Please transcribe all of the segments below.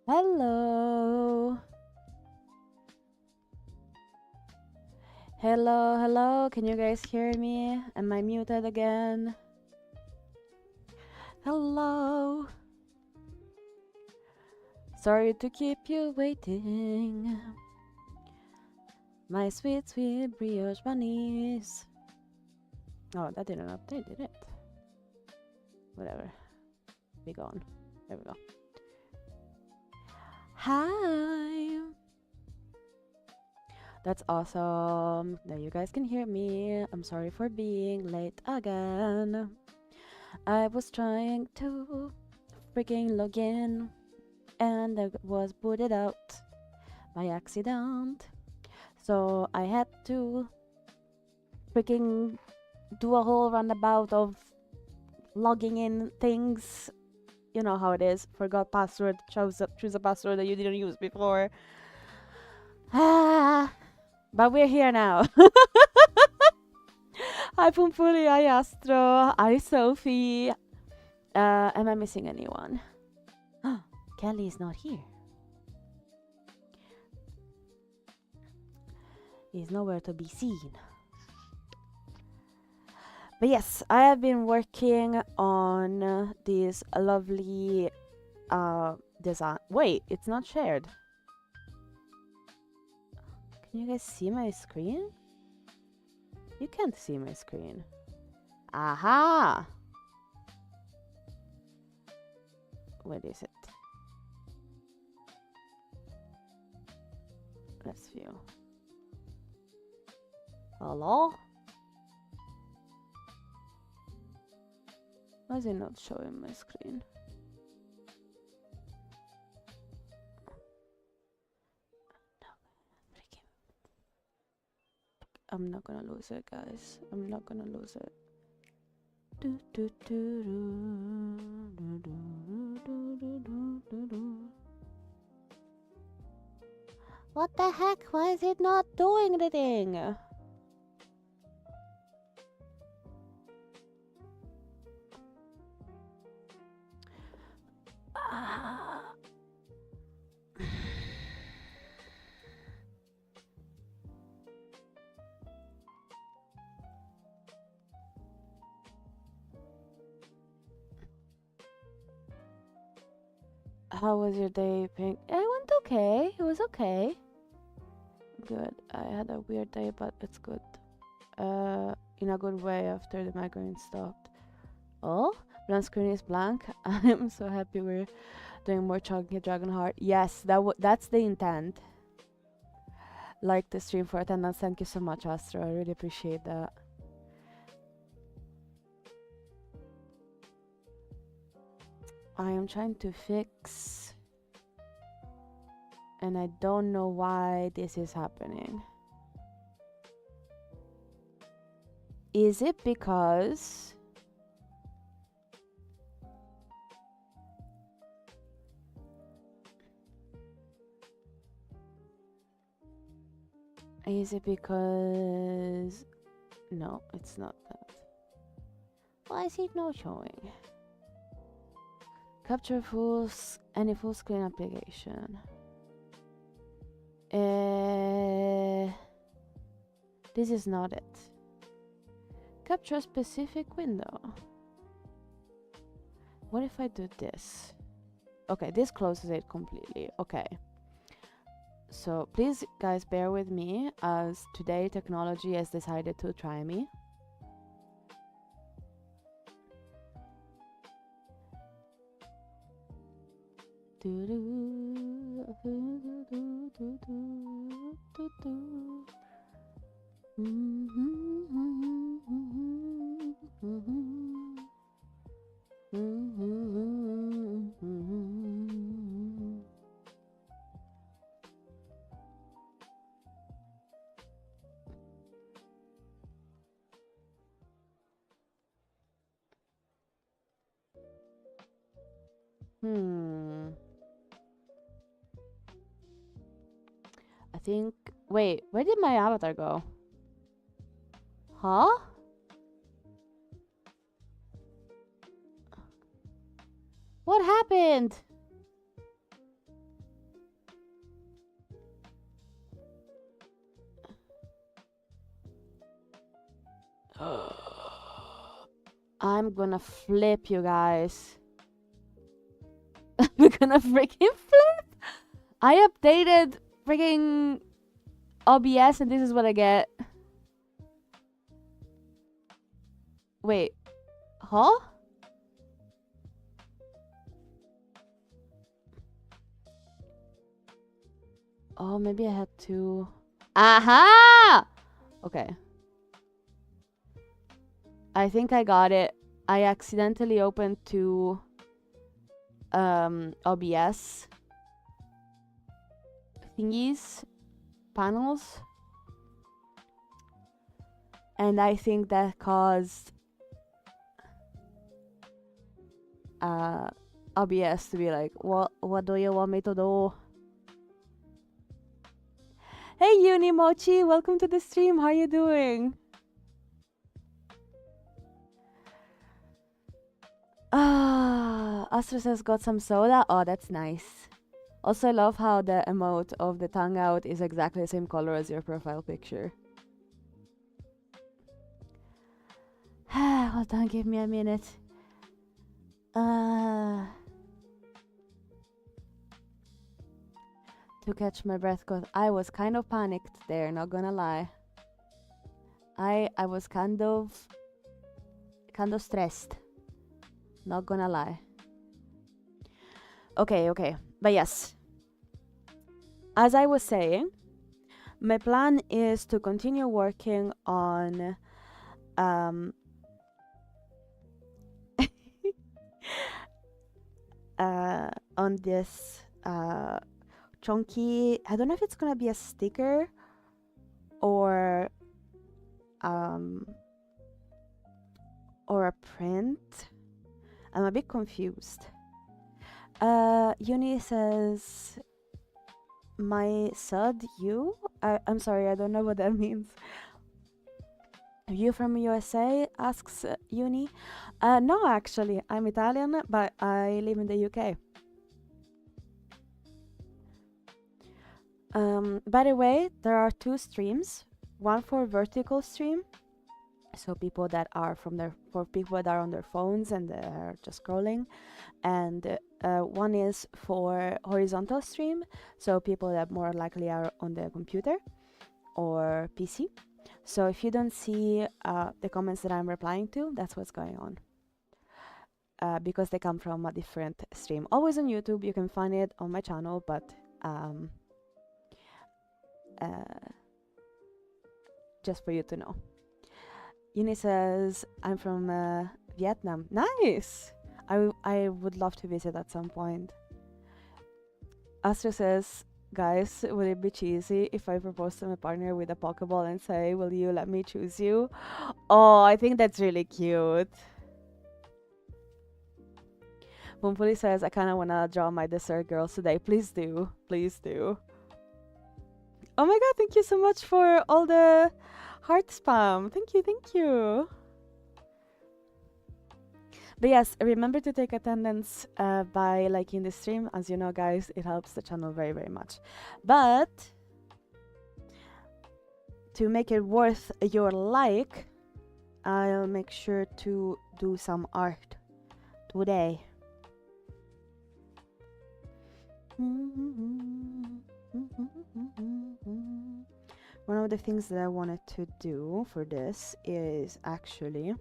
Hello. Hello, hello. Can you guys hear me? Am I muted again? Hello. Sorry to keep you waiting. My sweet, sweet brioche bunnies. Oh, that didn't update, did it? Whatever. Be gone. There we go. Hi. That's awesome that you guys can hear me. I'm sorry for being late again. I was trying to freaking log in and I was booted out by accident. So I had to freaking do a whole roundabout of logging in things. You know how it is. Forgot password. Choose a password that you didn't use before. But we're here now. Hi Pumpuli, hi Astro, hi Sophie. Am I missing anyone? Kelly is not here. He's nowhere to be seen. But yes, I have been working on this lovely design. Wait, it's not shared. Can you guys see my screen? You can't see my screen. Aha! What is it? Let's view. Hello? Why is it not showing my screen? I'm not gonna lose it, guys. I'm not gonna lose it. What the heck? Why is it not doing anything? How was your day, Pink? It went okay. It was okay. Good. I had a weird day, but it's good. In a good way after the migraine stopped. Oh, blank screen is blank. I'm so happy we're doing more Chonky Dragon Heart. Yes, that's the intent. Like the stream for attendance. Thank you so much, Astro. I really appreciate that. I am trying to fix, and I don't know why this is happening. Is it because no, it's not that. Why is it not showing? Capture any full screen application. This is not it. Capture a specific window. What if I do this? Okay, this closes it completely. Okay. So please, guys, bear with me as today technology has decided to try me. I think... Wait, where did my avatar go? Huh? What happened? I'm gonna flip, you guys. We're gonna freaking flip. I updated freaking OBS and this is what I get. Wait. Huh? Oh, maybe I had to... Aha! Okay. I think I got it. I accidentally opened two OBS thingies, panels. And I think that caused OBS to be like, what do you want me to do? Hey Unimochi, welcome to the stream. How you doing? Astro says got some soda. Oh, that's nice. Also, I love how the emote of the tongue out is exactly the same color as your profile picture. Hold on, give me a minute. To catch my breath, cause I was kind of panicked there, not gonna lie. I was kind of stressed. Not gonna lie. Okay. But yes. As I was saying, my plan is to continue working on on this Chonky. I don't know if it's gonna be a sticker or a print. I'm a bit confused. Uni says, my sud, you? I'm sorry, I don't know what that means. You from USA? Asks Uni. No, actually, I'm Italian, but I live in the UK. By the way, there are two streams. One for vertical stream, so people that are for people that are on their phones and they're just scrolling, and one is for horizontal stream, so people that more likely are on the computer or PC. So if you don't see the comments that I'm replying to, that's what's going on, because they come from a different stream. Always on YouTube. You can find it on my channel, but just for you to know. Uni says, I'm from Vietnam. Nice! I would love to visit at some point. Astro says, guys, would it be cheesy if I propose to my partner with a Pokeball and say, will you let me choose you? Oh, I think that's really cute. Pumpuli says, I kind of want to draw my dessert girls today. Please do. Please do. Oh my god, thank you so much for all the heart spam. Thank you. But yes, remember to take attendance by liking the stream. As you know, guys, it helps the channel very, very much. But to make it worth your like, I'll make sure to do some art today. One of the things that I wanted to do for this is actually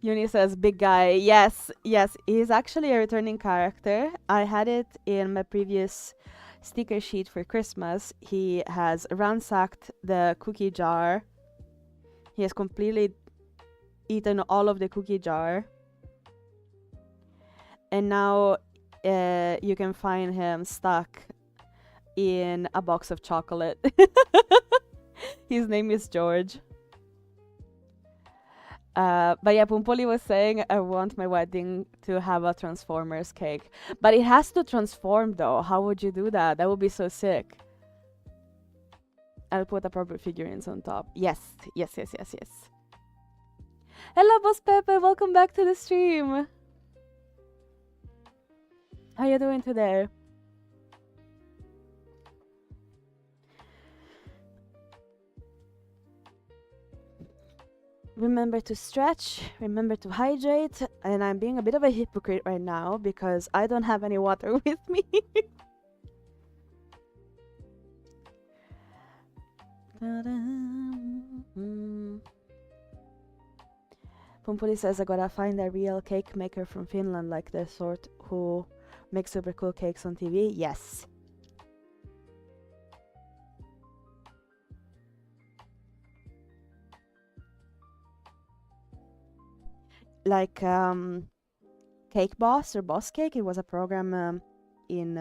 Uni says big guy. Yes, he's actually a returning character. I had it in my previous sticker sheet for Christmas. He has ransacked the cookie jar. He has completely eaten all of the cookie jar. And now you can find him stuck in a box of chocolate. His name is George. But yeah, Pumpoli was saying, I want my wedding to have a Transformers cake. But it has to transform though. How would you do that? That would be so sick. I'll put appropriate figurines on top. Yes. Hello, Boss Pepe. Welcome back to the stream. How you doing today? remember to stretch, remember to hydrate, and I'm being a bit of a hypocrite right now because I don't have any water with me. Pumpuli says I gotta find a real cake maker from Finland, like the sort who makes super cool cakes on TV. Yes. Like Cake Boss or Boss Cake. It was a program in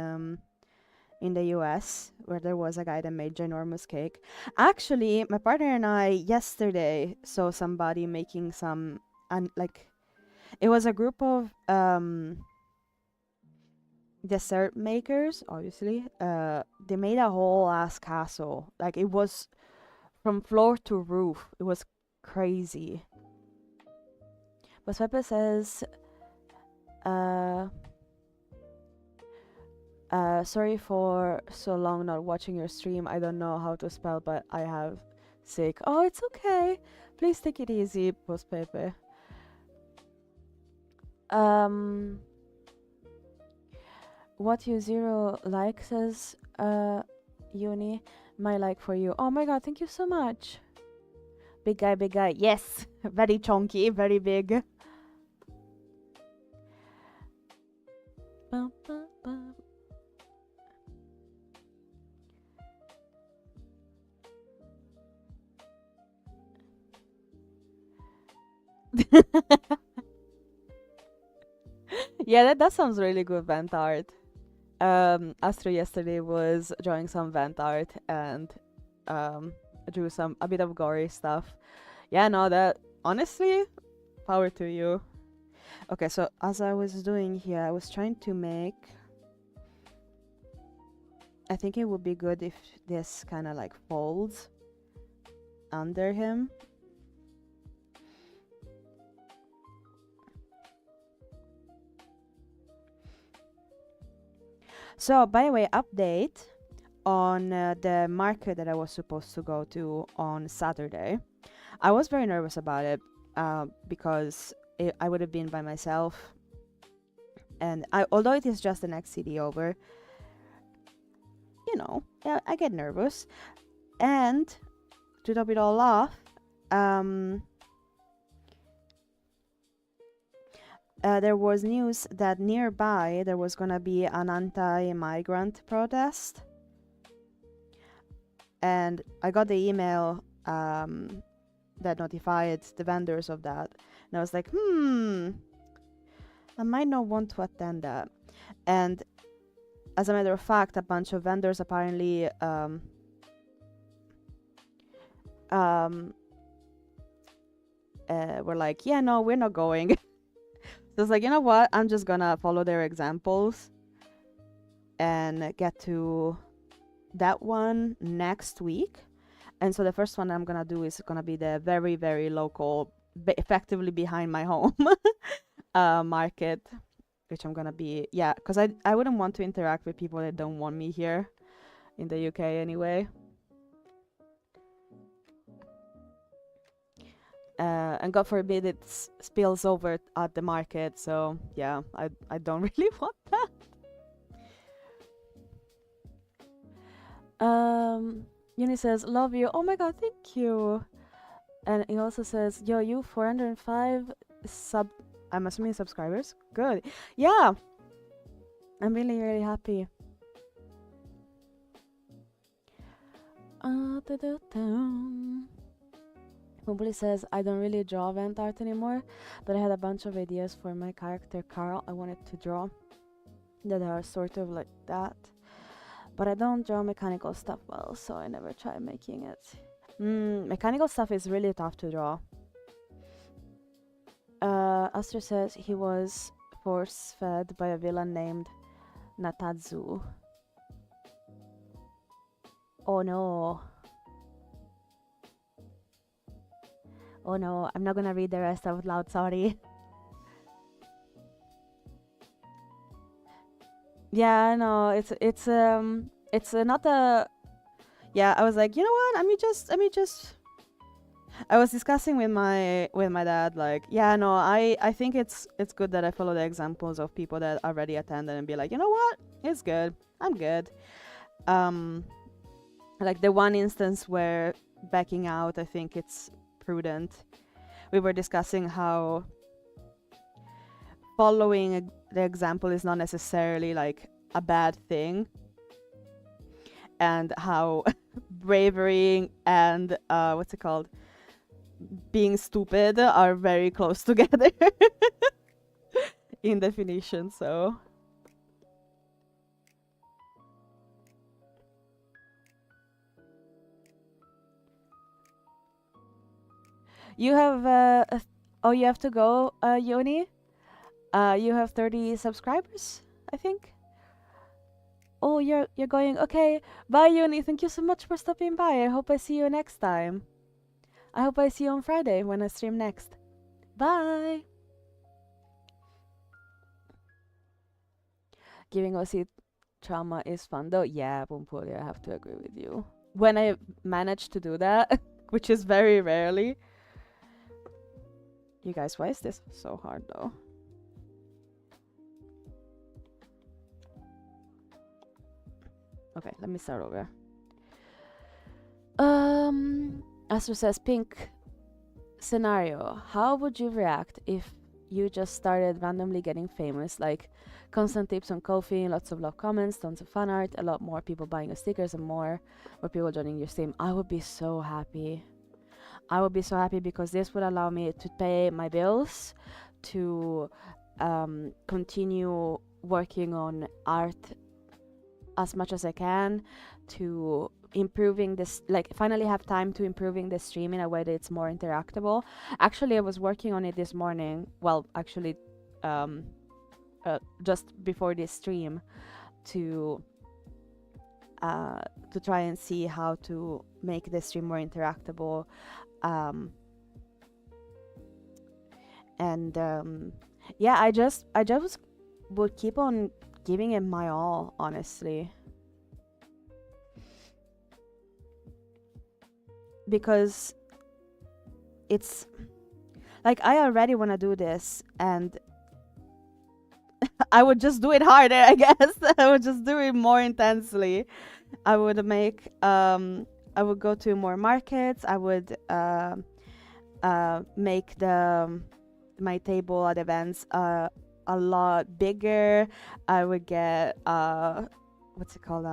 the US where there was a guy that made ginormous cake. Actually, my partner and I yesterday saw somebody making some, and like it was a group of dessert makers, obviously. They made a whole ass castle. Like it was from floor to roof. It was crazy. But Pepe says, sorry for so long not watching your stream. I don't know how to spell, but I have sick. Oh, it's okay. Please take it easy, Post Pepe. What you zero like says Uni. My like for you. Oh my god, thank you so much. Big guy, big guy. Yes, very chonky, very big. Yeah, that sounds really good, vent art. Astro yesterday was drawing some vent art and drew a bit of gory stuff. Yeah, no, that honestly, power to you. Okay, so as I was doing here, I was trying to make. I think it would be good if this kind of like folds under him. So, by the way, update on the market that I was supposed to go to on Saturday. I was very nervous about it because I would have been by myself. And although it is just the next city over, you know, I get nervous. And to top it all off, there was news that nearby there was gonna be an anti-migrant protest. And I got the email that notified the vendors of that. And I was like, I might not want to attend that. And as a matter of fact, a bunch of vendors apparently were like, yeah, no, we're not going. So I was like, you know what? I'm just gonna follow their examples and get to that one next week. And so the first one I'm gonna do is gonna be the very, very local, effectively behind my home market, which I'm gonna be, yeah, because I wouldn't want to interact with people that don't want me here in the UK anyway. And God forbid it spills over at the market, so yeah, I don't really want that. Uni says, love you. Oh my god, thank you. And he also says, yo, you 405 I'm assuming subscribers. Good. Yeah. I'm really, really happy. Nobody says, I don't really draw event art anymore, but I had a bunch of ideas for my character Carl I wanted to draw that are sort of like that. But I don't draw mechanical stuff well, so I never try making it. Mechanical stuff is really tough to draw. Aster says he was force-fed by a villain named Natadzu. Oh no. Oh no, I'm not gonna read the rest out loud, sorry. Yeah, no, it's not a. Yeah, I was like, you know what? Let me just. I was discussing with my dad, like, yeah, no, I think it's good that I follow the examples of people that already attended and be like, you know what, it's good, I'm good. Like the one instance where backing out, I think it's prudent. We were discussing how following the example is not necessarily like a bad thing, and how bravery and what's it called, being stupid are very close together in definition. So you have oh, you have to go, Yoni. You have 30 subscribers, I think. Oh, you're going. Okay, bye, Yoni. Thank you so much for stopping by. I hope I see you next time. I hope I see you on Friday when I stream next. Bye. Giving OC trauma is fun though. Yeah, Bumpuli, I have to agree with you. When I manage to do that, which is very rarely. You guys, why is this so hard though? Okay, let me start over. Astro says, Pink scenario. How would you react if you just started randomly getting famous? Like constant tips on Ko-fi, lots of love comments, tons of fan art, a lot more people buying your stickers and more people joining your stream. I would be so happy. I would be so happy because this would allow me to pay my bills, to continue working on art as much as I can, to improving this, like finally have time to improving the stream in a way that it's more interactable. Actually, I was working on it this morning. Well, actually, just before this stream, to try and see how to make the stream more interactable. Yeah, I just would keep on giving it my all, honestly, because it's like I already want to do this, and I would just do it harder, I guess. I would just do it more intensely. I would make I would go to more markets. I would make my table at events a lot bigger. I would get what's it called,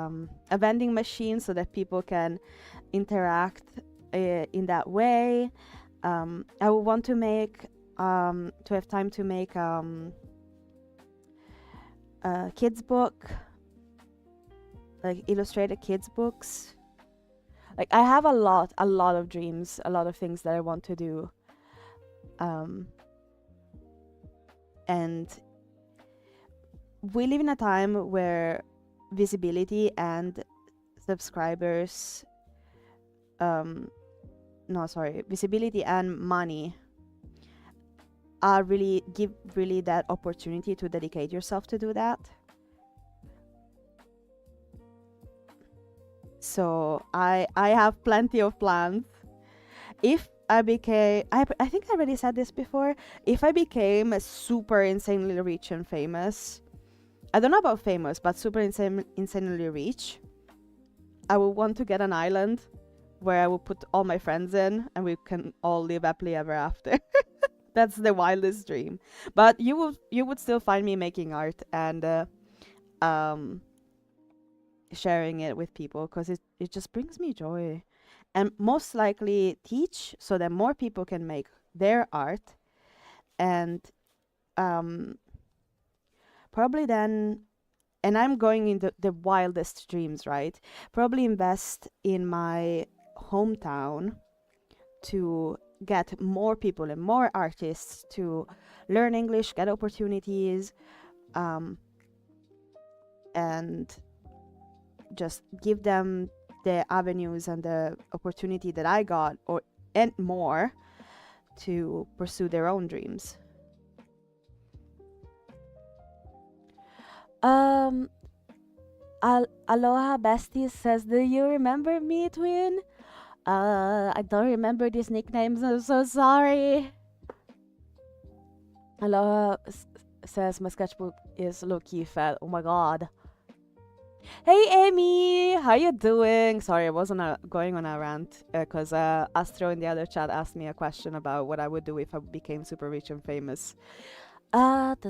a vending machine so that people can interact in that way. I would want to make to have time to make a kids book, like illustrated kids books. Like I have a lot of dreams, a lot of things that I want to do. And we live in a time where visibility and subscribers, visibility and money are give that opportunity to dedicate yourself to do that. So I have plenty of plans. If I became, I think I already said this before, if I became super insanely rich and famous, I don't know about famous, but super insanely rich, I would want to get an island where I would put all my friends in and we can all live happily ever after. That's the wildest dream. But you would still find me making art and sharing it with people, because it just brings me joy. And most likely teach so that more people can make their art, and probably then, and I'm going into the wildest dreams, right? Probably invest in my hometown to get more people and more artists to learn English, get opportunities, and just give them the avenues and the opportunity that I got, and more, to pursue their own dreams. Aloha Bestie says, do you remember me, twin? I don't remember these nicknames. I'm so sorry. Aloha says my sketchbook is low-key fat. Oh my god. Hey Amy, how you doing? Sorry, I wasn't going on a rant because Astro in the other chat asked me a question about what I would do if I became super rich and famous. Let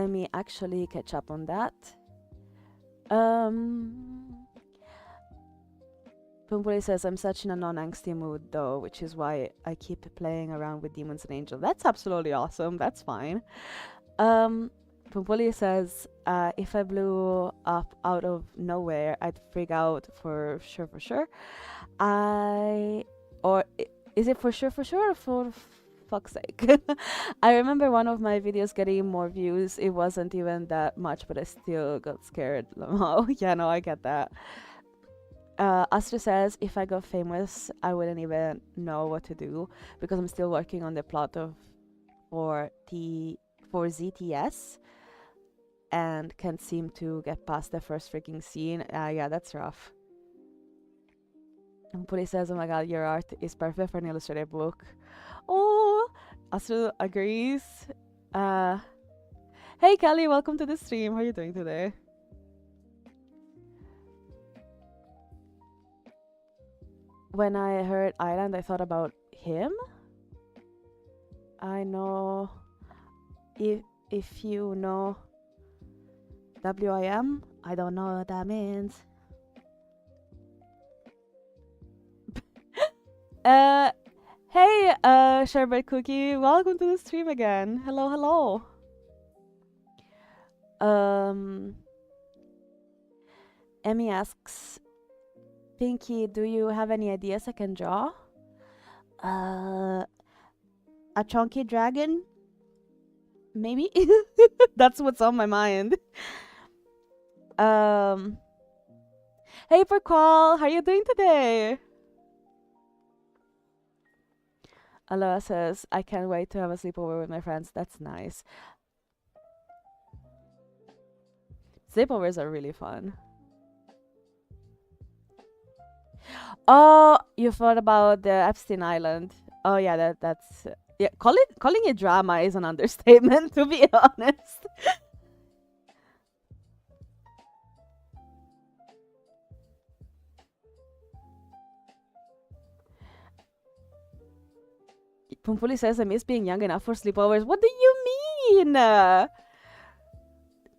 me actually catch up on that. Pumpuli says, I'm such in a non-angsty mood though, which is why I keep playing around with demons and angels. That's absolutely awesome. That's fine. Pumpuli says, if I blew up out of nowhere, I'd freak out for sure, for sure. Is it for sure, or for fuck's sake? I remember one of my videos getting more views. It wasn't even that much, but I still got scared. Oh, yeah, no, I get that. Astro says, if I got famous, I wouldn't even know what to do because I'm still working on the plot for ZTS and can't seem to get past the first freaking scene. Yeah, that's rough. And Puli says, oh my god, your art is perfect for an illustrated book. Oh, Astro agrees. Hey Kelly, welcome to the stream. How are you doing today? When I heard Island, I thought about him. I know if you know WIM, I don't know what that means. Hey, Sherbet Cookie, welcome to the stream again. Hello, hello. Emmy asks, Pinky, do you have any ideas I can draw? A chonky dragon? Maybe? That's what's on my mind. Hey, Perqual, how are you doing today? Aloha says, I can't wait to have a sleepover with my friends. That's nice. Sleepovers are really fun. Oh, you thought about the Epstein Island. Oh yeah, that's yeah. Calling it drama is an understatement, to be honest. Pumpuli says, I miss being young enough for sleepovers. What do you mean?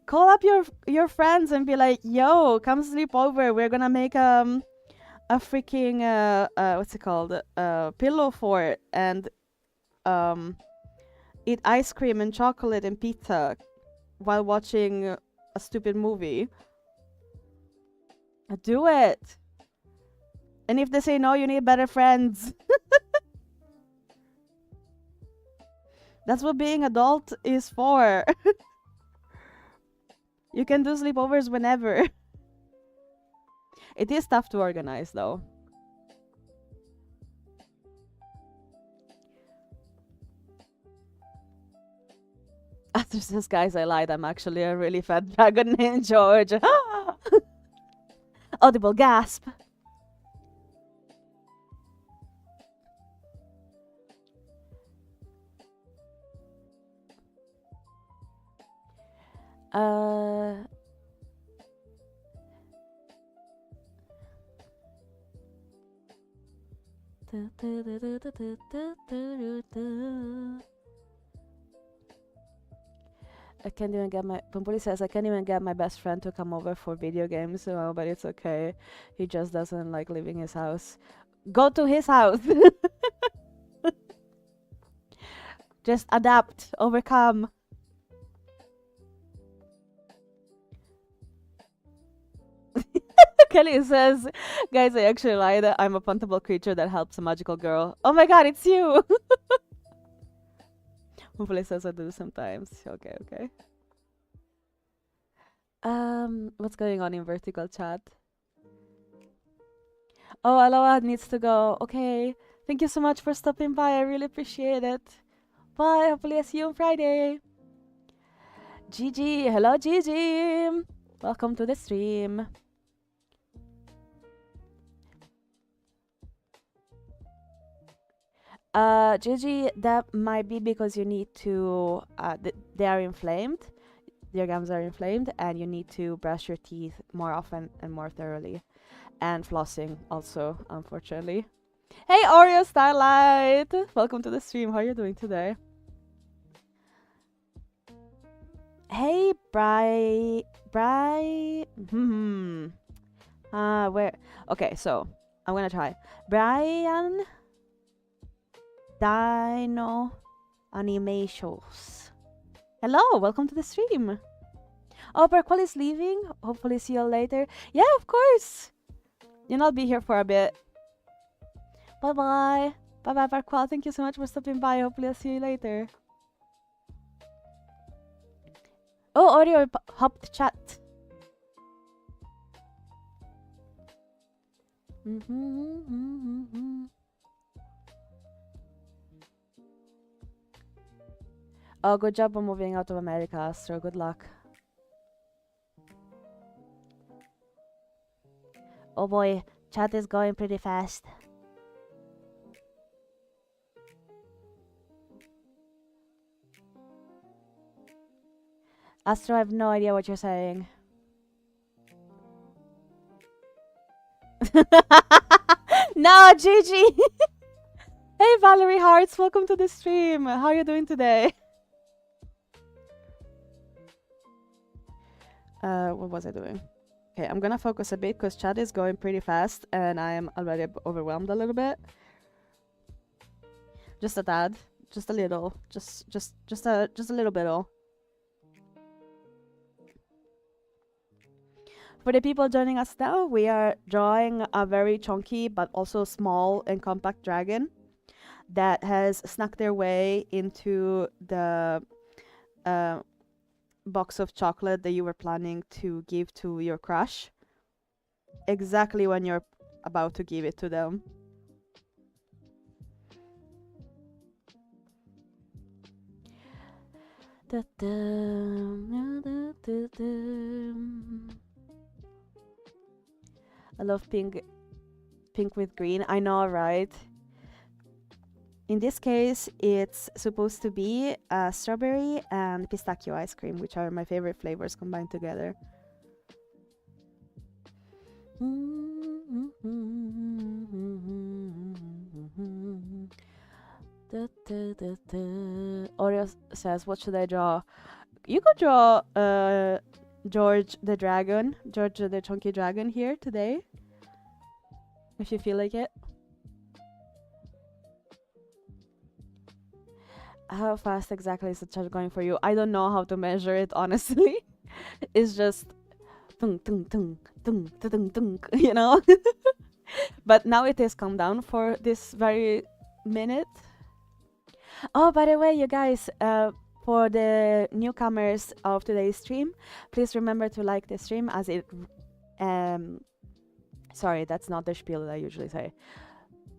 Call up your friends and be like, yo, come sleep over. We're gonna make a freaking what's it called? Pillow fort and eat ice cream and chocolate and pizza while watching a stupid movie. Do it. And if they say no, you need better friends. That's what being adult is for. You can do sleepovers whenever. It is tough to organize though. After says, guys, I lied. I'm actually a really fat dragon named George. Audible gasp. I can't even get my... Pumpuli says, I can't even get my best friend to come over for video games, but it's okay. He just doesn't like leaving his house. Go to his house! Just adapt, overcome. Kelly says, guys, I actually lied. I'm a puntable creature that helps a magical girl. Oh my god, it's you! Hopefully says I do sometimes. Okay, okay. What's going on in vertical chat? Oh, Aloha needs to go. Okay. Thank you so much for stopping by. I really appreciate it. Bye. Hopefully I see you on Friday. Gigi. Hello, Gigi. Welcome to the stream. Gigi, that might be because you need to, they are inflamed. Your gums are inflamed, and you need to brush your teeth more often and more thoroughly. And flossing also, unfortunately. Hey, Oreo Starlight! Welcome to the stream. How are you doing today? Hey, Bri... where? Okay, so, I'm gonna try. Brian... Dino... Animations. Hello, welcome to the stream. Oh, Barqual is leaving. Hopefully see you later. Yeah, of course. You'll not be here for a bit. Bye-bye. Bye-bye, Barqual. Thank you so much for stopping by. Hopefully I'll see you later. Oh, Oreo hopped chat. Oh, good job on moving out of America, Astro. Good luck. Oh boy, chat is going pretty fast. Astro, I have no idea what you're saying. No, Gigi! Hey, Valerie Hearts, welcome to the stream. How are you doing today? What was I doing? Okay, I'm gonna focus a bit because chat is going pretty fast and I am already overwhelmed a little bit. Just a tad, just a little, just a little bit. For the people joining us now, we are drawing a very chunky but also small and compact dragon that has snuck their way into the box of chocolate that you were planning to give to your crush exactly when you're about to give it to them. I love pink with green. I know, right? In this case, it's supposed to be strawberry and pistachio ice cream, which are my favorite flavors combined together. Oreo says, what should I draw? You could draw George the dragon, George the chunky dragon here today, if you feel like it. How fast exactly is the chat going for you? I don't know how to measure it, honestly. It's just tung tung tung tung tung tung, you know. But now it has come down for this very minute. Oh, by the way, you guys, for the newcomers of today's stream, please remember to like the stream as it sorry, that's not the spiel that I usually say.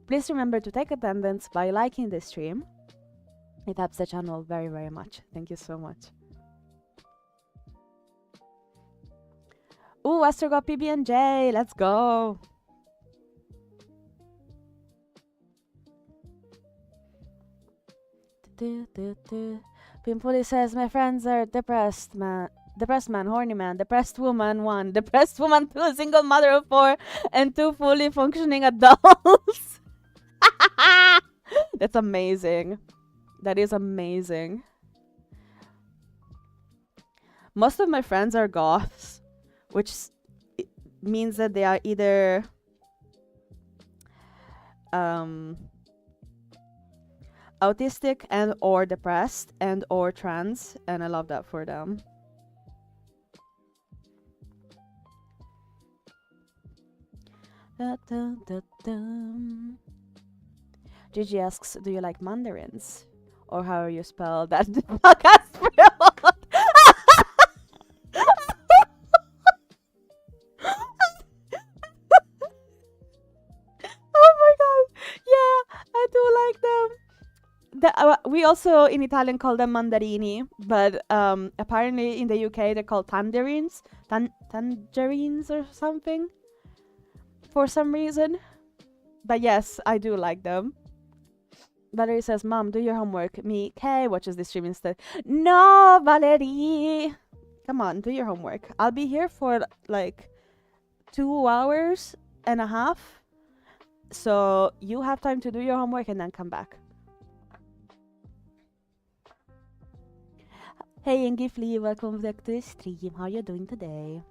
Please remember to take attendance by liking the stream. It helps the channel very, very much. Thank you so much. Ooh, Astro got PB&J. Let's go. Pimpoli says, my friends are depressed, man. Depressed man, horny man, depressed woman 1, depressed woman 2, single mother of 4, and 2 fully functioning adults. That's amazing. That is amazing. Most of my friends are goths, which means that they are either autistic and or depressed and or trans, and I love that for them. Gigi asks, do you like mandarins? Or how you spell that podcast spelled? Oh my god. Yeah, I do like them. We also in Italian call them mandarini, but apparently in the UK they're called tangerines. Tangerines or something. For some reason. But yes, I do like them. Valerie says, Mom, do your homework. Me, Kay, watches the stream instead. No, Valerie! Come on, do your homework. I'll be here for like 2 hours and a half. So you have time to do your homework and then come back. Hey, Ingifli, welcome back to the stream. How are you doing today?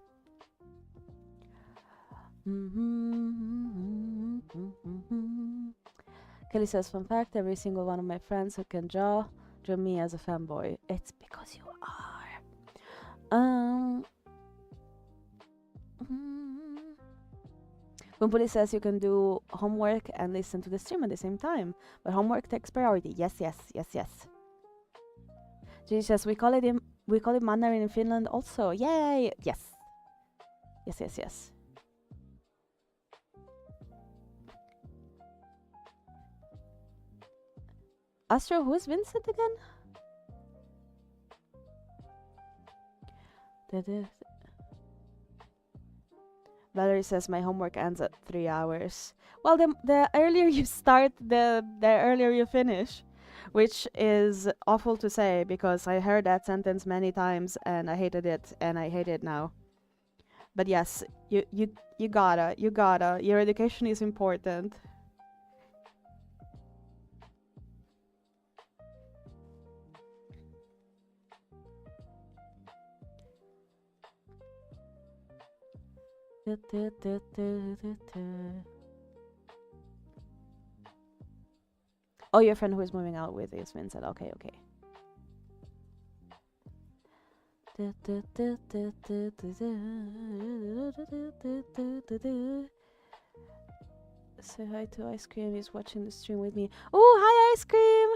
Kelly says, fun fact, every single one of my friends who can draw me as a fanboy. It's because you are. Bumbuli says you can do homework and listen to the stream at the same time, but homework takes priority. Yes, yes, yes, yes. Gigi says we call it Mandarin in Finland also. Yay! Yes. Yes, yes, yes. Astro, who's Vincent again? Valerie says my homework ends at 3 hours. Well, the earlier you start, the earlier you finish, which is awful to say because I heard that sentence many times and I hated it and I hate it now. But yes, you gotta. Your education is important. Oh, your friend who is moving out with is Vincent. Okay, okay. Say hi to Ice Cream. He's watching the stream with me. Oh, hi, Ice Cream!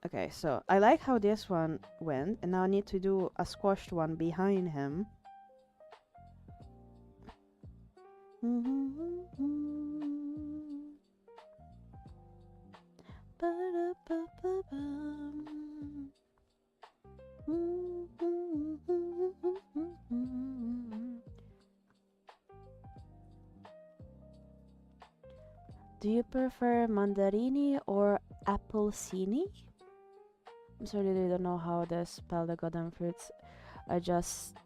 Okay, so I like how this one went, and now I need to do a squashed one behind him. Do you prefer mandarini or applecini? I'm sorry, I don't know how to spell the goddamn fruits. I just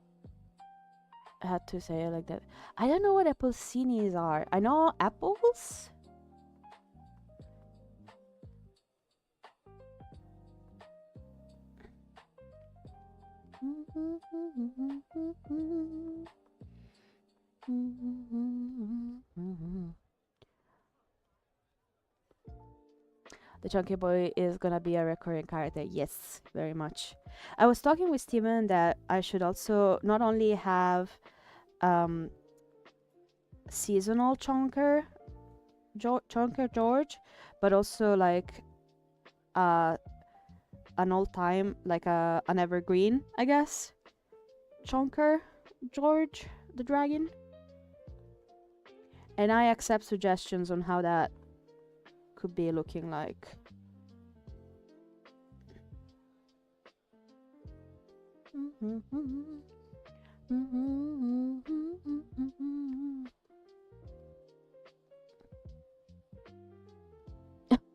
had to say it like that. I don't know what appleциnis are. I know apples. The Chonky Boy is gonna be a recurring character. Yes, very much. I was talking with Steven that I should also not only have seasonal Chonker George, but also like an old time, like an evergreen, I guess. Chonker George the dragon. And I accept suggestions on how that could be looking like.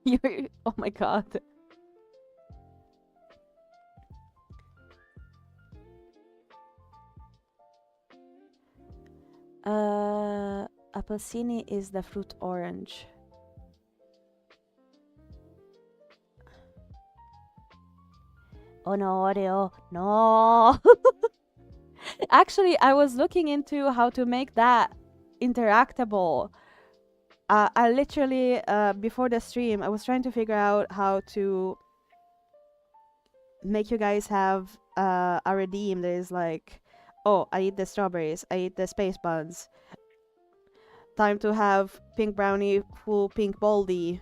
You're, oh my god. Applecini is the fruit orange. Oh no, Oreo, no! Actually, I was looking into how to make that interactable. I literally, before the stream, I was trying to figure out how to make you guys have a redeem that is like, oh, I eat the strawberries, I eat the space buns. Time to have pink brownie, full pink baldy.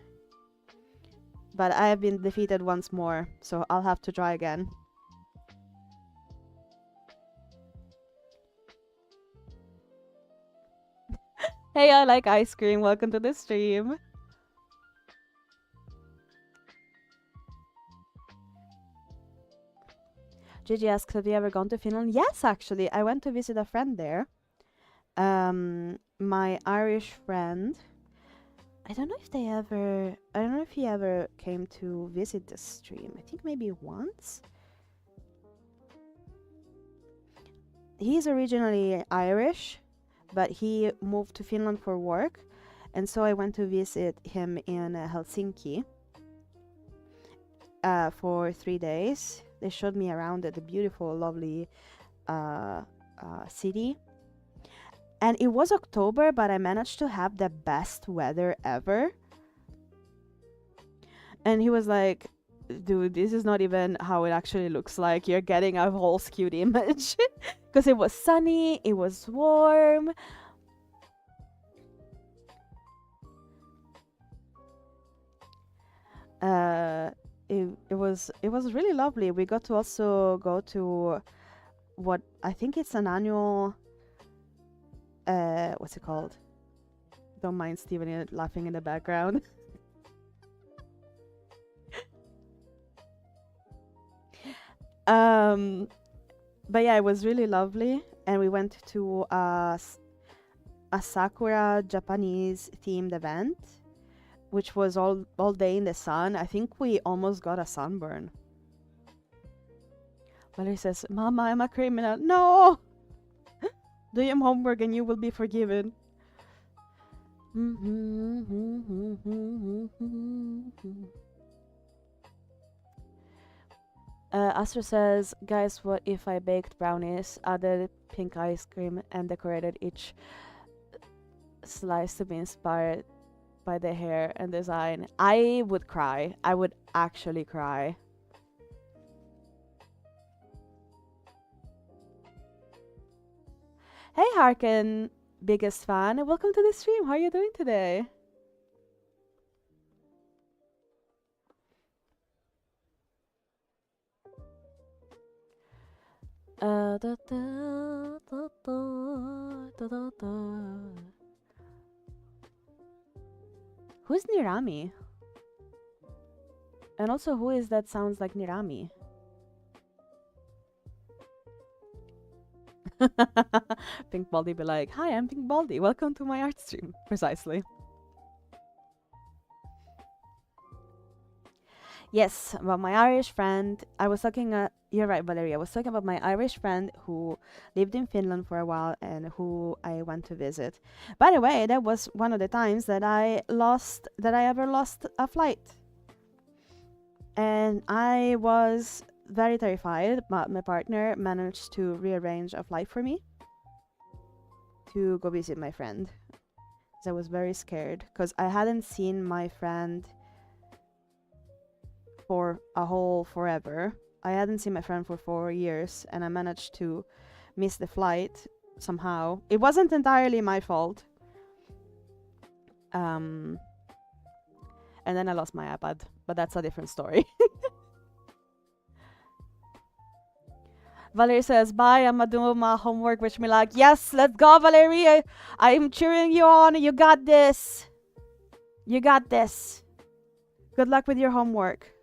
But I have been defeated once more, so I'll have to try again. Hey, I like ice cream. Welcome to the stream. Gigi asks, have you ever gone to Finland? Yes, actually. I went to visit a friend there. My Irish friend, I don't know if he ever came to visit the stream. I think maybe once. He's originally Irish, but he moved to Finland for work, and so I went to visit him in Helsinki for 3 days. They showed me around the beautiful, lovely city. And it was October, but I managed to have the best weather ever. And he was like, dude, this is not even how it actually looks like. You're getting a whole skewed image. Because it was sunny, it was warm. It was really lovely. We got to also go to what I think it's an annual what's it called? Don't mind Steven laughing in the background. But yeah, it was really lovely, and we went to a Sakura Japanese themed event, which was all day in the sun. I think we almost got a sunburn. Valerie says, "Mama, I'm a criminal." No! Do your homework and you will be forgiven. Astro says, guys, what if I baked brownies, added pink ice cream, and decorated each slice to be inspired by the hair and design? I would cry. I would actually cry. Hey, Harkin, biggest fan, and welcome to the stream. How are you doing today? Who's Nirami? And also, who is that sounds like Nirami? Pink Baldy be like, hi, I'm Pink Baldy. Welcome to my art stream. Precisely. Yes, about my Irish friend. I was talking, you're right, Valeria. I was talking about my Irish friend who lived in Finland for a while and who I went to visit. By the way, that was one of the times that I ever lost a flight. And I was very terrified, but my partner managed to rearrange a flight for me to go visit my friend. So I was very scared because I hadn't seen my friend for a whole forever. I hadn't seen my friend for 4 years, and I managed to miss the flight somehow. It wasn't entirely my fault. And then I lost my iPad, but that's a different story. Valerie says, bye, I'ma do my homework. Wish me luck. Yes, let's go, Valerie. I'm cheering you on. You got this. You got this. Good luck with your homework.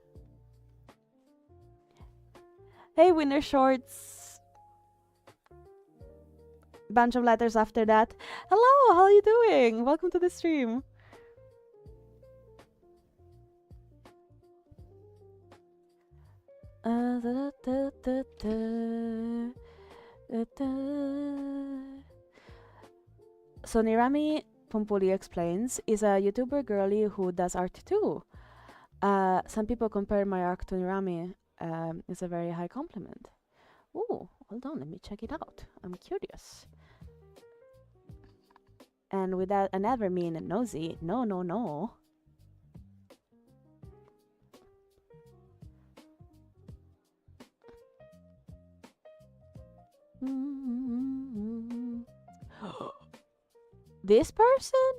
Hey, Winter Shorts. Bunch of letters after that. Hello, how are you doing? Welcome to the stream. So Nirami Pumpuli explains is a YouTuber girly who does art too. Some people compare my art to Nirami. It's a very high compliment. Ooh, hold on, let me check it out. I'm curious. And with that, I never mean nosy. No, no, no. This person?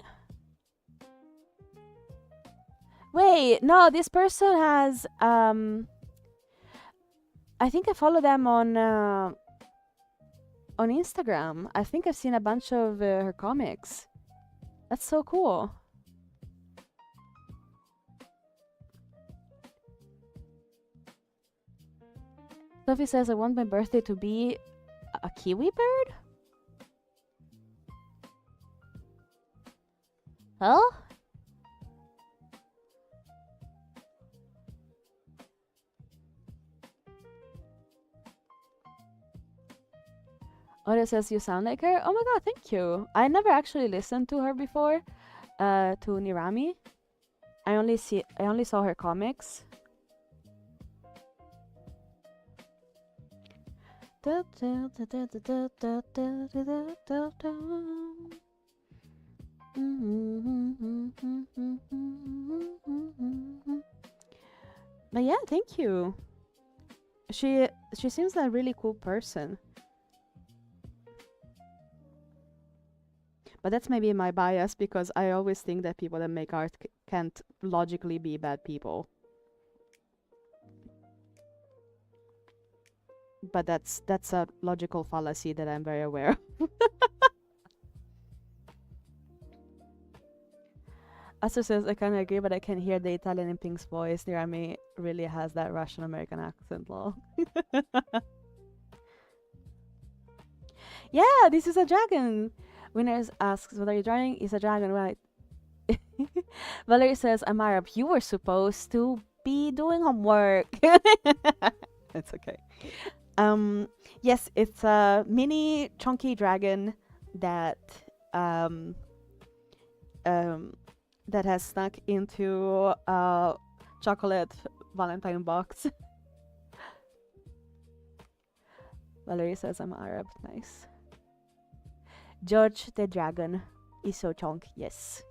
Wait, no, this person has I think I follow them on Instagram. I think I've seen a bunch of her comics. That's so cool. Sophie says, I want my birthday to be a kiwi bird? Oda says you sound like her. Oh my god, thank you. I never actually listened to her before. To Nirami. I only saw her comics. But yeah, thank you. She seems like a really cool person. But that's maybe my bias because I always think that people that make art can't logically be bad people. But that's a logical fallacy that I'm very aware of. Aster says, I kind of agree, but I can hear the Italian in Pink's voice. Nirami really has that Russian American accent, lol. Yeah, this is a dragon. Winners asks, what are you drawing? Is a dragon, right? Valerie says, I'm Arab. You were supposed to be doing homework. It's okay. Yes, it's a mini chunky dragon that that has snuck into a chocolate Valentine box. Valerie says I'm Arab. Nice. George the dragon is so chunk. Yes.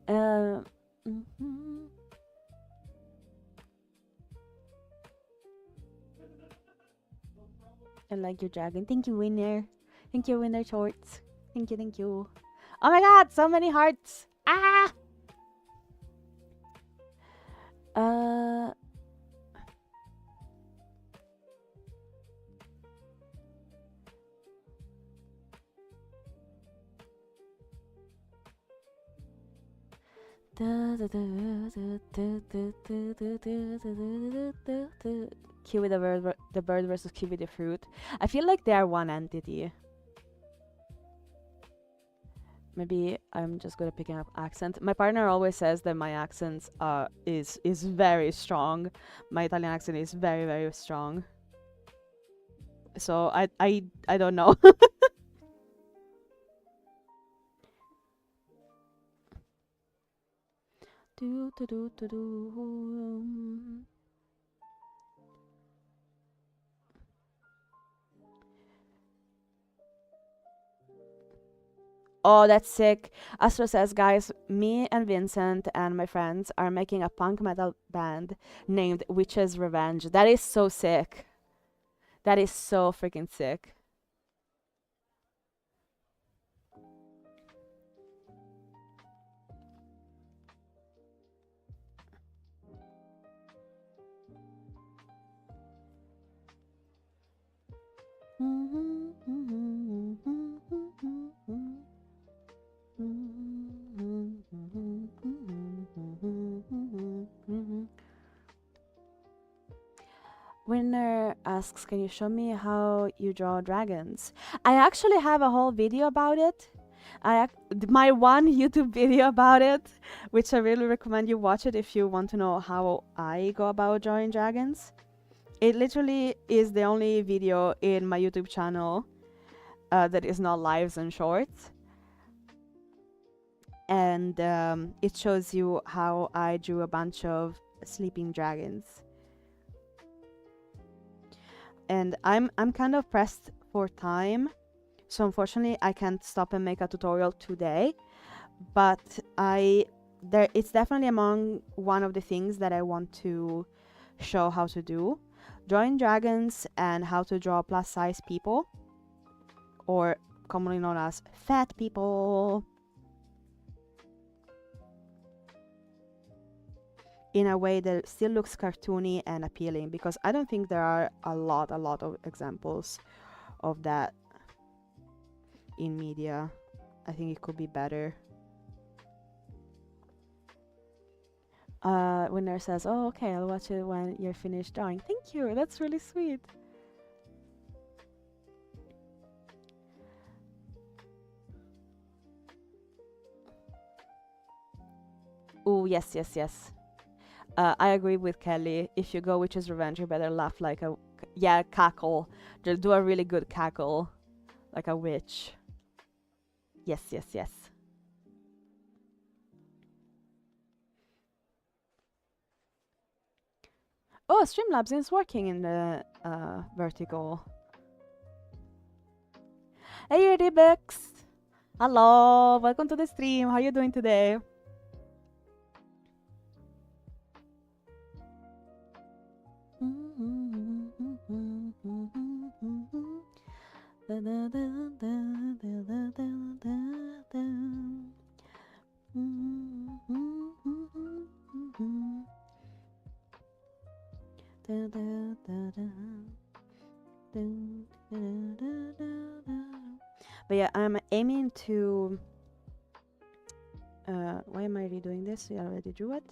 I like your dragon. Thank you, Winner. Thank you, Winner Shorts. Thank you, thank you. Oh my god, so many hearts. Ah! Kiwi the bird versus Kiwi the fruit. I feel like they are one entity. Maybe I'm just good at picking up accent. My partner always says that my accent is very strong. My Italian accent is very, very strong. So I don't know. Oh, that's sick. Astro says, guys, me and Vincent and my friends are making a punk metal band named Witch's Revenge. That is so sick. That is so freaking sick. Winner asks, can you show me how you draw dragons? I actually have a whole video about it. My one YouTube video about it, which I really recommend you watch it if you want to know how I go about drawing dragons. It literally is the only video in my YouTube channel that is not lives and shorts. And it shows you how I drew a bunch of sleeping dragons. And I'm kind of pressed for time, so unfortunately I can't stop and make a tutorial today. But it's definitely among one of the things that I want to show how to do. Drawing dragons and how to draw plus size people, or commonly known as fat people, in a way that still looks cartoony and appealing, because I don't think there are a lot of examples of that in media. I think it could be better. Winner says, oh, okay, I'll watch it when you're finished drawing. Thank you, that's really sweet. Oh, yes. I agree with Kelly. If you go Witch's Revenge, you better laugh like a... Yeah, cackle. Just do a really good cackle. like a witch. Yes, yes, yes. Oh, Streamlabs is working in the vertical. Hey, Rebux! Hello, welcome to the stream. How are you doing today? But yeah, I'm aiming to why am I redoing this? I already drew it.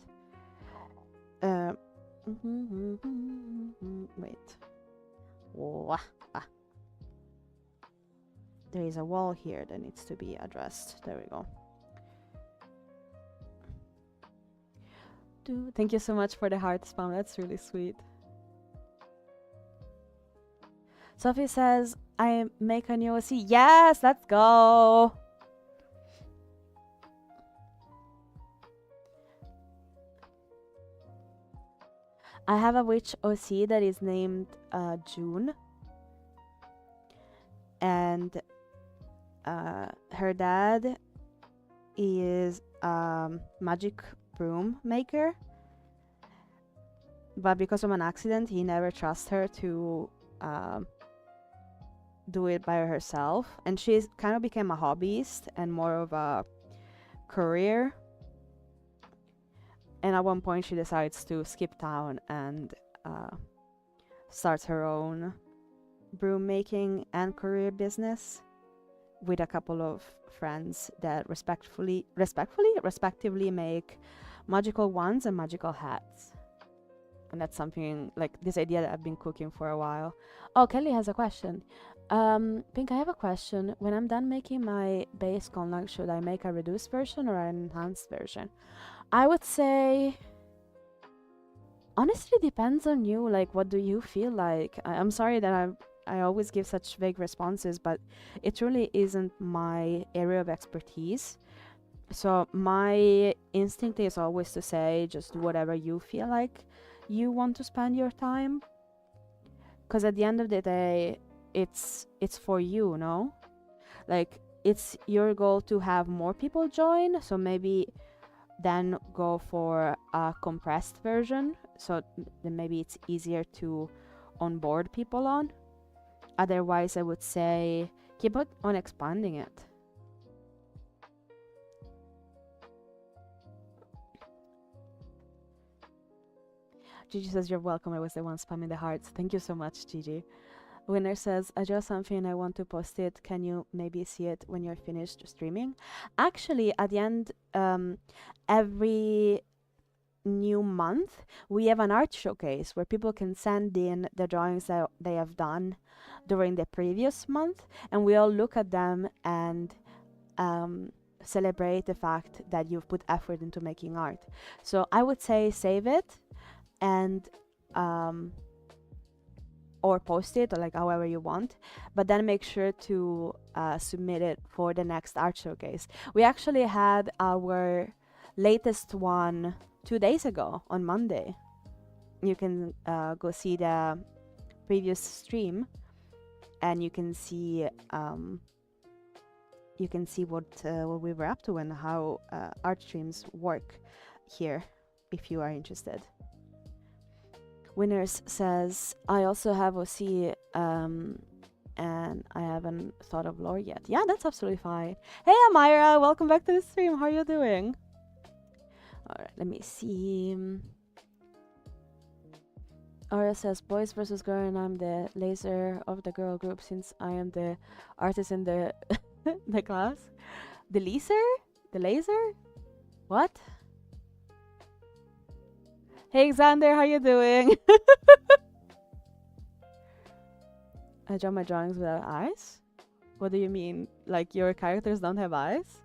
Wait. There is a wall here that needs to be addressed. There we go. Thank you so much for the heart spam. That's really sweet. Sophie says, I make a new OC. Yes, let's go. I have a witch OC that is named June. And her dad is magic broom maker. But because of an accident, he never trusts her to do it by herself. And she's kind of became a hobbyist and more of a career. And at one point she decides to skip town and starts her own broom making and career business with a couple of friends that respectively make magical wands and magical hats. And that's something like this idea that I've been cooking for a while. Oh, Kelly has a question. Pink, I have a question. When I'm done making my base conlang, should I make a reduced version or an enhanced version? I would say, honestly, depends on you. Like, what do you feel like? I'm sorry that I always give such vague responses, but it truly isn't my area of expertise. So my instinct is always to say, just do whatever you feel like you want to spend your time. Because at the end of the day, it's for you, no? Like, it's your goal to have more people join, so maybe then go for a compressed version, so then maybe it's easier to onboard people on. Otherwise, I would say keep on expanding it. Gigi says, you're welcome. I was the one spamming the hearts. Thank you so much, Gigi. Winner says, I draw something, I want to post it. Can you maybe see it when you're finished streaming? Actually, at the end, every new month, we have an art showcase where people can send in the drawings that they have done during the previous month, and we all look at them and celebrate the fact that you've put effort into making art. So I would say save it and or post it, or like however you want, but then make sure to submit it for the next art showcase. We actually had our latest one 2 days ago on Monday. You can go see the previous stream, and you can see what we were up to and how art streams work here, if you are interested. Winners says, I also have OC and I haven't thought of lore yet. Yeah, that's absolutely fine. Hey Amira, welcome back to the stream. How are you doing? Alright, let me see. Aura says, boys versus girl, and I'm the laser of the girl group since I am the artist in the the class. The laser? The laser? What? Hey Xander, how you doing? I draw my drawings without eyes? What do you mean? Like your characters don't have eyes?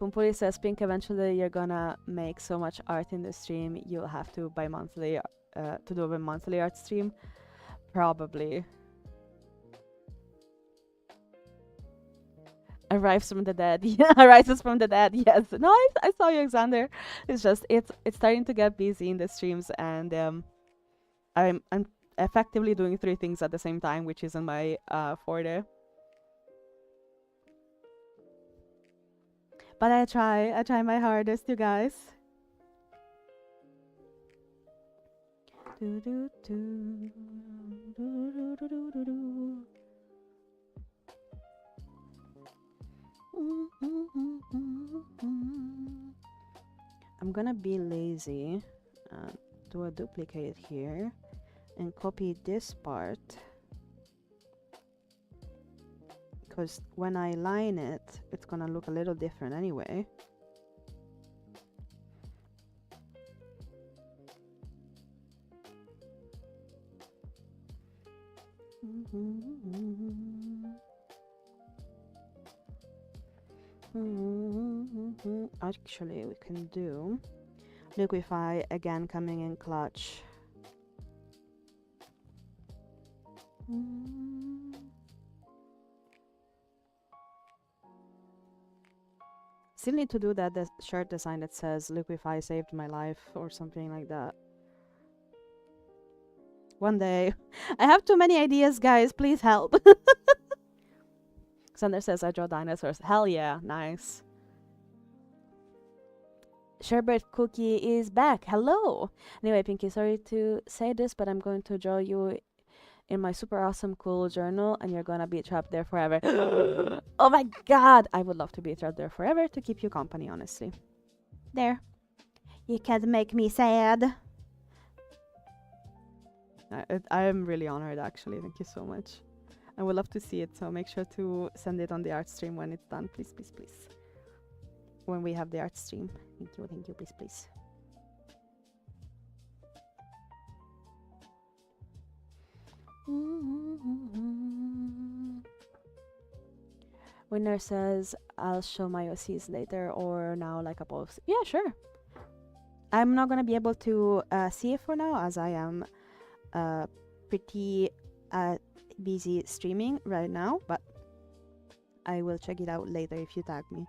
Pumpuli says, Pink, eventually you're gonna make so much art in the stream, you'll have to buy monthly, to do a monthly art stream. Probably. Arrives from the dead. Yeah, arises from the dead. Yes. No, I saw you, Alexander. It's just it's starting to get busy in the streams, and I'm effectively doing 3 things at the same time, which isn't my forte. But I try my hardest, you guys. Do, do, do. Do, do, do, do, do, do. I'm gonna be lazy, do a duplicate here, and copy this part, because when I line it, it's gonna look a little different anyway. Actually, we can do liquify again, coming in clutch. Still need to do that shirt design that says liquify saved my life or something like that. One day. I have too many ideas, guys. Please help. Xander says I draw dinosaurs. Hell yeah, nice. Sherbet Cookie is back. Hello. Anyway, Pinky, sorry to say this, but I'm going to draw you in my super awesome cool journal, and you're gonna be trapped there forever. Oh my god! I would love to be trapped there forever to keep you company, honestly. There. You can't make me sad. I am really honored, actually. Thank you so much. I would love to see it, so make sure to send it on the art stream when it's done. Please, please, please. When we have the art stream. Thank you, please, please. Winner says, I'll show my OCs later or now, like a post. Yeah, sure. I'm not gonna be able to see it for now, as I am pretty busy streaming right now, but I will check it out later if you tag me.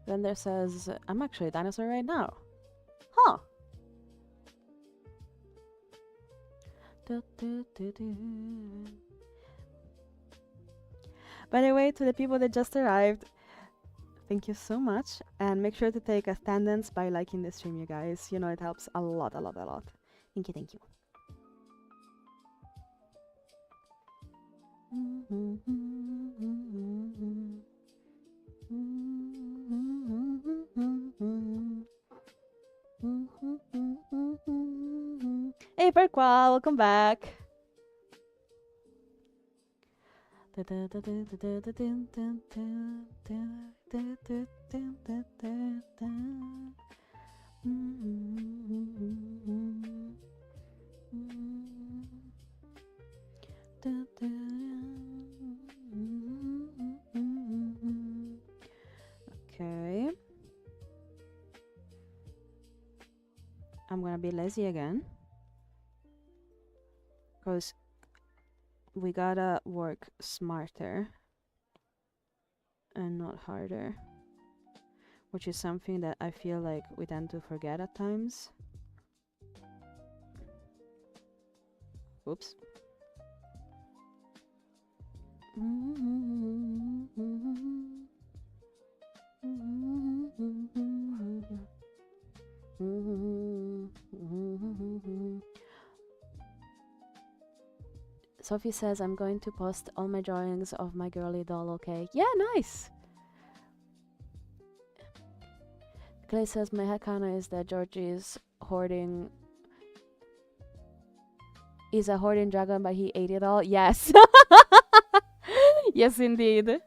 Then there says, I'm actually a dinosaur right now. Huh. By the way, to the people that just arrived, thank you so much. And make sure to take attendance by liking the stream, you guys. You know, it helps a lot, a lot, a lot. Thank you, thank you. Hey, Perqual, welcome back. Okay. I'm gonna be lazy again, because we gotta work smarter and not harder, which is something that I feel like we tend to forget at times. Oops. Sophie says, I'm going to post all my drawings of my girly doll, okay? Yeah, nice! Clay says, my headcanon is that Georgie is hoarding is a hoarding dragon, but he ate it all. Yes. Yes, indeed.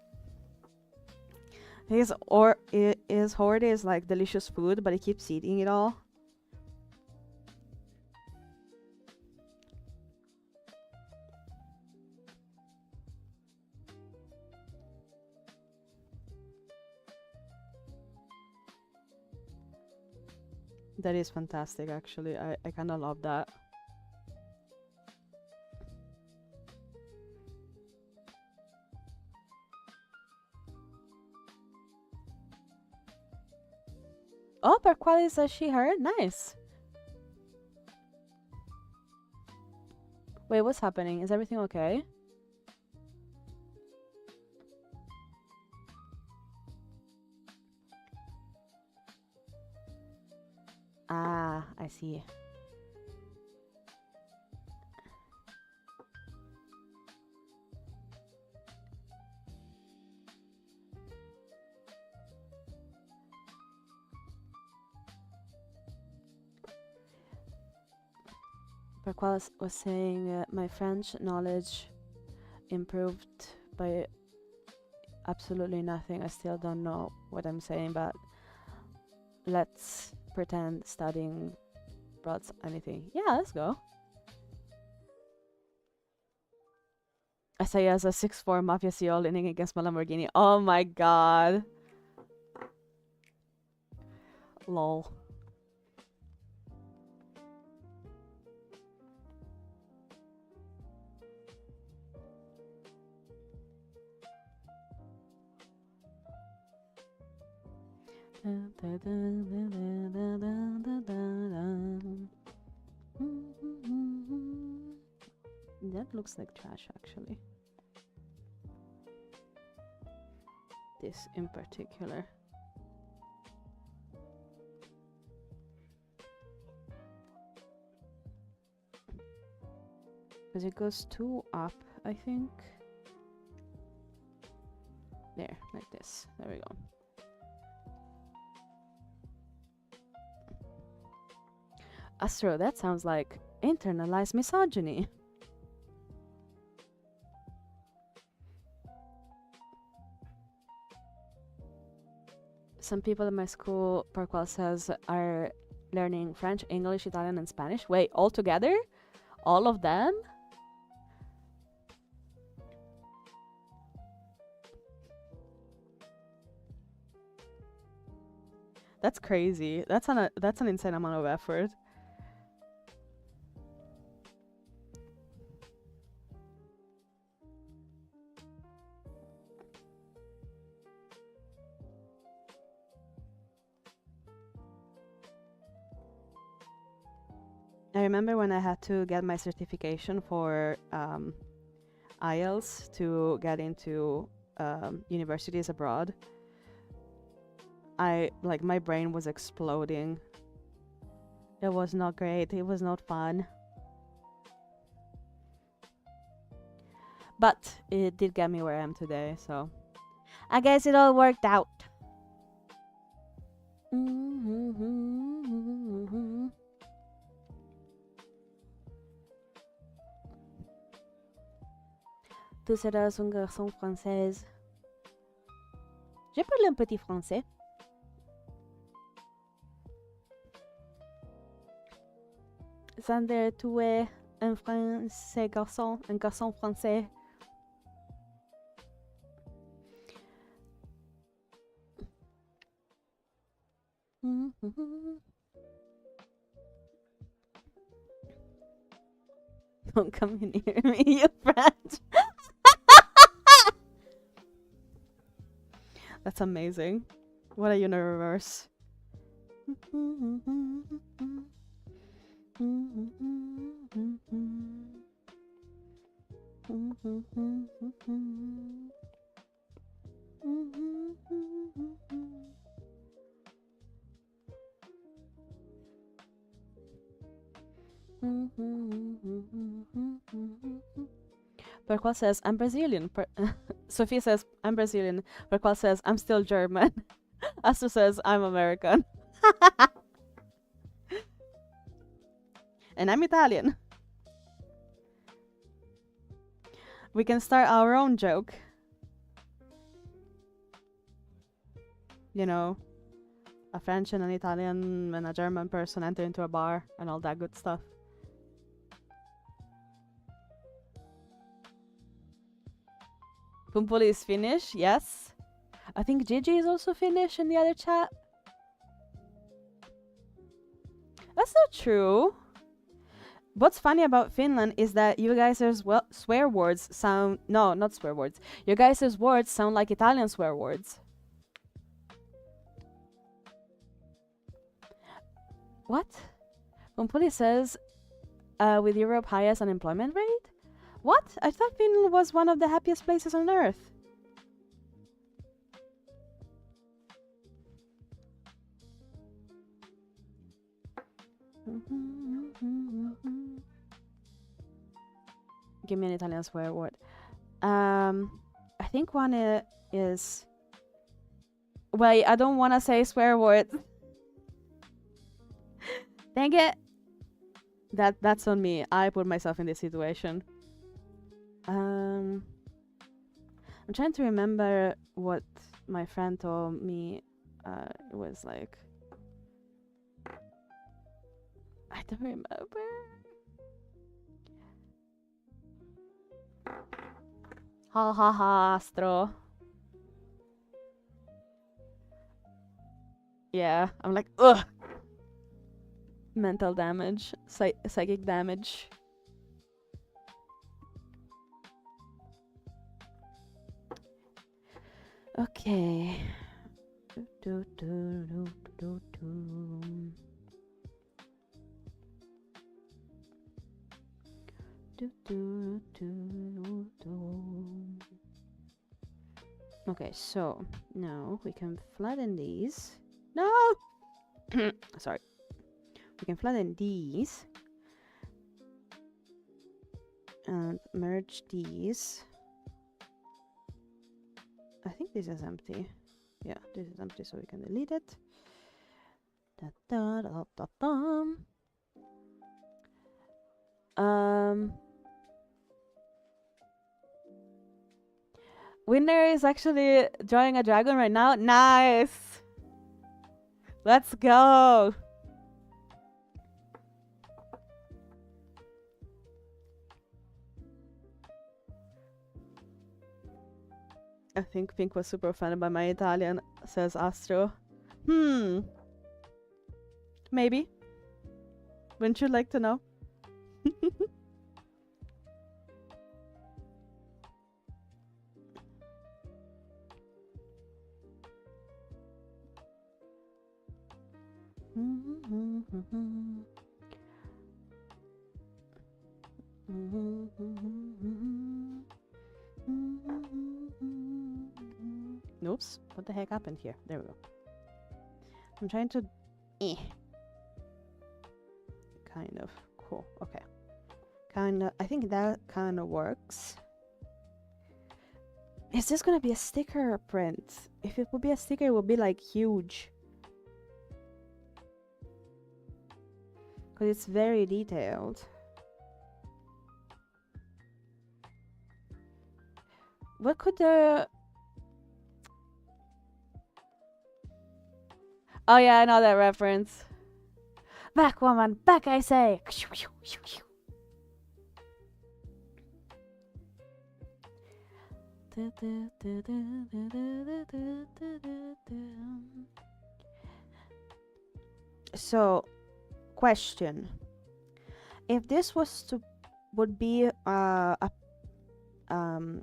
His hoard is like delicious food, but he keeps eating it all. That is fantastic, actually. I kind of love that. Oh, per qual is a she, her? Nice. Wait, what's happening? Is everything okay? Ah, I see. Perqual was saying my French knowledge improved by absolutely nothing. I still don't know what I'm saying, but let's pretend studying brought anything. Yeah, let's go. I say as a 6'4" mafia CEO leaning against my Lamborghini. Oh my god. Lol. That looks like trash, actually. This in particular. Because it goes 2 up, I think. There, like this. There we go. Astro, that sounds like internalized misogyny. Some people in my school, Parqual says, are learning French, English, Italian, and Spanish. Wait, all together? All of them? That's crazy. That's an insane amount of effort. I remember when I had to get my certification for IELTS to get into universities abroad. My brain was exploding. It was not great. It was not fun. But it did get me where I am today, so I guess it all worked out. Tu seras un garçon français. J'ai parlé un petit français. Sander, tu es un français garçon, un garçon français. Don't come near me, you French. That's amazing. What a universe. Perqual says, I'm Brazilian. Sophie says, I'm Brazilian. Perqual says, I'm still German. Astu says, I'm American. And I'm Italian. We can start our own joke. You know, a French and an Italian and a German person enter into a bar and all that good stuff. Pumpuli is Finnish, yes. I think Gigi is also Finnish in the other chat. That's not true. What's funny about Finland is that you guys' swear words sound... No, not swear words. Your guys' words sound like Italian swear words. What? Pumpuli says, with Europe highest unemployment rate? What? I thought Finland was one of the happiest places on earth. Give me an Italian swear word. I think one is... Well, I don't want to say swear words. Dang it. That's on me. I put myself in this situation. I'm trying to remember what my friend told me. It was like... I don't remember. Ha ha ha, Astro. Yeah, I'm like, ugh. Mental damage, psychic damage. Okay. Okay, so now we can flatten these. No! Sorry. We can flatten these and merge these. I think this is empty. Yeah, this is empty, so we can delete it. Da, da, da, da, da. Winner is actually drawing a dragon right now. Nice! Let's go! I think Pink was super offended by my Italian, says Astro. Maybe. Wouldn't you like to know? Oops, what the heck happened here? There we go. I'm trying to... Kind of. Cool, okay. Kinda, I think that kinda works. Is this gonna be a sticker or print? If it would be a sticker, it would be like huge. Because it's very detailed. What could the... Oh yeah, I know that reference. Back, woman, back, I say. So, question: if this would be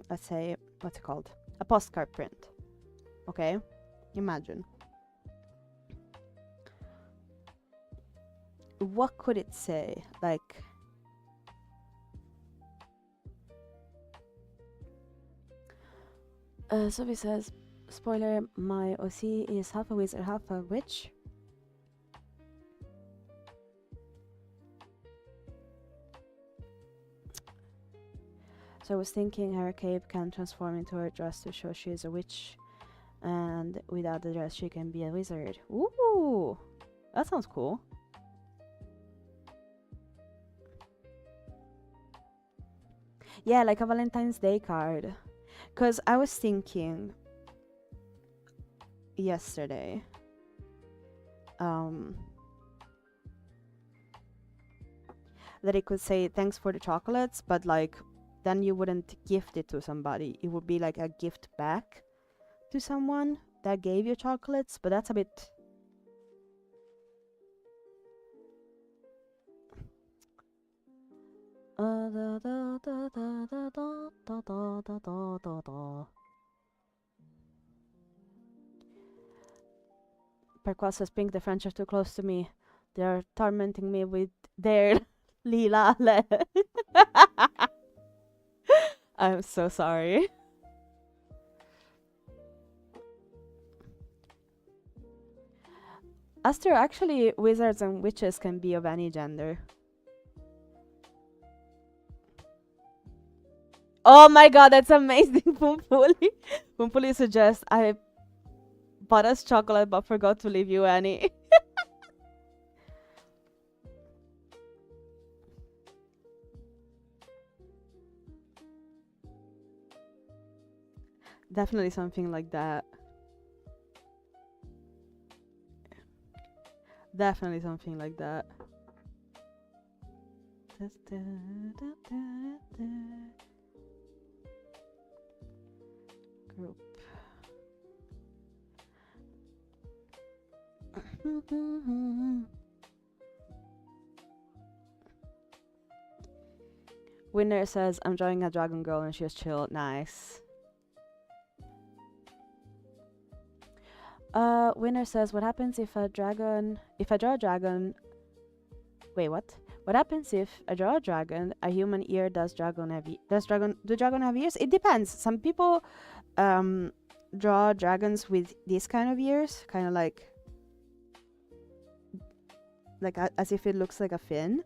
let's say, what's it called, a postcard print, okay? Imagine. What could it say? Like, Sophie says, spoiler, my OC is half a wizard, half a witch. So I was thinking her cape can transform into her dress to show she is a witch, and without the dress she can be a wizard. Ooh, that sounds cool. Yeah, like a Valentine's Day card. Because I was thinking yesterday, that it could say thanks for the chocolates, but like then you wouldn't gift it to somebody. It would be like a gift back to someone that gave you chocolates, but that's a bit... Perquas says, Pink, the French are too close to me. They're tormenting me with their lila. I'm so sorry. Aster, actually, wizards and witches can be of any gender. Oh my god, that's amazing, Pumpuli. Pumpuli suggests I bought us chocolate but forgot to leave you any. Definitely something like that. Definitely something like that. Group. Winner says, I'm drawing a dragon girl and she's chill. Nice. Winner says, what happens if I draw a dragon... Wait, what? What happens if I draw a dragon, a human ear, do dragon have ears? It depends. Some people draw dragons with these kind of ears, kind of like as if it looks like a fin.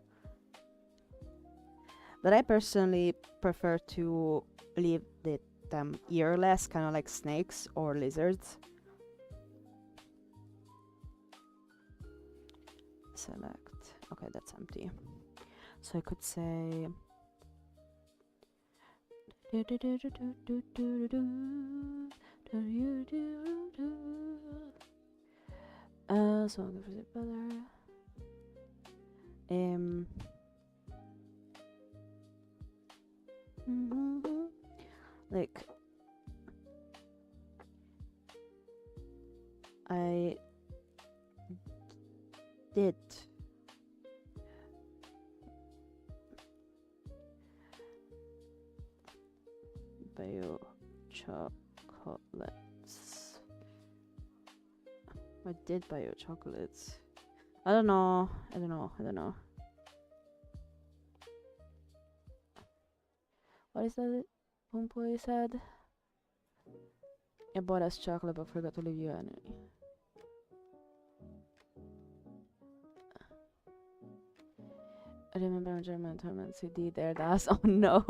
But I personally prefer to leave them earless, kind of like snakes or lizards. Select. Okay, that's empty. So I could say... so I'll give it better. Like... I did buy you chocolates. I did buy you chocolates. I don't know. What is that Pumpoi said? I bought us chocolate but forgot to leave you any. I remember a German tournament CD there, that's... Oh no.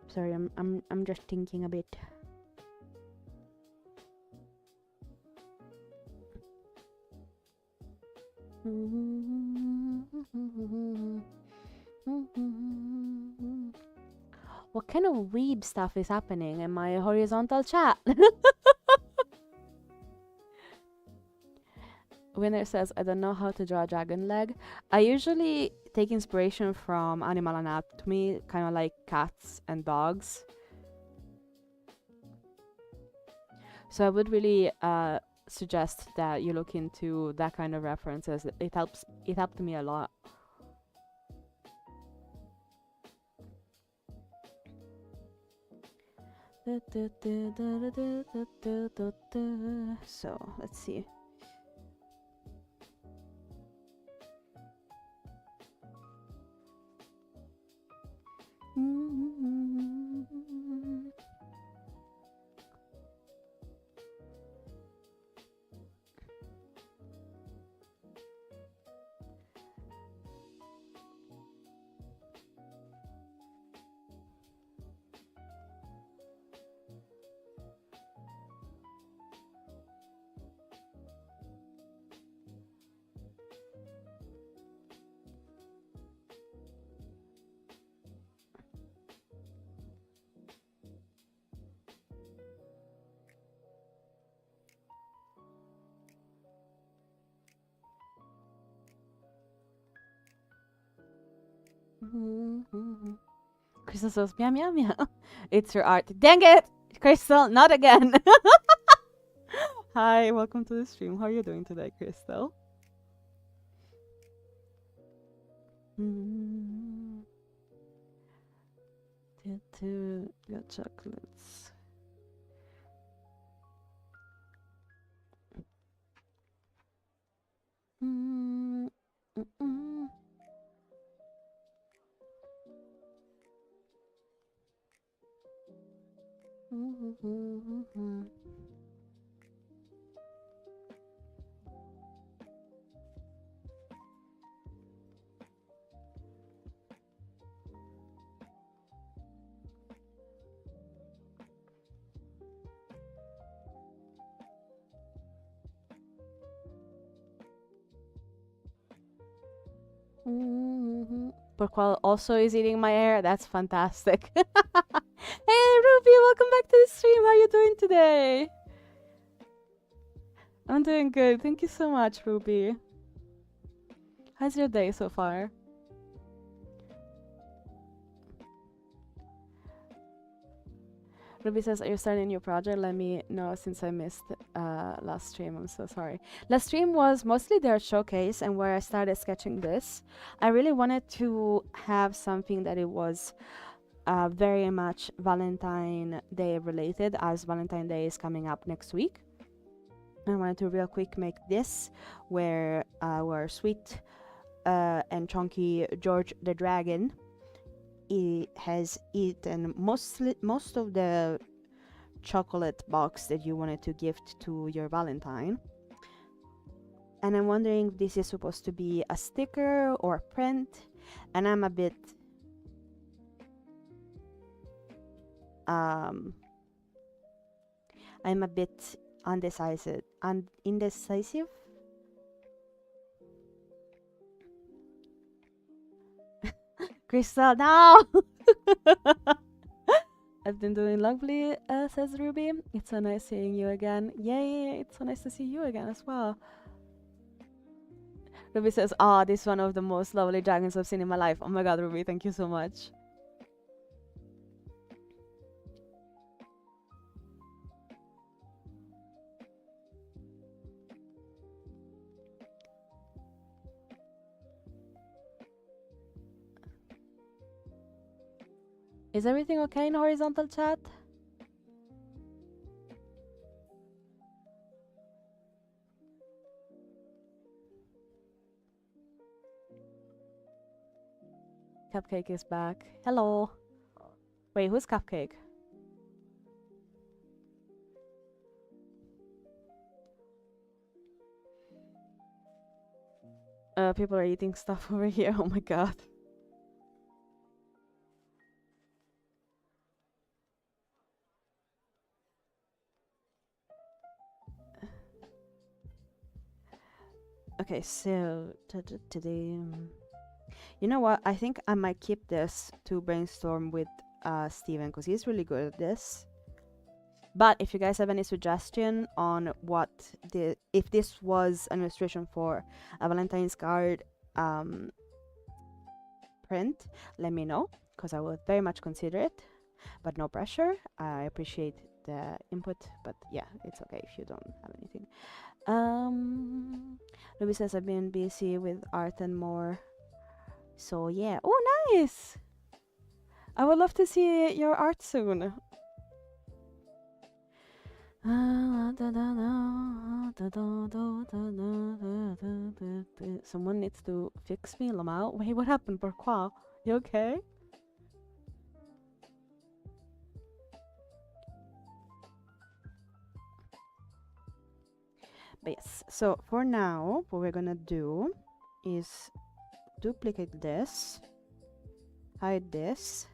Sorry, I'm just thinking a bit. What kind of weeb stuff is happening in my horizontal chat? Winner says, I don't know how to draw a dragon leg. I usually take inspiration from animal anatomy, kind of like cats and dogs. So I would really suggest that you look into that kind of references. It helped me a lot. So let's see. Crystal says, meow, meow, meow. It's your art. Dang it! Crystal, not again. Hi, welcome to the stream. How are you doing today, Crystal? Got chocolates. Porqual also is eating my hair. That's fantastic. Hey, Ruby, welcome back to the stream. How are you doing today? I'm doing good. Thank you so much, Ruby. How's your day so far? Ruby says, are you starting a new project? Let me know since I missed last stream. I'm so sorry. Last stream was mostly their showcase and where I started sketching this. I really wanted to have something that it was very much Valentine Day related, as Valentine Day is coming up next week. I wanted to real quick make this where our sweet and chunky George the Dragon has eaten most of the chocolate box that you wanted to gift to your Valentine. And I'm wondering if this is supposed to be a sticker or a print, and I'm a bit indecisive. Crystal, now! I've been doing lovely, says Ruby. It's so nice seeing you again. Yay, it's so nice to see you again as well. Ruby says, oh, this is one of the most lovely dragons I've seen in my life. Oh my god, Ruby, thank you so much. Is everything okay in horizontal chat? Cupcake is back. Hello. Wait, who's Cupcake? People are eating stuff over here. Oh my god. Okay, so today, you know what? I think I might keep this to brainstorm with Steven because he's really good at this. But if you guys have any suggestion on what if this was an illustration for a Valentine's card print, let me know because I would very much consider it. But no pressure. I appreciate the input, but yeah, it's okay if you don't have anything. Ruby says I've been busy with art and more. So yeah. Oh, nice! I would love to see your art soon. Someone needs to fix me, Lamau. Wait, what happened, Pourquoi? You okay? But yes, so for now, what we're gonna do is duplicate this, hide this,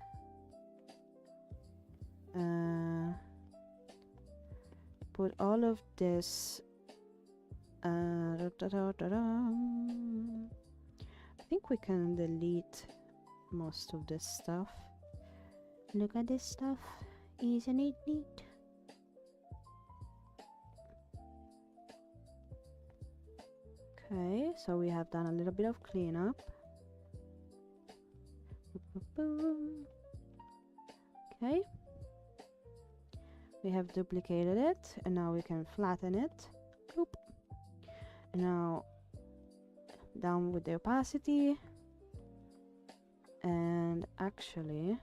put all of this. I think we can delete most of this stuff. Look at this stuff. Isn't it neat? Okay, so we have done a little bit of cleanup. Boom. Okay. We have duplicated it, and now we can flatten it. Boop. And now down with the opacity. And actually,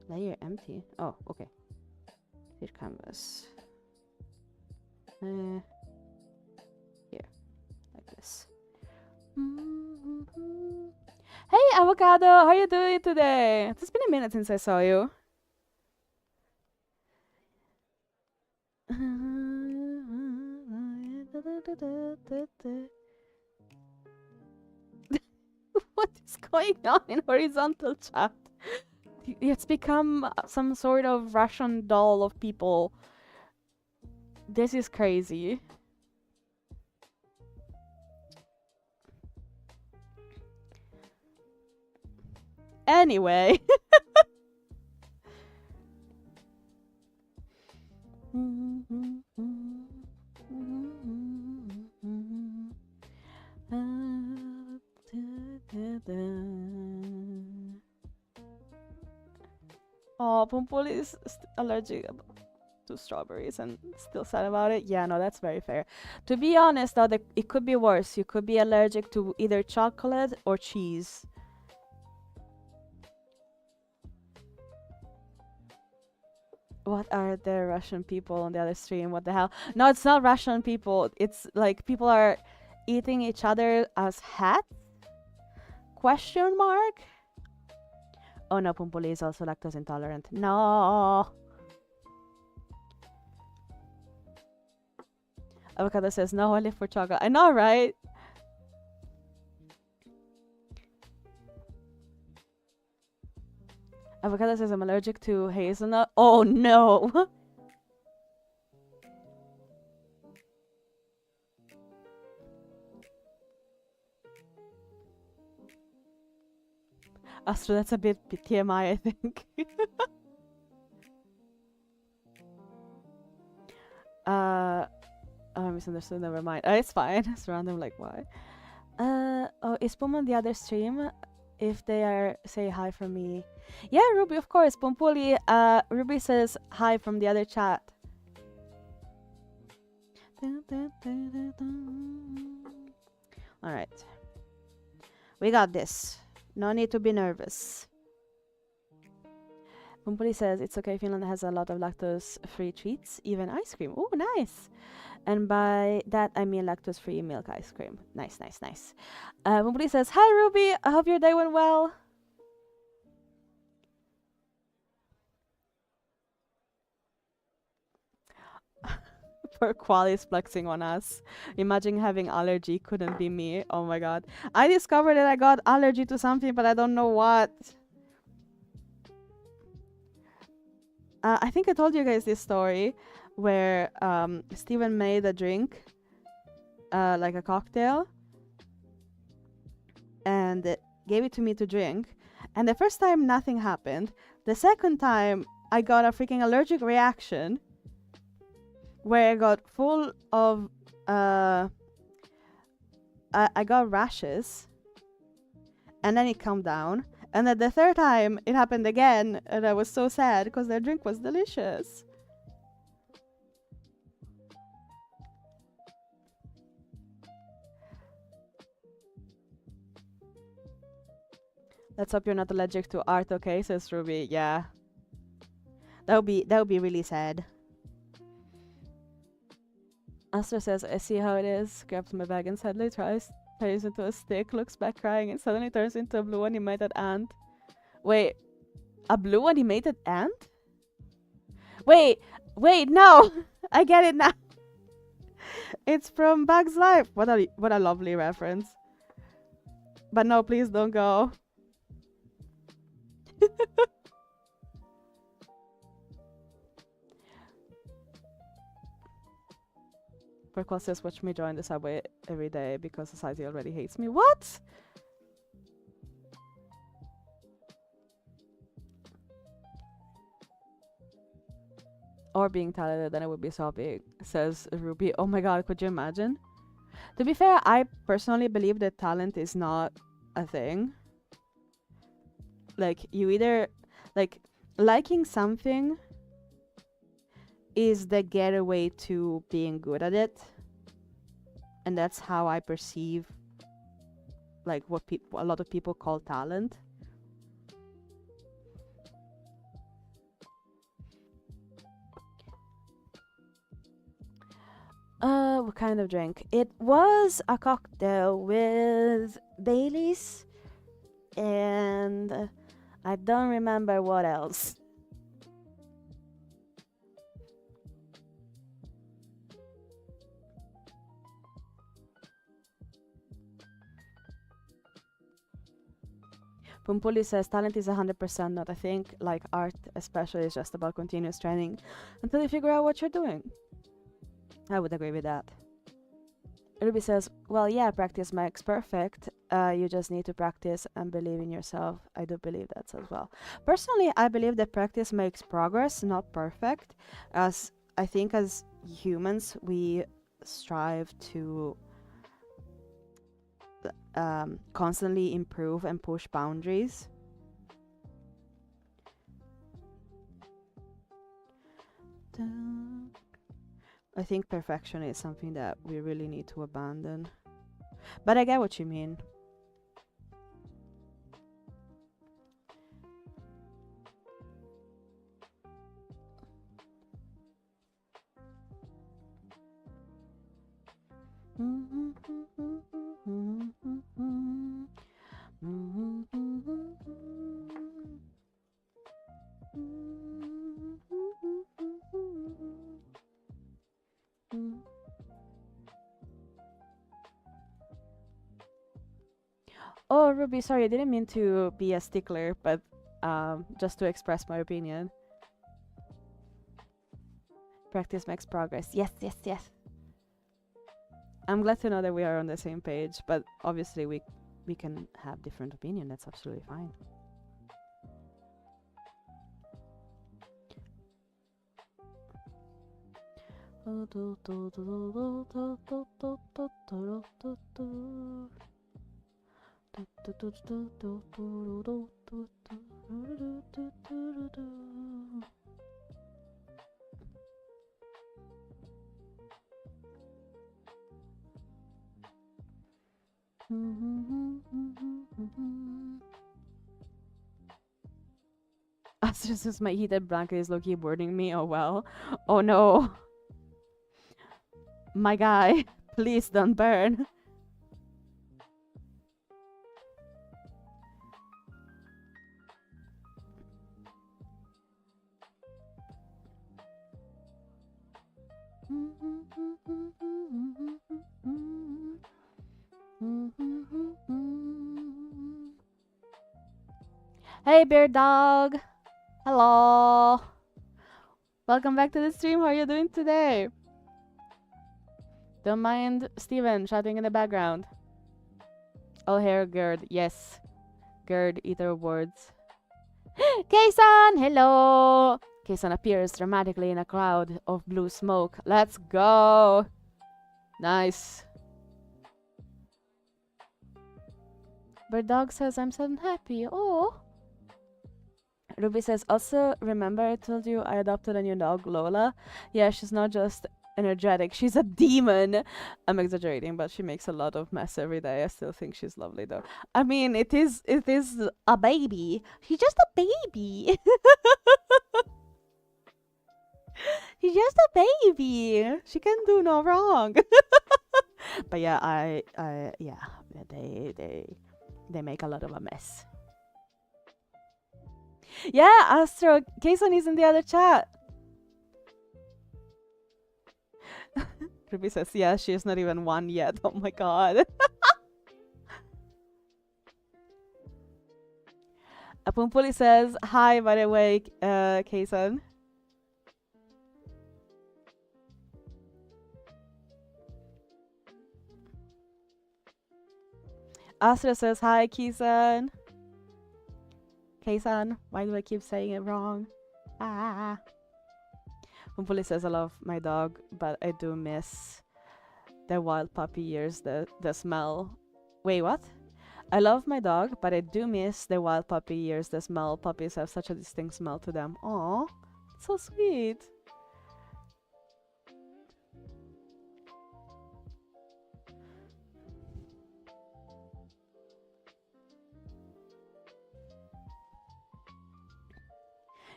layer empty. Oh, okay. Here canvas. Here, like this. Hey, Avocado, how you doing today? It's been a minute since I saw you. What is going on in horizontal chat? It's become some sort of Russian doll of people. This is crazy. Anyway. Oh, Pumpul is allergic to strawberries and still sad about it. Yeah, no, that's very fair. To be honest, though, it could be worse. You could be allergic to either chocolate or cheese. What are the Russian people on the other stream? What the hell? No, it's not Russian people. It's like people are eating each other as hats? Question mark? Oh no, Pumpuli is also lactose intolerant. No. Avocado says no, I live for chocolate. I know, right? Avocado says I'm allergic to hazelnut. Oh no. Astro, that's a bit TMI, I think. Oh, I misunderstood. Never mind. It's fine. It's random. Like, why? Oh, is Pum on the other stream? If they are, say hi from me. Yeah, Ruby, of course. Pumpuli. Ruby says hi from the other chat. All right. We got this. No need to be nervous. Pumpuli says it's okay. Finland has a lot of lactose-free treats, even ice cream. Oh, nice. And by that, I mean lactose-free milk ice cream. Nice, nice, nice. Pumpuli says, hi, Ruby. I hope your day went well. Poor Qual is flexing on us. Imagine having allergy. Couldn't be me. Oh my god. I discovered that I got allergy to something, but I don't know what. I think I told you guys this story where Steven made a drink, like a cocktail, and gave it to me to drink. And the first time, nothing happened. The second time, I got a freaking allergic reaction where I got full of, I got rashes, and then it calmed down. And then the third time, it happened again, and I was so sad because their drink was delicious. Let's hope you're not allergic to art, okay? Says Ruby. Yeah. That would be really sad. Astro says, I see how it is. Grabs my bag and sadly turns into a stick, looks back crying, and suddenly turns into a blue animated ant. Wait, a blue animated ant? Wait, no! I get it now. It's from Bug's Life. What a lovely reference. But no, please don't go. Perquel says, watch me join the subway every day because society already hates me. What? Or being talented, then it would be so big, says Ruby. Oh my god, could you imagine? To be fair, I personally believe that talent is not a thing. Like, you either, like, liking something is the getaway to being good at it. And that's how I perceive, like, what a lot of people call talent. What kind of drink? It was a cocktail with Baileys and I don't remember what else. Pumpuli says talent is 100% not a thing. Like art, especially, is just about continuous training until you figure out what you're doing. I would agree with that. Ruby says, well, yeah, practice makes perfect. You just need to practice and believe in yourself. I do believe that as well. Personally, I believe that practice makes progress, not perfect. As I think as humans, we strive to constantly improve and push boundaries. I think perfection is something that we really need to abandon. But I get what you mean. Oh, Ruby, sorry, I didn't mean to be a stickler, but just to express my opinion. Practice makes progress. Yes, yes, yes. I'm glad to know that we are on the same page, but obviously we can have different opinion. That's absolutely fine. Astro says my heated blanket is low-key burning me. Oh well. Oh no. My guy, please don't burn. Hey, bear dog. Hello. Welcome back to the stream. How are you doing today? Don't mind Steven shouting in the background. Oh, hair Gerd. Yes. Gerd, either words. Kaysan! Hello! Kaysan appears dramatically in a cloud of blue smoke. Let's go! Nice. Bird dog says, I'm so happy. Oh! Ruby says, also, remember I told you I adopted a new dog, Lola? Yeah, she's not just energetic, she's a demon. I'm exaggerating, but she makes a lot of mess every day. I still think she's lovely, though. I mean, it is a baby. She's just a baby. She's just a baby. She can do no wrong. But yeah, yeah, they make a lot of a mess. Yeah, Astro, Kayson is in the other chat. Ruby says, yeah, she is not even one yet. Oh my god. Apumpuli says, hi, by the way, Kayson. Astra says, hi, Kayson. Kaysan, why do I keep saying it wrong? Ah. Pumpuli says, I love my dog, but I do miss the wild puppy years, the smell. Wait, what? I love my dog, but I do miss the wild puppy years. The smell. Puppies have such a distinct smell to them. Aw, so sweet.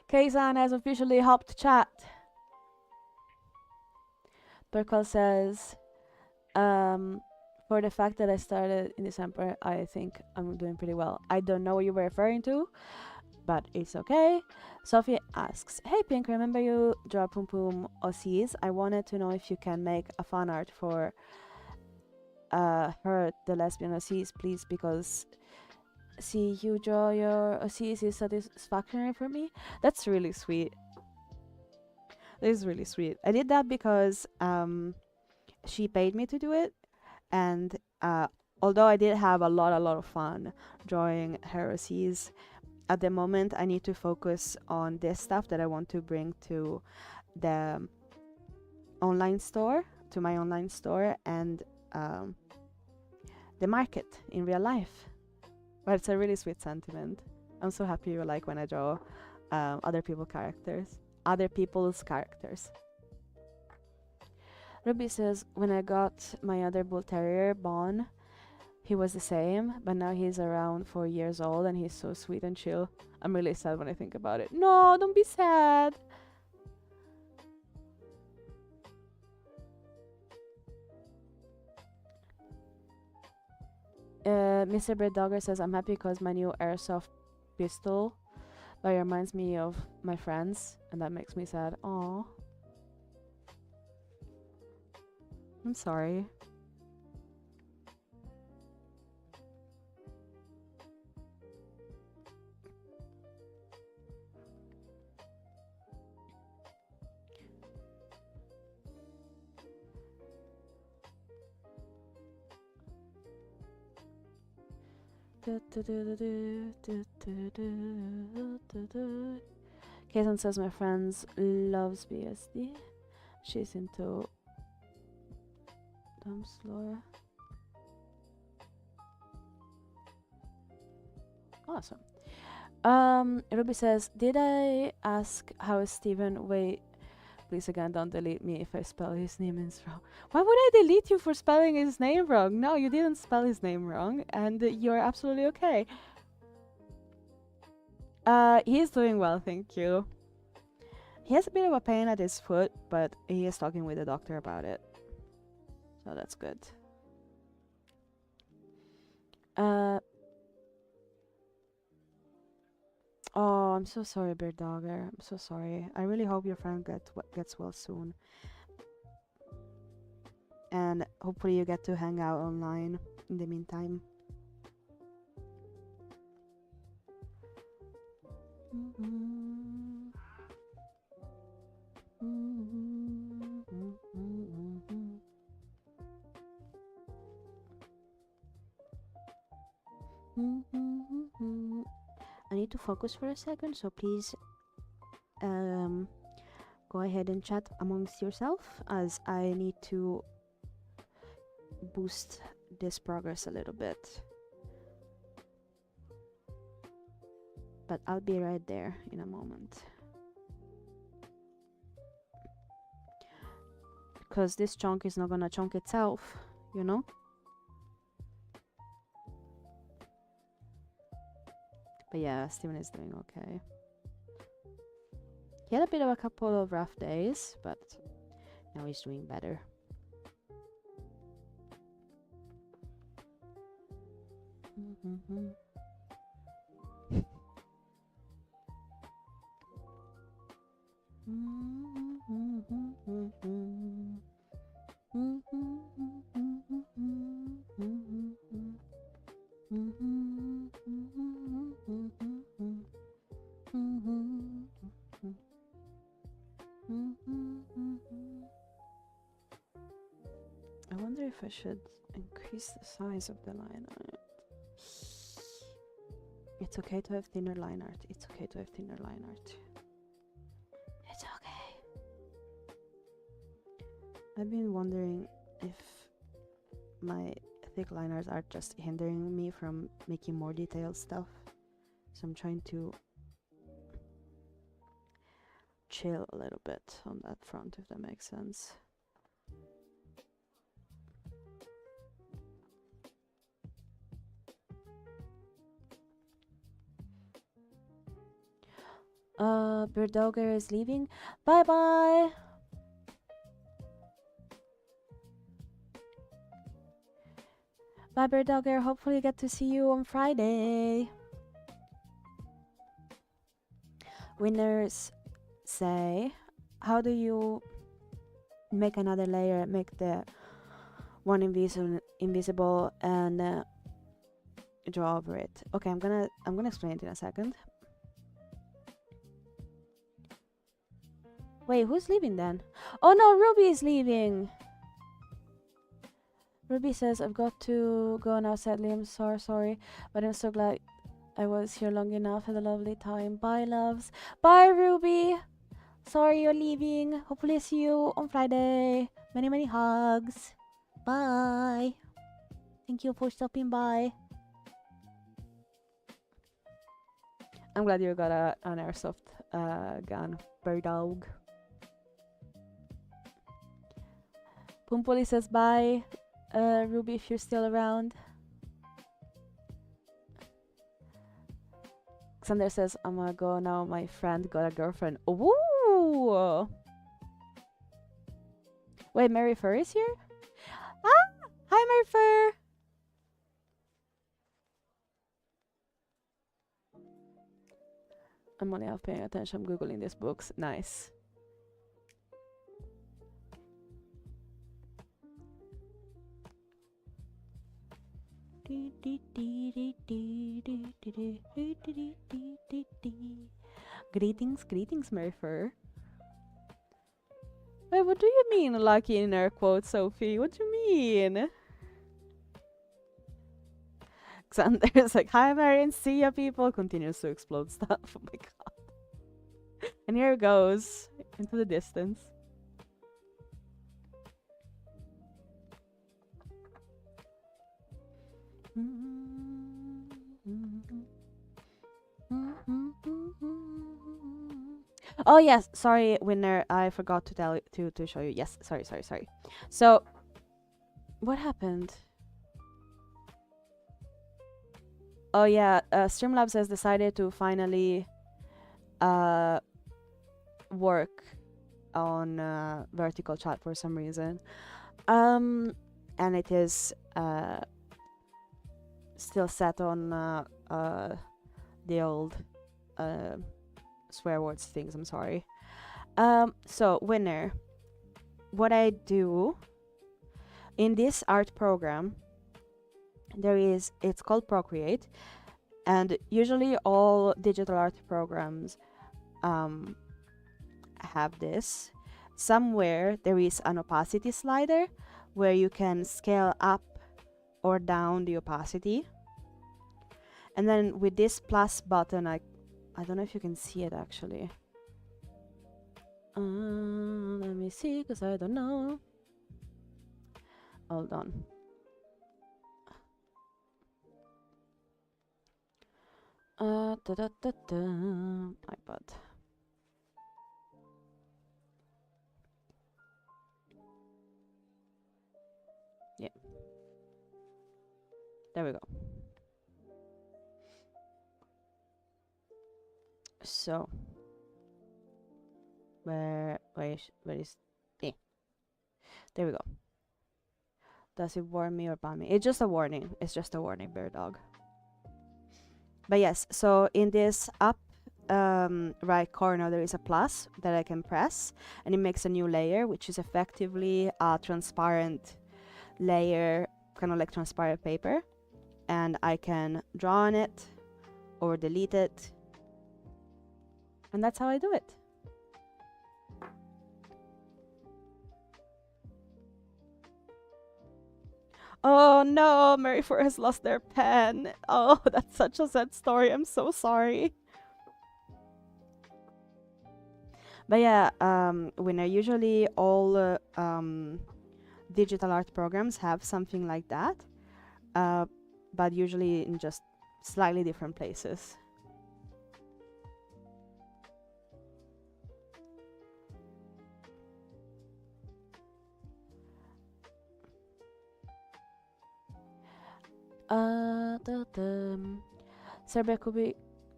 Kazan has officially hopped chat. Turkle says, for the fact that I started in December, I think I'm doing pretty well. I don't know what you were referring to, but it's okay. Sophie asks, hey Pink, remember you draw Pum Pum OCs? I wanted to know if you can make a fan art for her, the lesbian OCs, please, because see you draw your OCs is satisfactory for me. That's really sweet. That is really sweet. I did that because she paid me to do it, and although I did have a lot of fun drawing her OCs, at the moment I need to focus on this stuff that I want to bring to the online store, to my online store, and the market in real life. But it's a really sweet sentiment. I'm so happy you like when I draw other people's characters. Ruby says, when I got my other bull terrier, Bon, he was the same, but now he's around 4 years old and he's so sweet and chill. I'm really sad when I think about it. No, don't be sad. Mr. Bird Dogger says, I'm happy because my new airsoft pistol but it reminds me of my friends and that makes me sad. Aww. I'm sorry. Kazan says my friends loves BSD. She's into Dumpslore. Awesome. Ruby says, did I ask how is Steven? Wait, please again, don't delete me if I spell his name wrong. Why would I delete you for spelling his name wrong? No, you didn't spell his name wrong, and you're absolutely okay. He's doing well, thank you. He has a bit of a pain at his foot, but he is talking with the doctor about it. So that's good. Oh, I'm so sorry, Bear Dogger. I'm so sorry. I really hope your friend gets well soon. And hopefully you get to hang out online in the meantime. I need to focus for a second, so please go ahead and chat amongst yourself as I need to boost this progress a little bit. But I'll be right there in a moment. Because this chunk is not gonna chunk itself, you know? But yeah, Steven is doing okay. He had a bit of a couple of rough days, but now he's doing better. I wonder if I should increase the size of the line art. It's okay to have thinner line art. It's okay to have thinner line art. It's okay. I've been wondering if my thick liners are just hindering me from making more detailed stuff. So I'm trying to chill a little bit on that front, if that makes sense. Bird Dogger is leaving. Bye bye. Bye, Bird Dogger. Hopefully, get to see you on Friday. Winners say, how do you make another layer, make the one invisible, and draw over it? Okay, I'm gonna explain it in a second. Wait, who's leaving then? Oh no, Ruby is leaving. Ruby says, I've got to go now, sadly. I'm sorry, but I'm so glad I was here long enough. Had a lovely time. Bye, loves. Bye, Ruby. Sorry you're leaving. Hopefully I see you on Friday. Many, many hugs. Bye. Thank you for stopping by. I'm glad you got an airsoft gun, bird dog. Pumpoli says bye. Ruby, if you're still around. Xander says, I'm gonna go now. My friend got a girlfriend. Ooh! Wait, Mary Fur is here? Ah! Hi, Mary Fur! I'm only half paying attention. I'm googling these books. Nice. Greetings, Mary Fur. Wait, what do you mean, lucky in air quotes, Sophie? What do you mean? Xander's like, hi, Marion, see ya, people. Continues to explode stuff. Oh my god. And here it goes into the distance. Oh yes, sorry, winner. I forgot to tell to show you. Yes, sorry. So, what happened? Oh yeah, Streamlabs has decided to finally work on vertical chat for some reason, and it is still set on the old swear words things. I'm sorry. So winner, what I do in this art program, it's called Procreate, and usually all digital art programs have this. Somewhere there is an opacity slider where you can scale up or down the opacity, and then with this plus button, I don't know if you can see it actually. Let me see, because I don't know. Hold on. iPad. Yeah. There we go. So, where is eh. There we go. Does it warn me or ban me? It's just a warning. It's just a warning, bear dog. But yes, so in this up right corner there is a plus that I can press, and it makes a new layer, which is effectively a transparent layer, kind of like transparent paper, and I can draw on it or delete it, and that's how I do it. Oh no, Maryford has lost their pen. Oh, that's such a sad story. I'm so sorry. But yeah, when I usually all digital art programs have something like that, but usually in just slightly different places.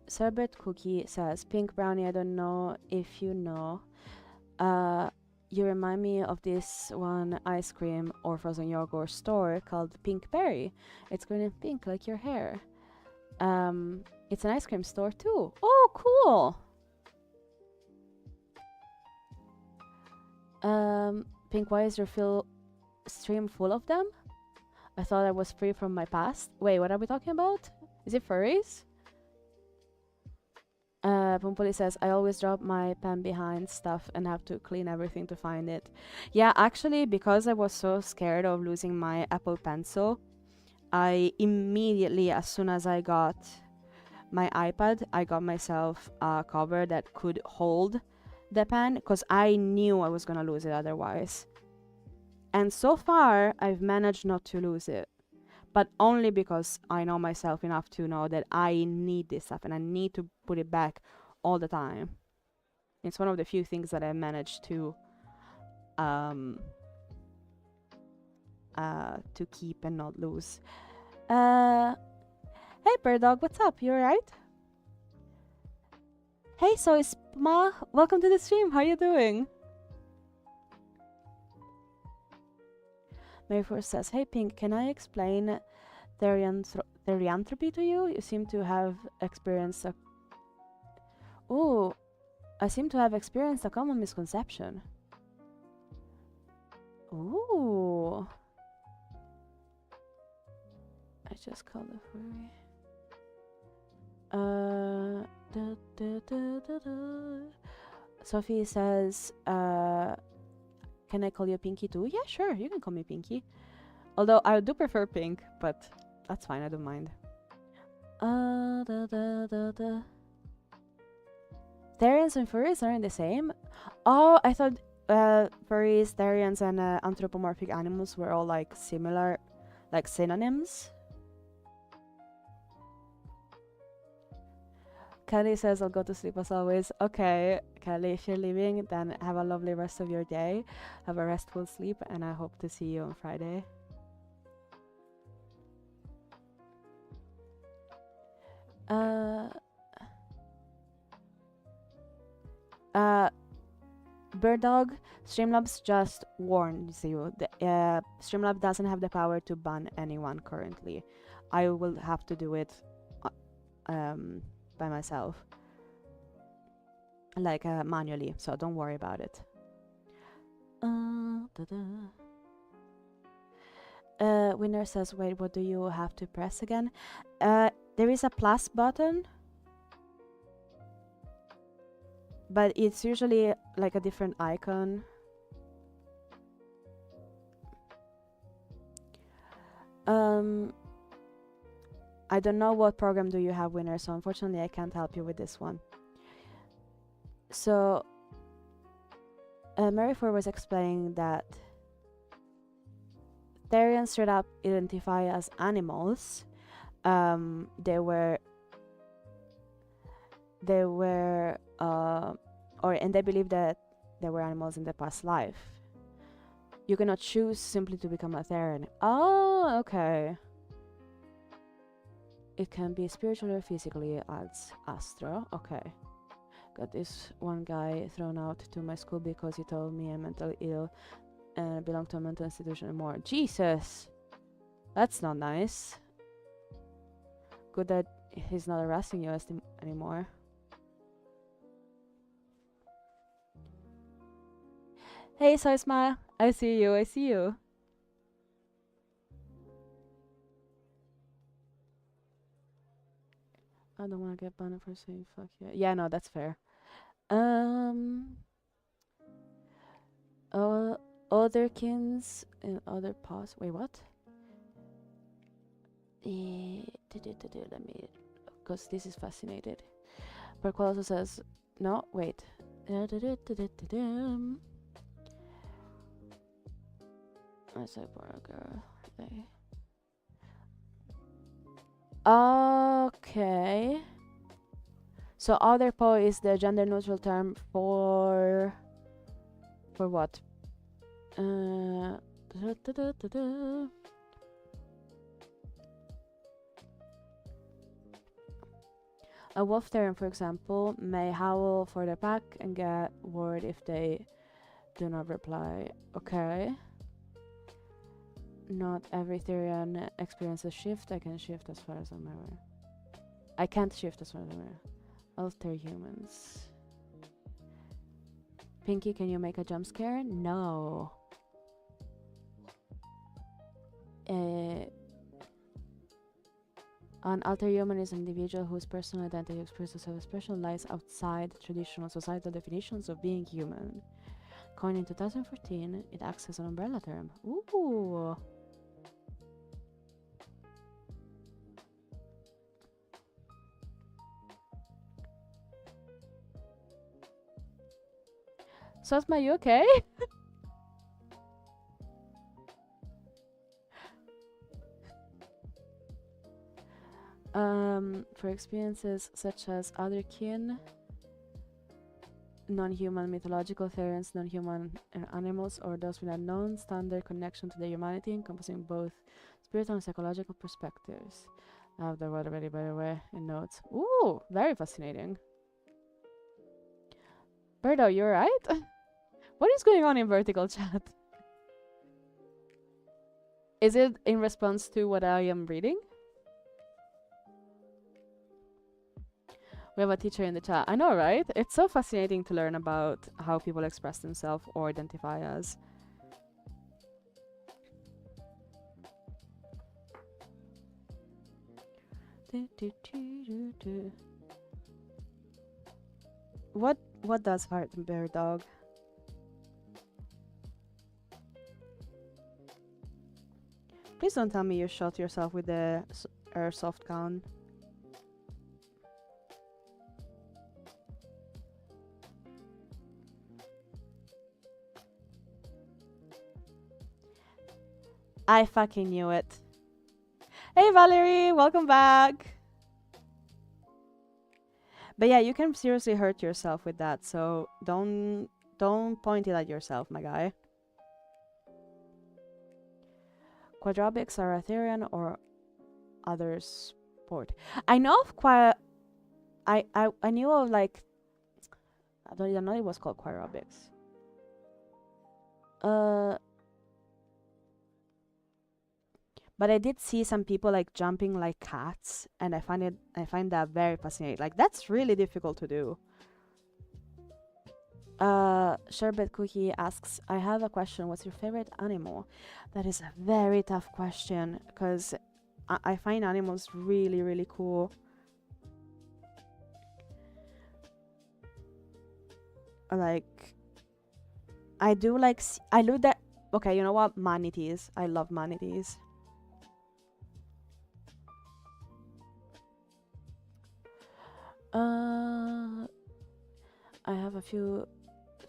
Sherbet Cookie says, Pink Brownie, I don't know if you know. You remind me of this one ice cream or frozen yogurt store called Pink Berry. It's green and pink like your hair. It's an ice cream store too. Oh, cool! Pink, why is your stream full of them? I thought I was free from my past. Wait, what are we talking about? Is it furries? Pumpoli says, I always drop my pen behind stuff and have to clean everything to find it. Yeah, actually, because I was so scared of losing my Apple Pencil, I immediately, as soon as I got my iPad, I got myself a cover that could hold the pen, because I knew I was gonna lose it otherwise. And so far, I've managed not to lose it. But only because I know myself enough to know that I need this stuff and I need to put it back all the time. It's one of the few things that I managed to keep and not lose. Hey Bird Dog, what's up? You alright? Hey, so it's Ma. Welcome to the stream. How you doing? Maryforce says, hey Pink, can I explain therianthropy to you? You seem to have experienced a... Ooh, I seem to have experienced a common misconception. Ooh. I just called a furry. Sophie says, can I call you Pinky too? Yeah, sure, you can call me Pinky. Although I do prefer pink, but that's fine, I don't mind. Therians and furries aren't the same? Oh, I thought furries, therians, and anthropomorphic animals were all like similar, like synonyms. Kelly says, I'll go to sleep as always. Okay, Kelly, if you're leaving, then have a lovely rest of your day. Have a restful sleep, and I hope to see you on Friday. Bird Dog, Streamlabs just warns you. Streamlabs doesn't have the power to ban anyone currently. I will have to do it by myself, like manually, so don't worry about it. Winner says, wait, what do you have to press again? There is a plus button, but it's usually like a different icon. I don't know what program do you have, Winner, so unfortunately I can't help you with this one. So, Maryfor was explaining that Therians straight up identify as animals. And they believe that they were animals in the past life. You cannot choose simply to become a Therian. Oh, okay. It can be spiritually or physically, adds Astro. Okay. Got this one guy thrown out to my school because he told me I'm mentally ill and belong to a mental institution and more. Jesus! That's not nice. Good that he's not harassing you anymore. Hey, Soisma! I see you, I see you. I don't want to get banned for saying fuck yeah. Yeah, no, that's fair. Otherkins and other pause. Wait, what? Let me, because this is fascinated. Perquel also says, no, wait. I say boy or girl. They. Okay. So other po is the gender neutral term for what? A wolf term, for example, may howl for their pack and get word if they do not reply. Okay. Not every Therian experiences shift. I can shift as far as I'm aware. I can't shift as far as I'm aware. Alter humans. Pinky, can you make a jump scare? No. An alter human is an individual whose personal identity expresses self-expression lies outside traditional societal definitions of being human. Coined in 2014, it acts as an umbrella term. Ooh. Sosma, you okay? For experiences such as other kin, non-human mythological Therians, non-human animals, or those with a non-standard connection to their humanity, encompassing both spiritual and psychological perspectives. I have the word already, by the way, in notes. Ooh, very fascinating. Birdo, you alright? What is going on in vertical chat? Is it in response to what I am reading? We have a teacher in the chat. I know, right? It's so fascinating to learn about how people express themselves or identify as. What does heart bear, dog? Please don't tell me you shot yourself with the airsoft gun. I fucking knew it. Hey Valerie, welcome back. But yeah, you can seriously hurt yourself with that, so don't point it at yourself, my guy. Quadrobics are Aetherian or other sport. I know of I knew of like I don't know it was called quadrobics. But I did see some people like jumping like cats, and I find that very fascinating. Like that's really difficult to do. Sherbet Cookie asks, I have a question. What's your favorite animal? That is a very tough question because I find animals really, really cool. Like, I look that. Okay, you know what? Manatees. I love manatees. I have a few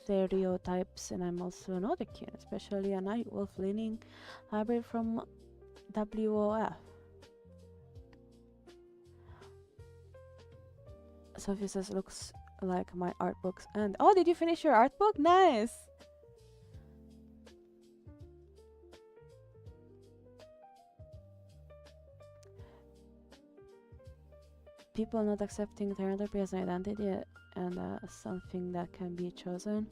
stereotypes, and I'm also an Otterkin, especially a night wolf leaning hybrid from WOF. Sophie says looks like my art books. And oh, did you finish your art book? Nice. People not accepting therapy as an identity and something that can be chosen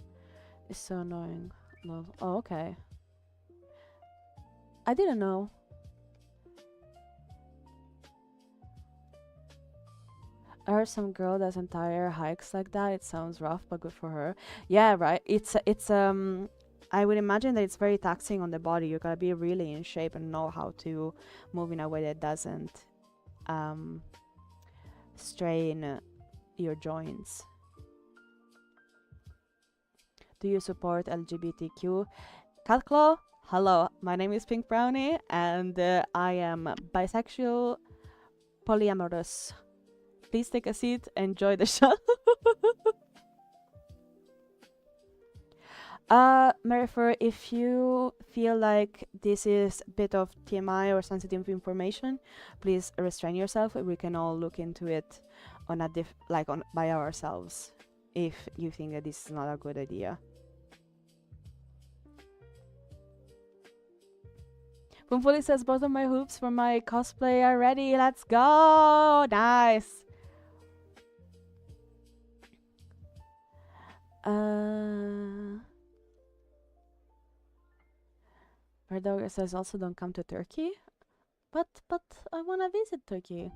is so annoying. No. Oh, okay. I didn't know. I heard some girl does entire hikes like that. It sounds rough, but good for her. Yeah, right. It's I would imagine that it's very taxing on the body. You gotta be really in shape and know how to move in a way that doesn't strain your joints. Do you support LGBTQ? Catclaw, hello. My name is Pink Brownie, and I am bisexual, polyamorous. Please take a seat. Enjoy the show. Marifer, if you feel like this is a bit of TMI or sensitive information, please restrain yourself. We can all look into it on a by ourselves if you think that this is not a good idea. Pumpuli says both of my hoops for my cosplay are ready. Let's go! Nice! Berdog says also don't come to Turkey. But I wanna visit Turkey.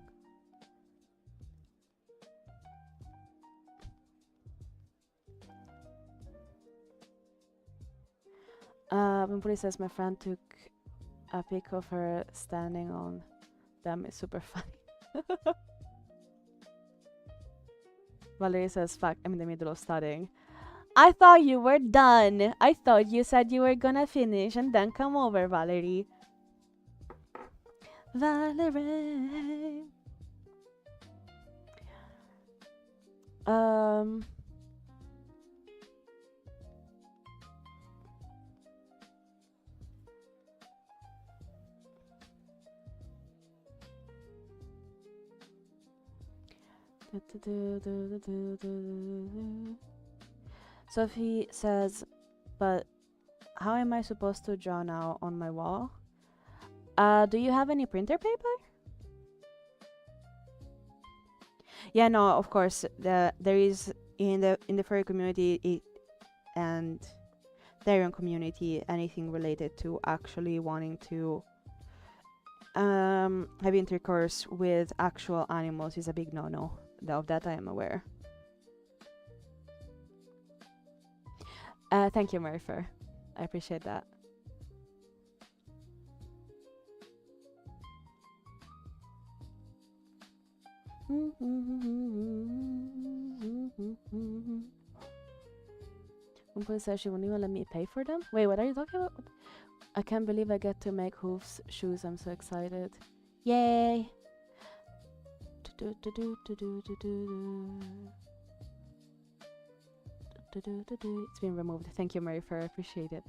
Pumpuli says my friend took a pic of her standing on them. It's super funny. Valerie says, fuck, I'm in the middle of studying. I thought you were done. I thought you said you were gonna finish and then come over, Valerie. Valerie. Sophie says, but how am I supposed to draw now on my wall? Do you have any printer paper? Yeah, no, of course. There is in the furry community and Therian community anything related to actually wanting to have intercourse with actual animals is a big no-no. Of that I am aware. Thank you, Marifer. I appreciate that. Umpul says she won't even let me pay for them. Wait, what are you talking about? I can't believe I get to make hoofs shoes. I'm so excited. Yay! It's been removed. Thank you, Marifer. I appreciate it.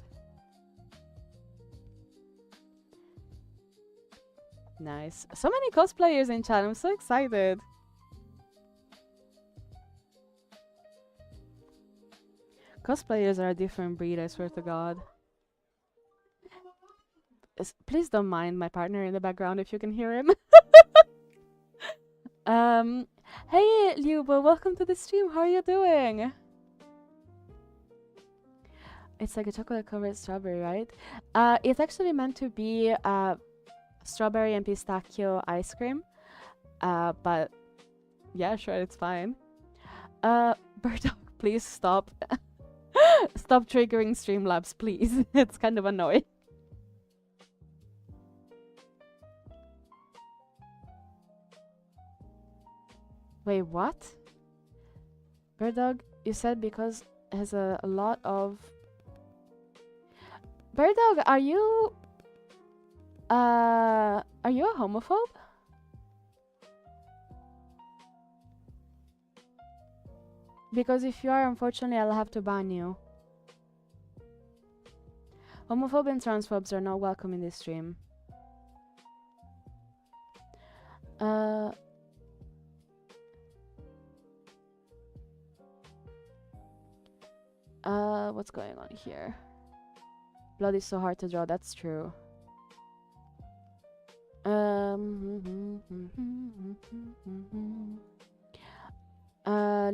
Nice. So many cosplayers in chat. I'm so excited. Cosplayers are a different breed, I swear to God. Please don't mind my partner in the background if you can hear him. Hey, Lubo, welcome to the stream. How are you doing? It's like a chocolate-covered strawberry, right? It's actually meant to be strawberry and pistachio ice cream. But yeah, sure, it's fine. Birdog, please stop. Stop triggering Streamlabs, please. It's kind of annoying. Wait, what? Birdog, you said because it has a lot of... Birdog, are you a homophobe? Because if you are, unfortunately, I'll have to ban you. Homophobes and transphobes are not welcome in this stream. What's going on here? Blood is so hard to draw, that's true.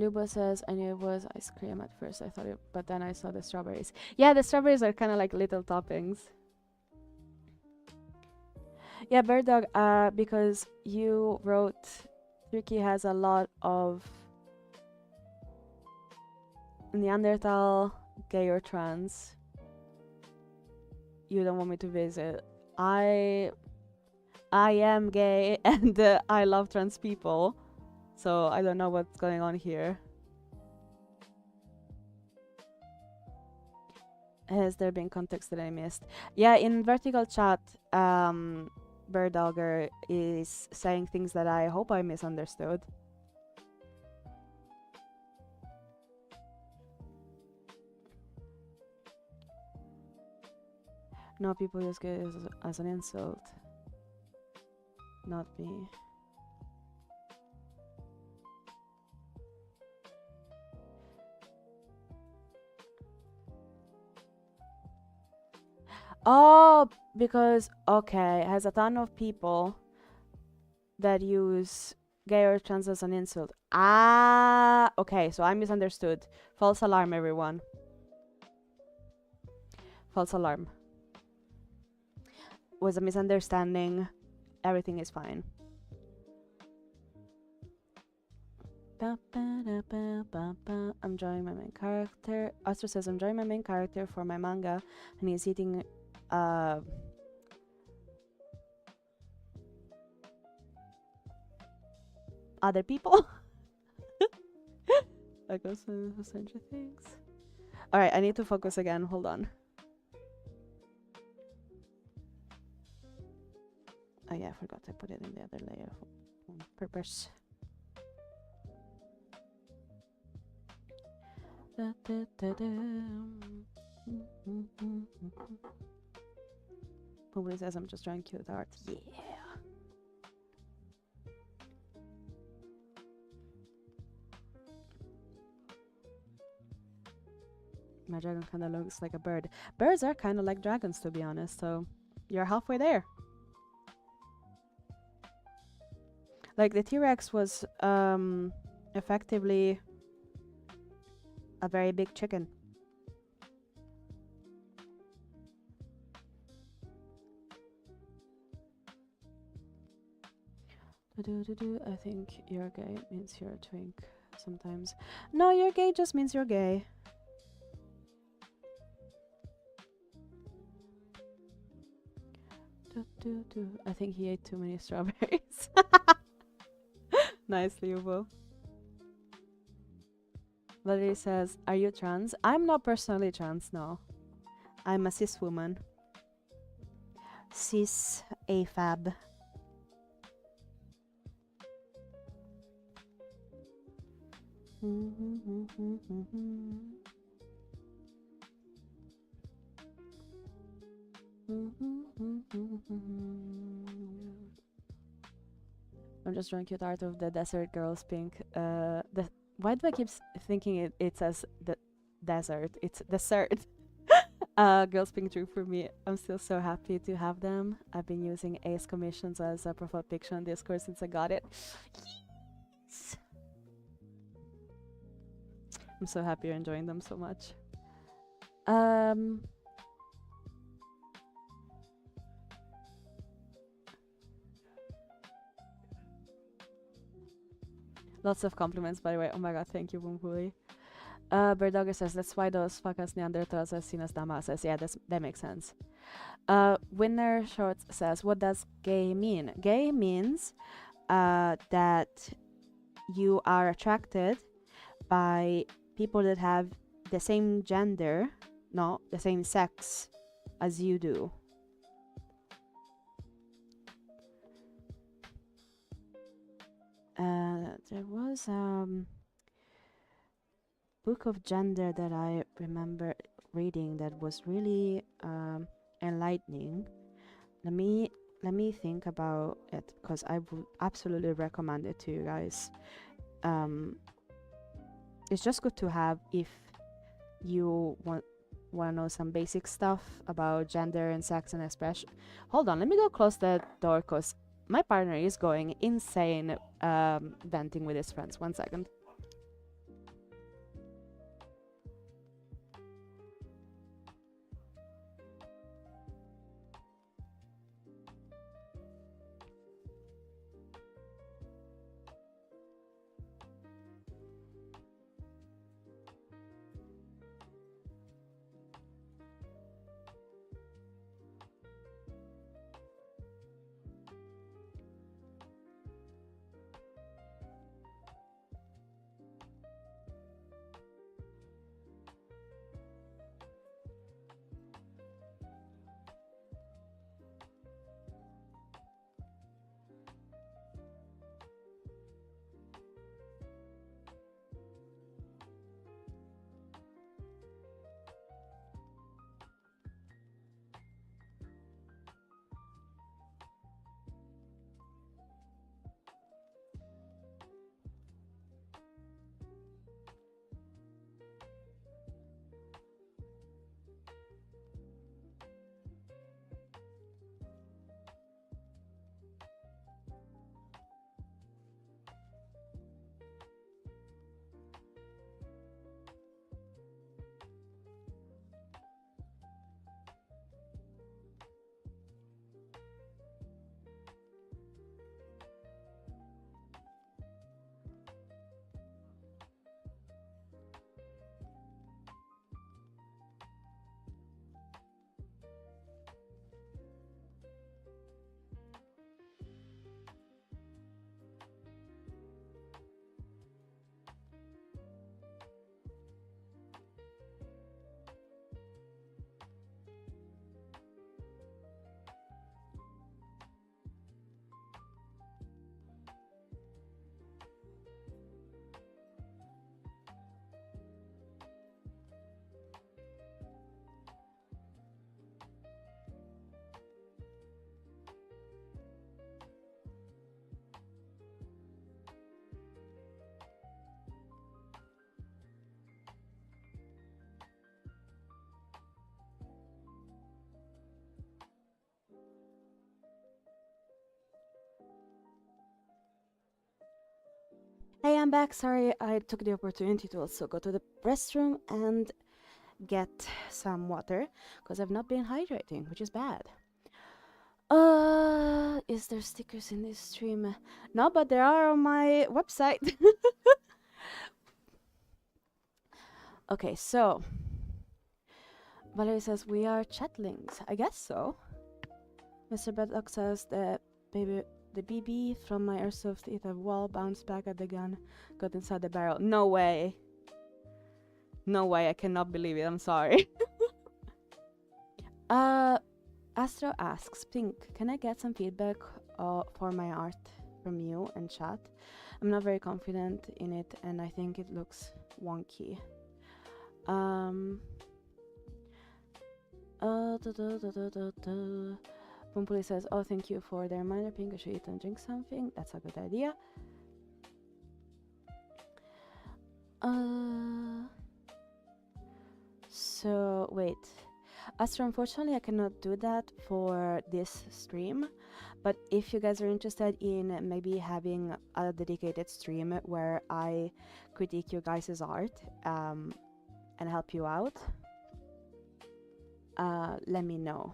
Lubo says, I knew it was ice cream at first, I thought it, but then I saw the strawberries. Yeah, the strawberries are kind of like little toppings. Yeah, Birdog, because you wrote Turkey has a lot of Neanderthal, gay or trans. You don't want me to visit. I am gay and I love trans people. So I don't know what's going on here. Has there been context that I missed? Yeah, in vertical chat, Birdogger is saying things that I hope I misunderstood. No, people use gay as an insult. Not me. Oh, because, okay, has a ton of people that use gay or trans as an insult. Ah, okay, so I misunderstood. False alarm, everyone. False alarm. Was a misunderstanding. Everything is fine. I'm drawing my main character. Astro says I'm drawing my main character for my manga, and he's eating other people. Like also Stranger Things. All right, I need to focus again. Hold on. Oh yeah, I forgot to put it in the other layer on purpose. Probably says I'm just drawing cute art. Yeah. My dragon kind of looks like a bird. Birds are kind of like dragons, to be honest, so you're halfway there. Like, the T-Rex was effectively a very big chicken. I think you're gay means you're a twink sometimes. No, you're gay just means you're gay. I think he ate too many strawberries. Nice, Liubo. Valerie says, are you trans? I'm not personally trans, no. I'm a cis woman. Cis AFAB. I'm just drawing cute art of the desert girls pink. Why do I keep thinking it says the desert? It's desert. Girls pink drew for me. I'm still so happy to have them. I've been using Ace commissions as a profile picture on Discord since I got it. Yes. I'm so happy you're enjoying them so much. Lots of compliments, by the way. Oh my god, thank you, Bumbuli. Birdogger says, that's why those fuck-ass Neanderthals are seen as dumbasses. Yeah, that makes sense. Winner Shorts says, what does gay mean? Gay means that you are attracted by people that have the same gender, no, the same sex as you do. There was book of gender that I remember reading that was really enlightening. Let me think about it, because I would absolutely recommend it to you guys. It's just good to have if you want to know some basic stuff about gender and sex and expression. Hold on, let me go close the door because my partner is going insane venting with his friends. 1 second. Hey, I'm back. Sorry, I took the opportunity to also go to the restroom and get some water because I've not been hydrating, which is bad. Is there stickers in this stream? No, but there are on my website. Okay, so Valerie says we are chatlings. I guess so. Mr. Bedlock says the BB from my airsoft hit a wall, bounced back at the gun, got inside the barrel. No way. No way, I cannot believe it. I'm sorry. Astro asks, Pink, can I get some feedback for my art from you and chat? I'm not very confident in it and I think it looks wonky. Pumpuli says, oh, thank you for the reminder, Pink. I should eat and drink something. That's a good idea. So, wait. Astro, unfortunately, I cannot do that for this stream. But if you guys are interested in maybe having a dedicated stream where I critique your guys' art and help you out, let me know.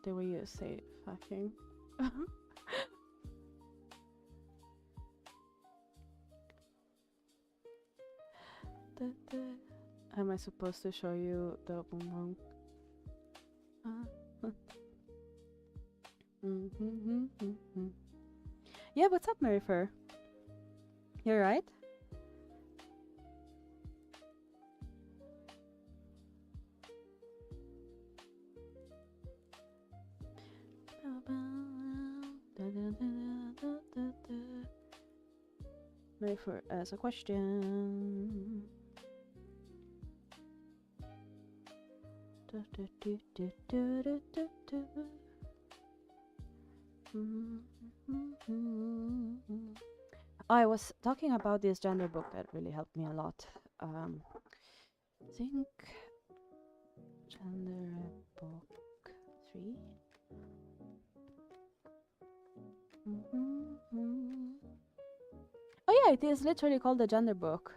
The way you say fucking. Am I supposed to show you the boom boom? Yeah, what's up, Marifer? You're right? Marifer as a question. I was talking about this gender book that really helped me a lot. I think gender book 3. Oh yeah, it is literally called the gender book.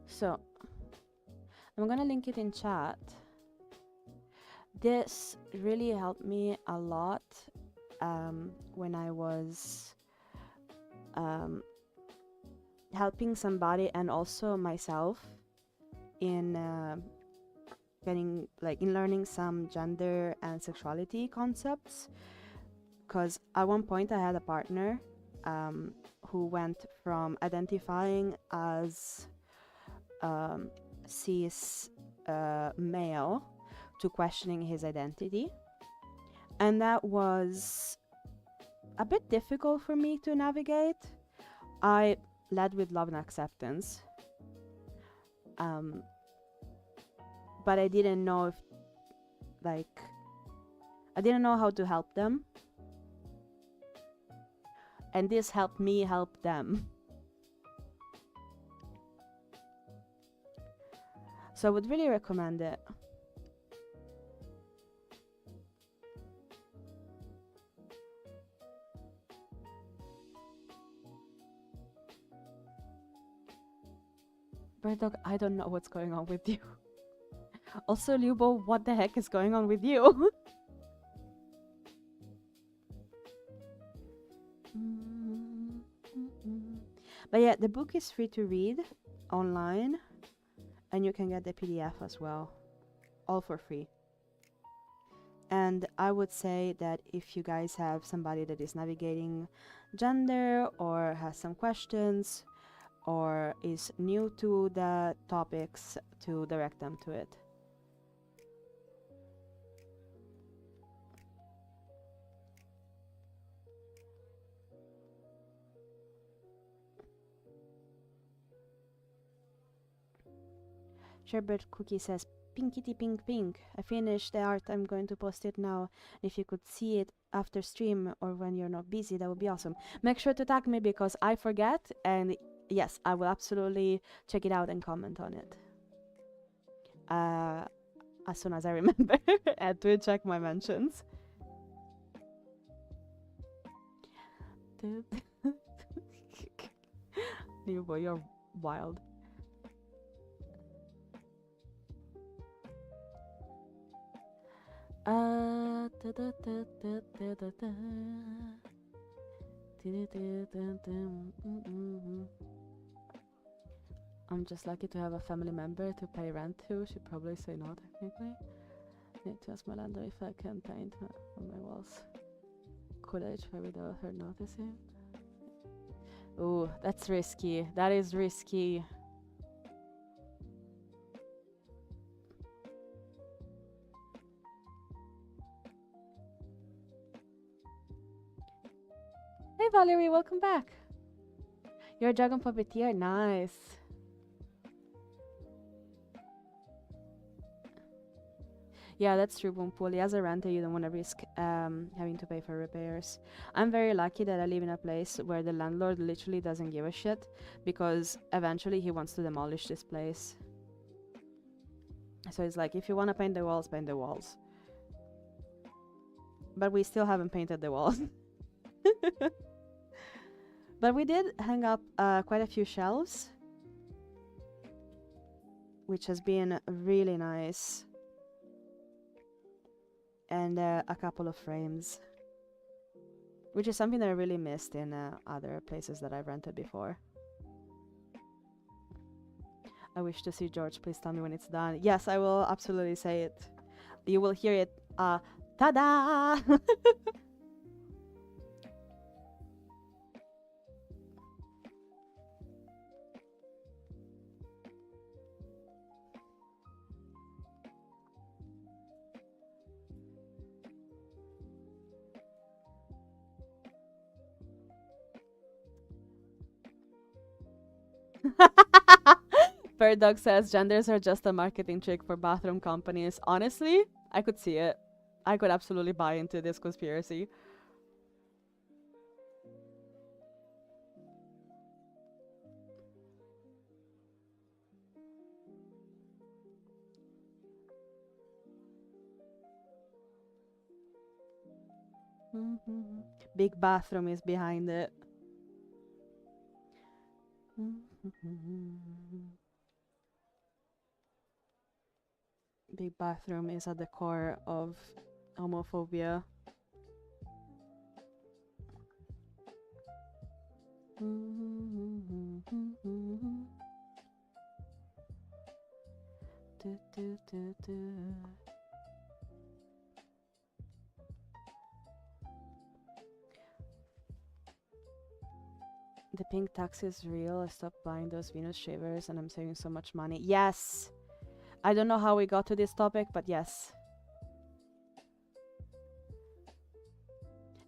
So I'm gonna link it in chat. This really helped me a lot when I was helping somebody and also myself in in learning some gender and sexuality concepts, because at one point I had a partner who went from identifying as cis male to questioning his identity, and that was a bit difficult for me to navigate. I led with love and acceptance, but I didn't know if I didn't know how to help them, and this helped me help them. So I would really recommend it. Bird dog, I don't know what's going on with you. Also, Lubo, what the heck is going on with you? But yeah, the book is free to read online, and you can get the PDF as well, all for free. And And I would say that if you guys have somebody that is navigating gender or has some questions or is new to the topics, to direct them to it. Sherbet Cookie says, Pinkity pink pink. I finished the art. I'm going to post it now. If you could see it after stream or when you're not busy, that would be awesome. Make sure to tag me because I forget. And yes, I will absolutely check it out and comment on it. As soon as I remember. And to check my mentions. New boy, you're wild. I'm just lucky to have a family member to pay rent to. Should probably say no, technically. Need to ask my landlord if I can paint on my walls. Could I try without her noticing? Ooh, that's risky. That is risky. Hey Valerie, welcome back. You're a dragon puppeteer, nice. Yeah, that's true, Boompool. As a renter, you don't want to risk having to pay for repairs. I'm very lucky that I live in a place where the landlord literally doesn't give a shit, because eventually he wants to demolish this place. So it's like, if you want to paint the walls, paint the walls. But we still haven't painted the walls. But we did hang up quite a few shelves, which has been really nice. And a couple of frames, which is something that I really missed in other places that I've rented before. I wish to see George. Please tell me when it's done. Yes, I will absolutely say it. You will hear it. Ta-da! Bird Dog says genders are just a marketing trick for bathroom companies. Honestly, I could see it. I could absolutely buy into this conspiracy. Big bathroom is behind it. Big bathroom is at the core of homophobia. The pink taxi is real. I stopped buying those Venus shavers and I'm saving so much money. Yes! I don't know how we got to this topic, but yes.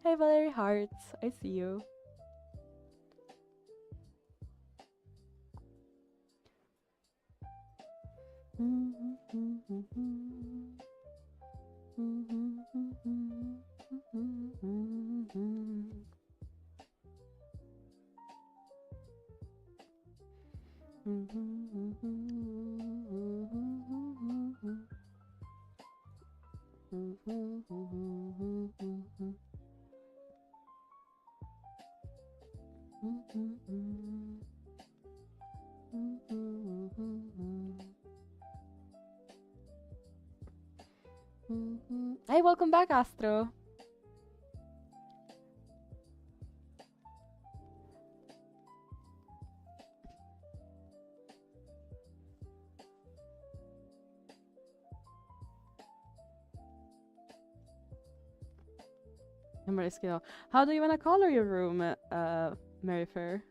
Hey Valerie Hearts, I see you. Hey, welcome back, Astro. Mariskino. How do you wanna color your room, Mary Fair?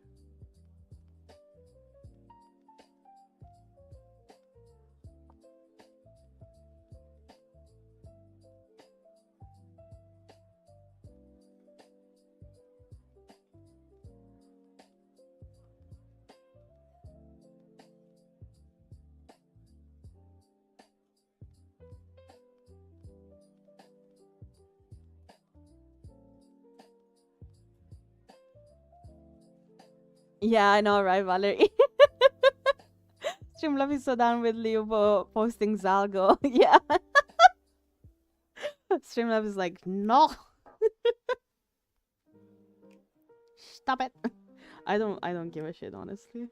Yeah, I know, right, Valerie? Streamlab is so down with Leo posting Zalgo. Yeah. Streamlab is like, no. Stop it. I don't give a shit, honestly.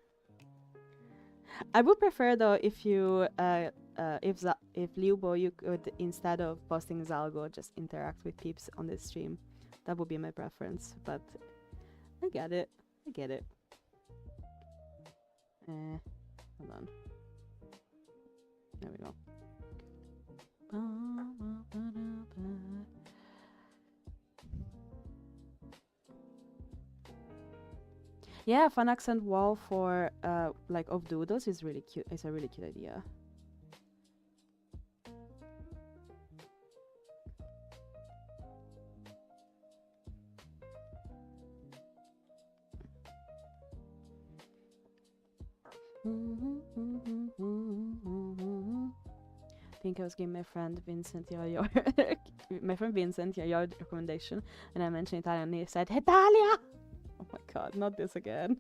I would prefer though if you if Liubo you could, instead of posting Zalgo, just interact with peeps on the stream. That would be my preference, but I get it. I get it. Hold on. There we go. Yeah, fun accent wall for like of doodles is really cute. It's a really cute idea. I think I was giving my friend Vincent your recommendation, and I mentioned Italian, and he said Italia. Oh my god, not this again.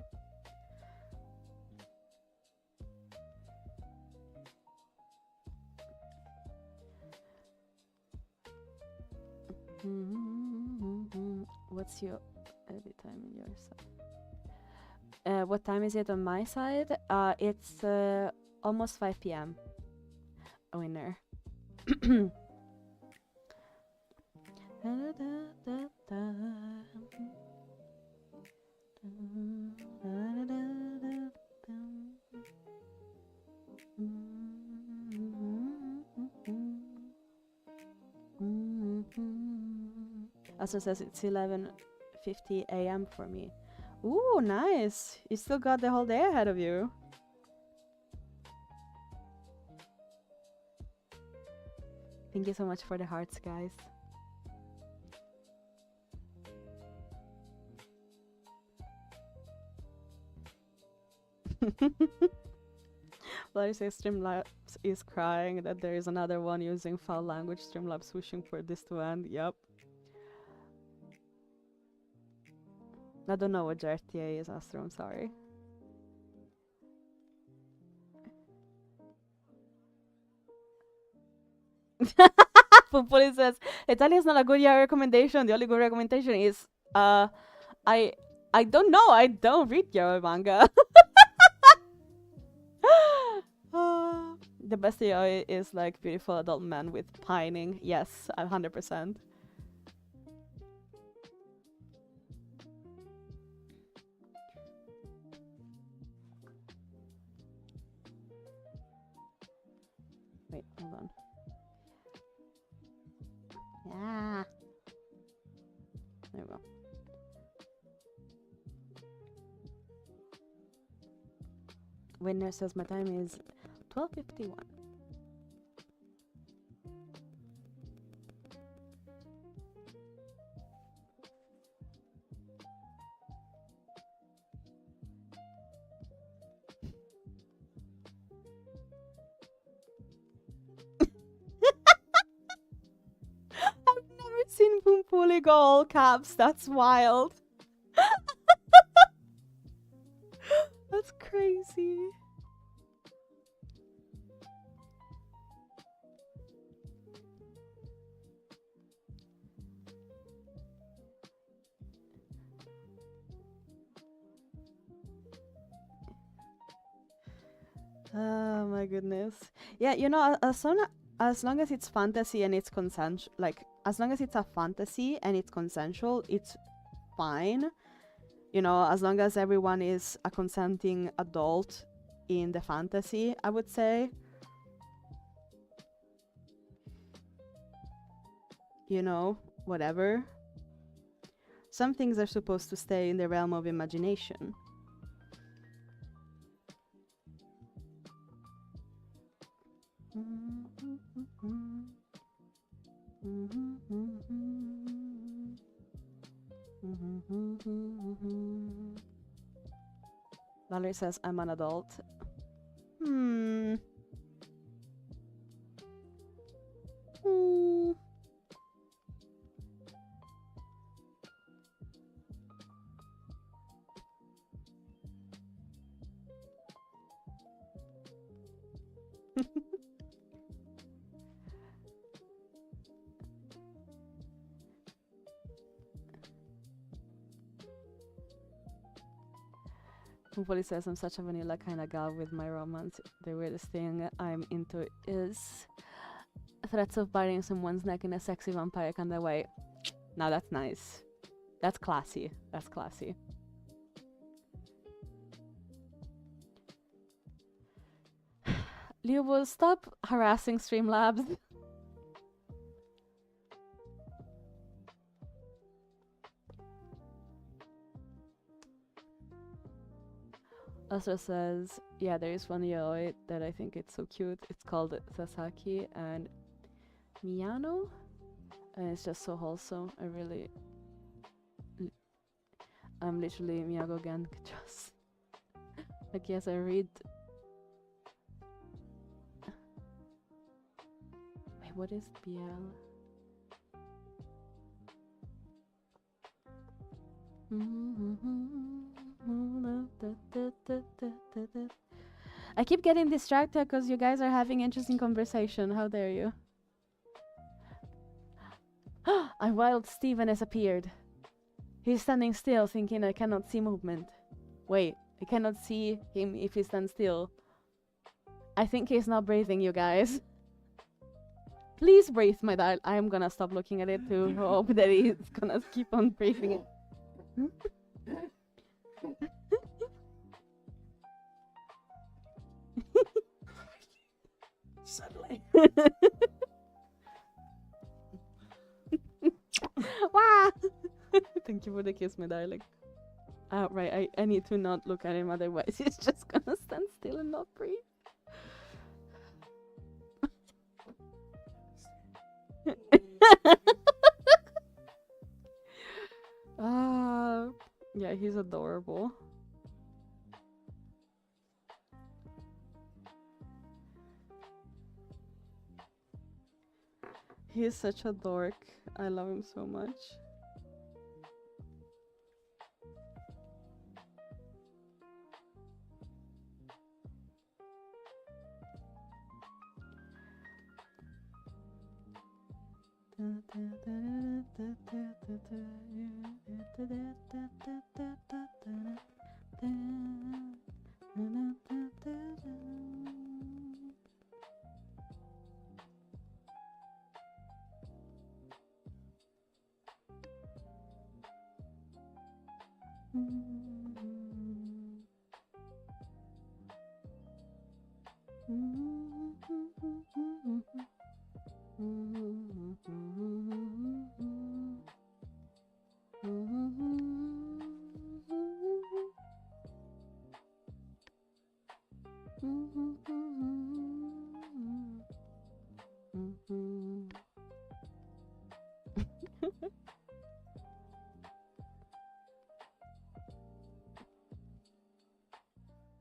What's your edit time in your side? What time is it on my side? It's almost 5 p.m. A winner. Also says it's 11:50 a.m. for me. Ooh, nice. You still got the whole day ahead of you. Thank you so much for the hearts, guys. Larry says Streamlabs is crying that there is another one using foul language. Streamlabs wishing for this to end. Yep. I don't know what JRTA is, Astro. I'm sorry. Pumpoli says Italia is not a good year recommendation. The only good recommendation is I don't know. I don't read yaoi manga. The best yaoi is like beautiful adult men with pining. Yes, 100%. Wait, hold on. Yeah. There we go. Winner says my time is 12:51. Seen Pumpuli go all caps. That's wild. That's crazy. Oh my goodness. Yeah, you know, as long as it's fantasy and it's consensual, like as long as it's a fantasy and it's consensual, it's fine. You know, as long as everyone is a consenting adult in the fantasy, I would say. You know, whatever. Some things are supposed to stay in the realm of imagination. Valerie says, I'm an adult. Nobody says I'm such a vanilla kind of gal with my romance. The weirdest thing I'm into is threats of biting someone's neck in a sexy vampire kind of way. Now that's nice. That's classy. That's classy. Leo, will stop harassing Streamlabs. Asra says, yeah, there is one yaoi that I think it's so cute. It's called Sasaki and Miyano. And it's just so wholesome. I'm literally Miyago Gen. Just like, yes, I read. Wait, what is BL? I keep getting distracted because you guys are having interesting conversation. How dare you? A wild Steven has appeared. He's standing still, thinking I cannot see movement. Wait, I cannot see him if he stands still. I think he's not breathing, you guys. Please breathe, my darling. I'm gonna stop looking at it to hope that he's gonna keep on breathing it. Suddenly. Wow! Thank you for the kiss, my darling. Right, I need to not look at him, otherwise he's just gonna stand still and not breathe. Yeah, he's adorable. He's such a dork. I love him so much.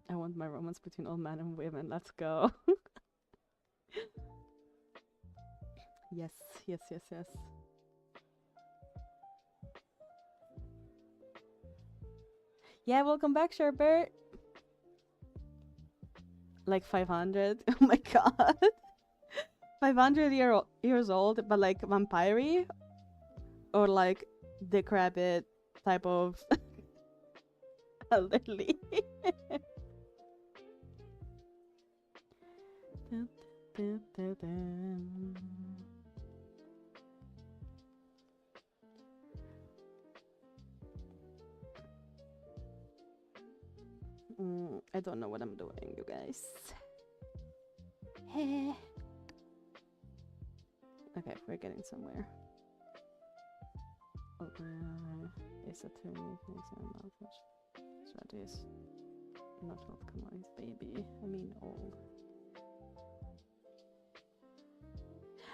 I want my romance between all men and women. Let's go. Yes, yes, yes, yes. Yeah, welcome back, Sherbert. Like 500. Oh my god. 500 years old, but like vampire, or like decrepit type of elderly. I don't know what I'm doing, you guys. Okay, we're getting somewhere. Is ways that terminate makes an mouthwash. Strategies. Not optimized, baby. I mean, old.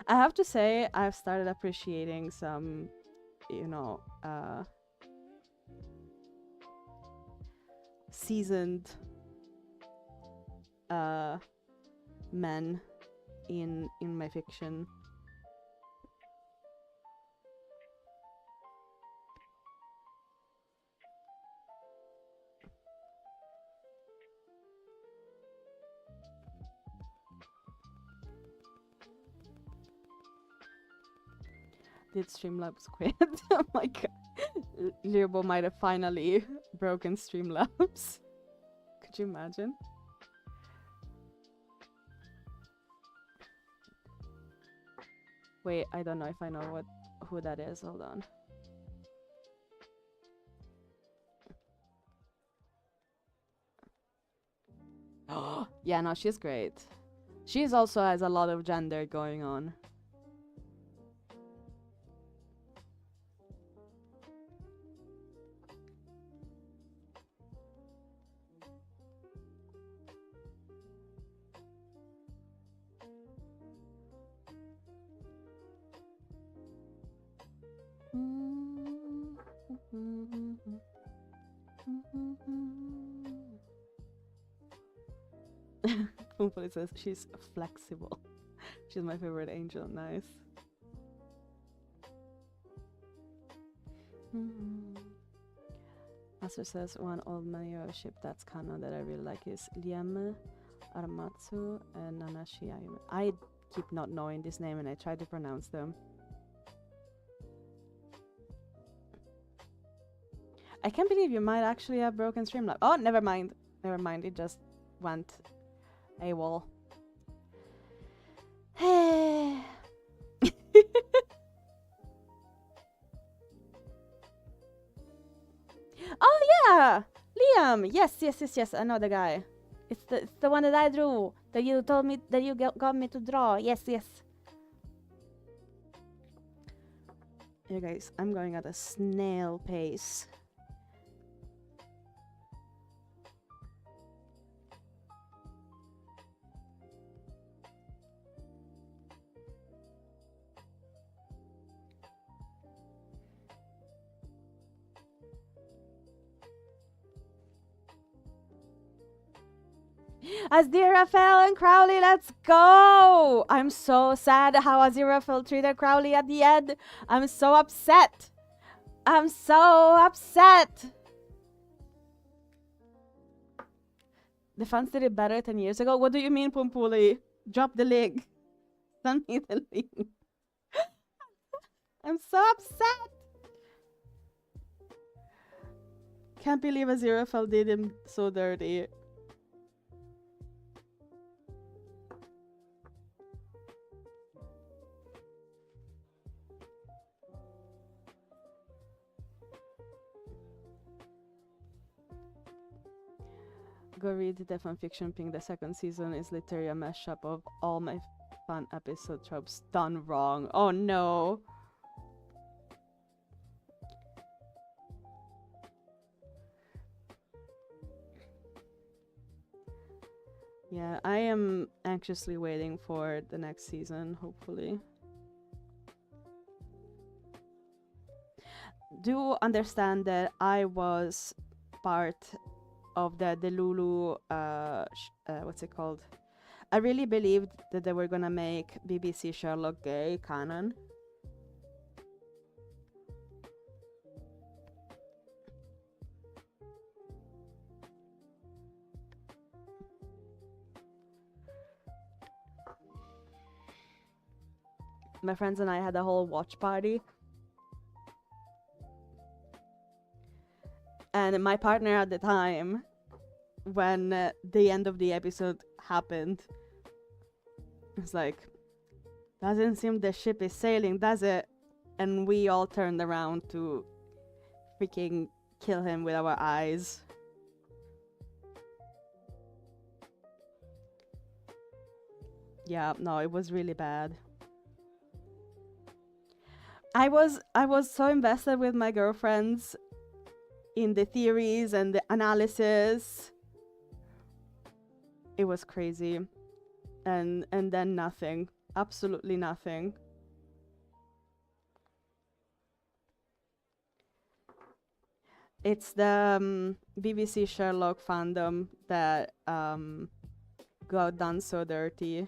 I have to say, I've started appreciating some, you know, seasoned men in my fiction. Did Streamlabs quit? Oh my god. Lirbo might have finally broken Streamlabs. Could you imagine? Wait, I don't know if I know who that is. Hold on. Oh, yeah, no, she's great. She's also has a lot of gender going on. It says she's flexible. She's my favorite angel. Nice. Master says one old Manio ship that's canon that I really like is Liam, Aramatsu, and Nanashi Ayume. I keep not knowing this name and I try to pronounce them. I can't believe you might actually have broken Streamlabs. Oh, never mind. Never mind. It just went AWOL. Oh yeah, Liam. Yes. I know the guy. It's the one that I drew. That you told me that you got me to draw. Yes. Yeah, guys, I'm going at a snail pace. Aziraphale and Crowley, let's go! I'm so sad how Aziraphale treated Crowley at the end. I'm so upset. I'm so upset. The fans did it better 10 years ago. What do you mean, Pumpuli? Drop the link. Send me the link. I'm so upset. Can't believe Aziraphale did him so dirty. Go read the fanfiction Pink. The second season is literally a mashup of all my fan episode tropes done wrong. Oh no! Yeah, I am anxiously waiting for the next season, hopefully. Do understand that I was part of the Lulu, what's it called? I really believed that they were gonna make BBC Sherlock gay canon. My friends and I had a whole watch party. And my partner at the time, when the end of the episode happened, was like, doesn't seem the ship is sailing, does it? And we all turned around to freaking kill him with our eyes. Yeah, no, it was really bad. I was so invested with my girlfriends in the theories and the analysis. It was crazy. And then nothing. Absolutely nothing. It's the BBC Sherlock fandom that got done so dirty.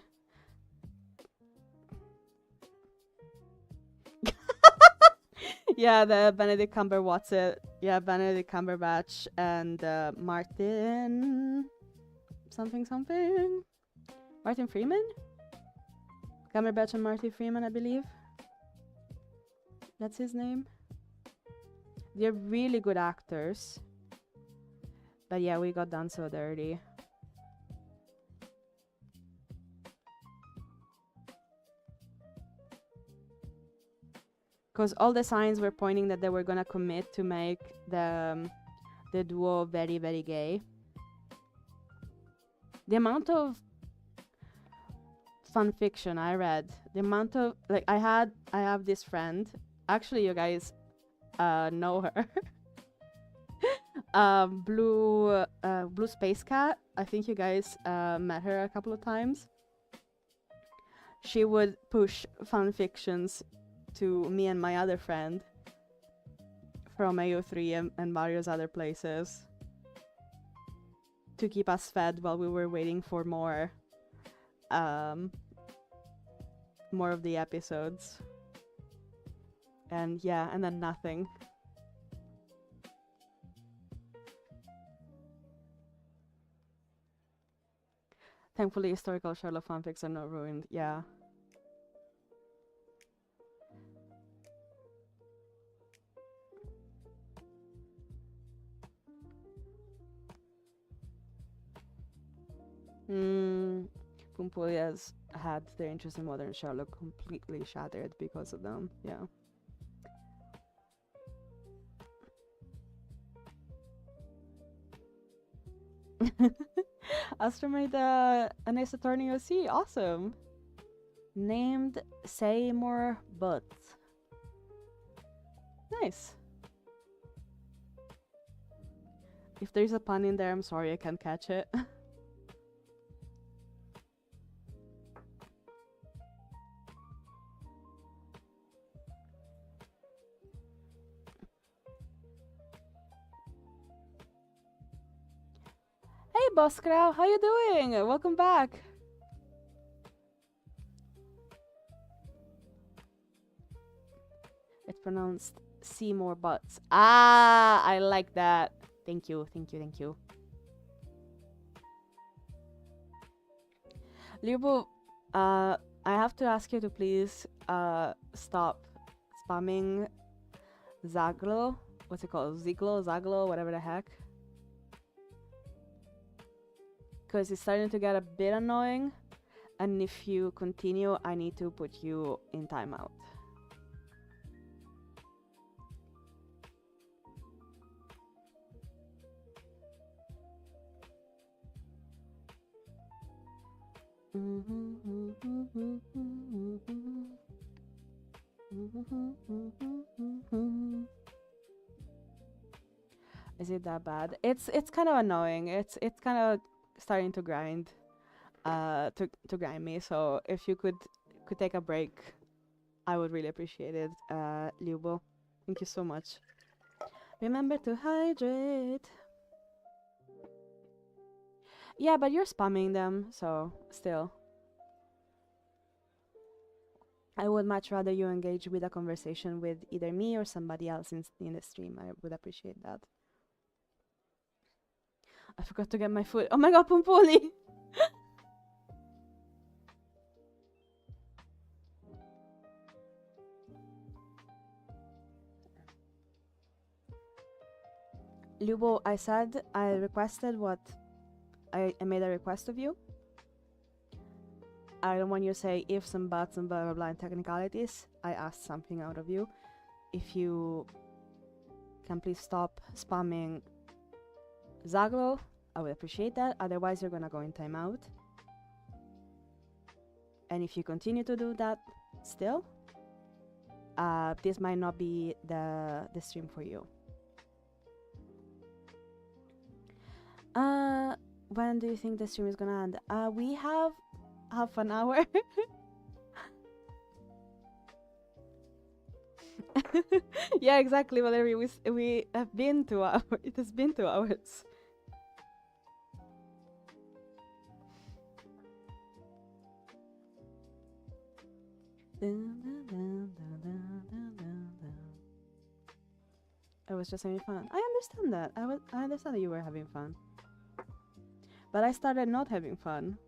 Yeah, the Benedict Cumberbatch. Yeah, Benedict Cumberbatch and Martin something. Martin Freeman? Cumberbatch and Martin Freeman, I believe. That's his name. They're really good actors. But yeah, we got done so dirty. Because all the signs were pointing that they were gonna commit to make the duo very, very gay. The amount of fan fiction I read, the amount of like I have this friend. Actually, you guys know her. Blue Space Cat. I think you guys met her a couple of times. She would push fan fictions to me and my other friend from AO3 and various other places to keep us fed while we were waiting for more of the episodes. And yeah, and then nothing. Thankfully, historical Sherlock fanfics are not ruined. Yeah. Pumpulia's had their interest in modern Sherlock completely shattered because of them. Yeah. Astra made an Ace Attorney OC. Awesome. Named Seymour Butts. Nice. If there's a pun in there, I'm sorry, I can't catch it. Hey, Boskrow, how you doing? Welcome back. It's pronounced Seymour Butts. Ah, I like that. Thank you. Liubu, I have to ask you to please stop spamming Zaglo. What's it called? Zaglo, whatever the heck. Because it's starting to get a bit annoying. And if you continue, I need to put you in timeout. Is it that bad? It's kind of annoying. It's kind of starting to grind, to grind me. So if you could take a break, I would really appreciate it, Liubo. Thank you so much. Remember to hydrate. Yeah, but you're spamming them, so still. I would much rather you engage with a conversation with either me or somebody else in the stream. I would appreciate that. I forgot to get my food. Oh my god, Pumpuli! Lubo, I said I requested what I made a request of you. I don't want you to say ifs and buts and blah blah blah and technicalities. I asked something out of you. If you can please stop spamming Zaglo, I would appreciate that. Otherwise, you're gonna go in timeout. And if you continue to do that still, this might not be the stream for you. When do you think the stream is gonna end? We have half an hour. Yeah, exactly, Valerie. We have been 2 hours. It has been 2 hours. I was just having fun. I understand that. I understand that you were having fun. But I started not having fun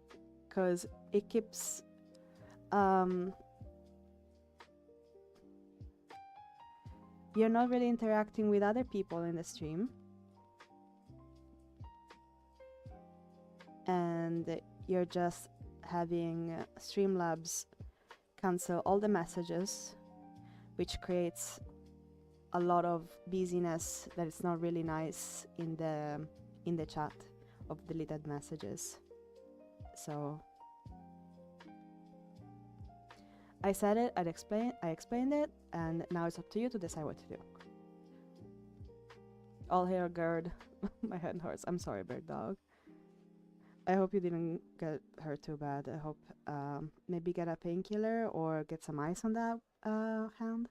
because it keeps you're not really interacting with other people in the stream, and you're just having Streamlabs cancel all the messages, which creates a lot of busyness that is not really nice in the chat of deleted messages. So I said it, I explained it, and now it's up to you to decide what to do. All hair gird. My head hurts. I'm sorry, bird dog. I hope you didn't get hurt too bad. I hope maybe get a painkiller or get some ice on that hand.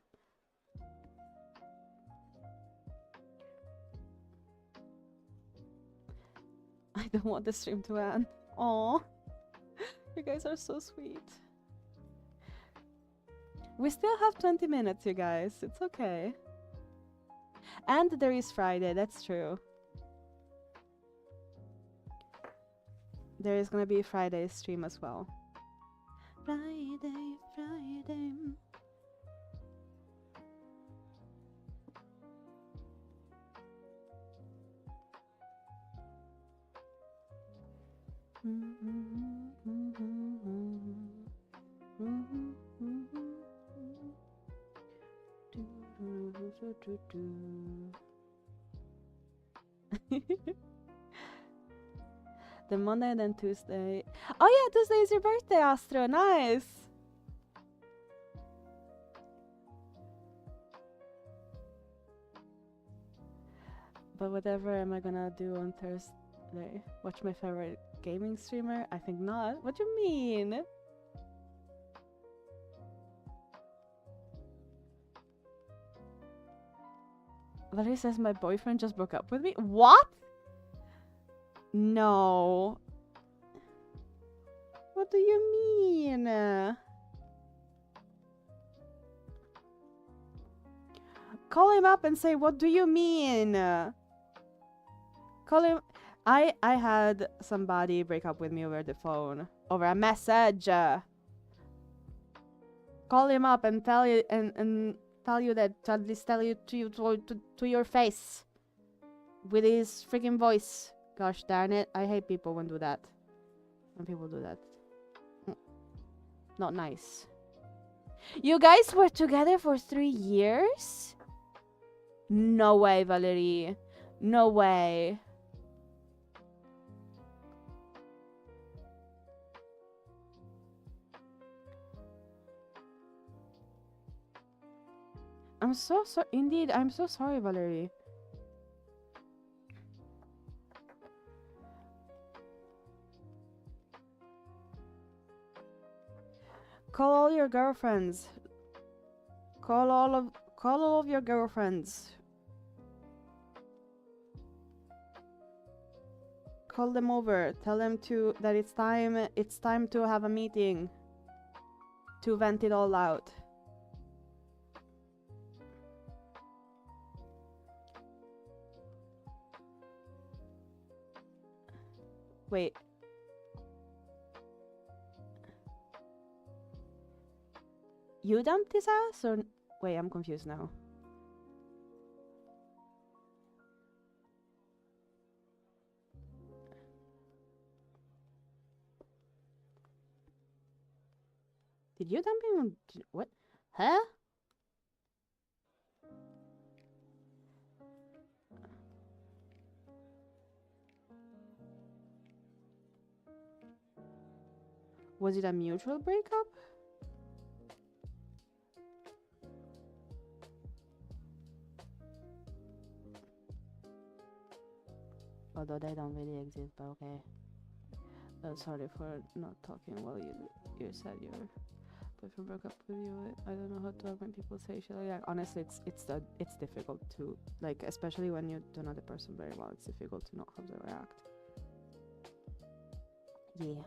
I don't want the stream to end. Aww. You guys are so sweet. We still have 20 minutes, you guys. It's okay. And there is Friday, that's true. There is gonna be a Friday stream as well. Friday, Friday. The Monday and then Tuesday. Oh yeah, Tuesday is your birthday, Astro. Nice. But whatever am I gonna do on Thursday? Watch my favorite gaming streamer? I think not. What do you mean? Valerie says my boyfriend just broke up with me. What? No. What do you mean? Call him up and say, what do you mean? Call him. I had somebody break up with me over the phone, over a message. Call him up and tell you and tell you that, at least tell you to your face with his freaking voice. Gosh darn it, I hate people when do that. When people do that. Not nice. You guys were together for 3 years? No way, Valerie. No way. I'm so sorry. Indeed, I'm so sorry, Valerie. Call all your girlfriends. Call all of your girlfriends. Call them over. Tell them that it's time to have a meeting. To vent it all out. Wait. You dumped his ass or wait, I'm confused now. Did you dump him? What? Huh? Was it a mutual breakup? Although they don't really exist, but okay. Sorry for not talking while you said your boyfriend broke up with you. I don't know how to talk when people say shit like that. Honestly, it's difficult to, like, especially when you don't know the person very well. It's difficult to know how to react. Yeah.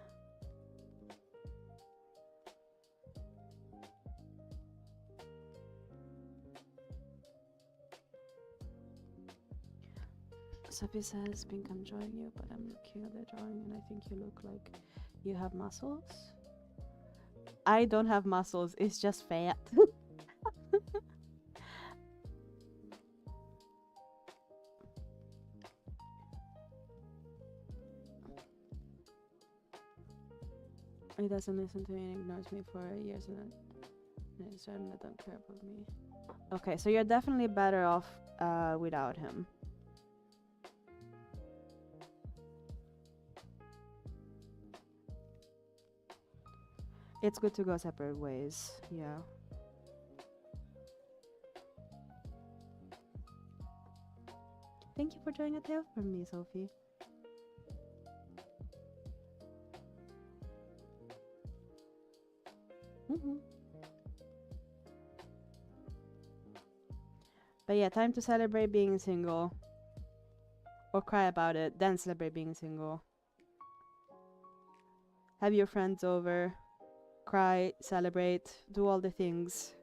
Sophie says, Pink, I'm drawing you, but I'm looking at the drawing and I think you look like you have muscles. I don't have muscles, it's just fat. He doesn't listen to me and ignores me for years and he's certain that don't care about me. Okay, so you're definitely better off without him. It's good to go separate ways, yeah. Thank you for drawing a tail for me, Sophie. But yeah, time to celebrate being single. Or cry about it, then celebrate being single. Have your friends over. Cry, celebrate, do all the things.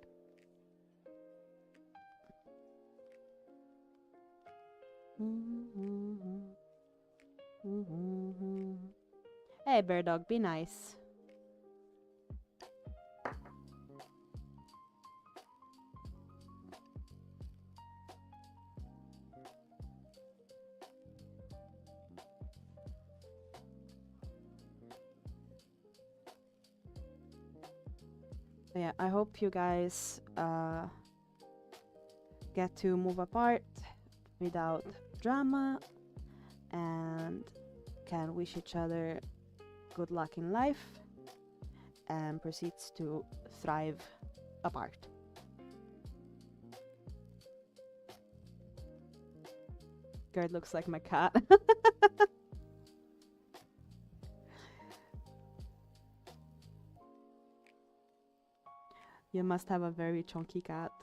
Hey, bird dog, be nice. Yeah, I hope you guys get to move apart without drama and can wish each other good luck in life and proceeds to thrive apart. Gerd looks like my cat. You must have a very chunky cat.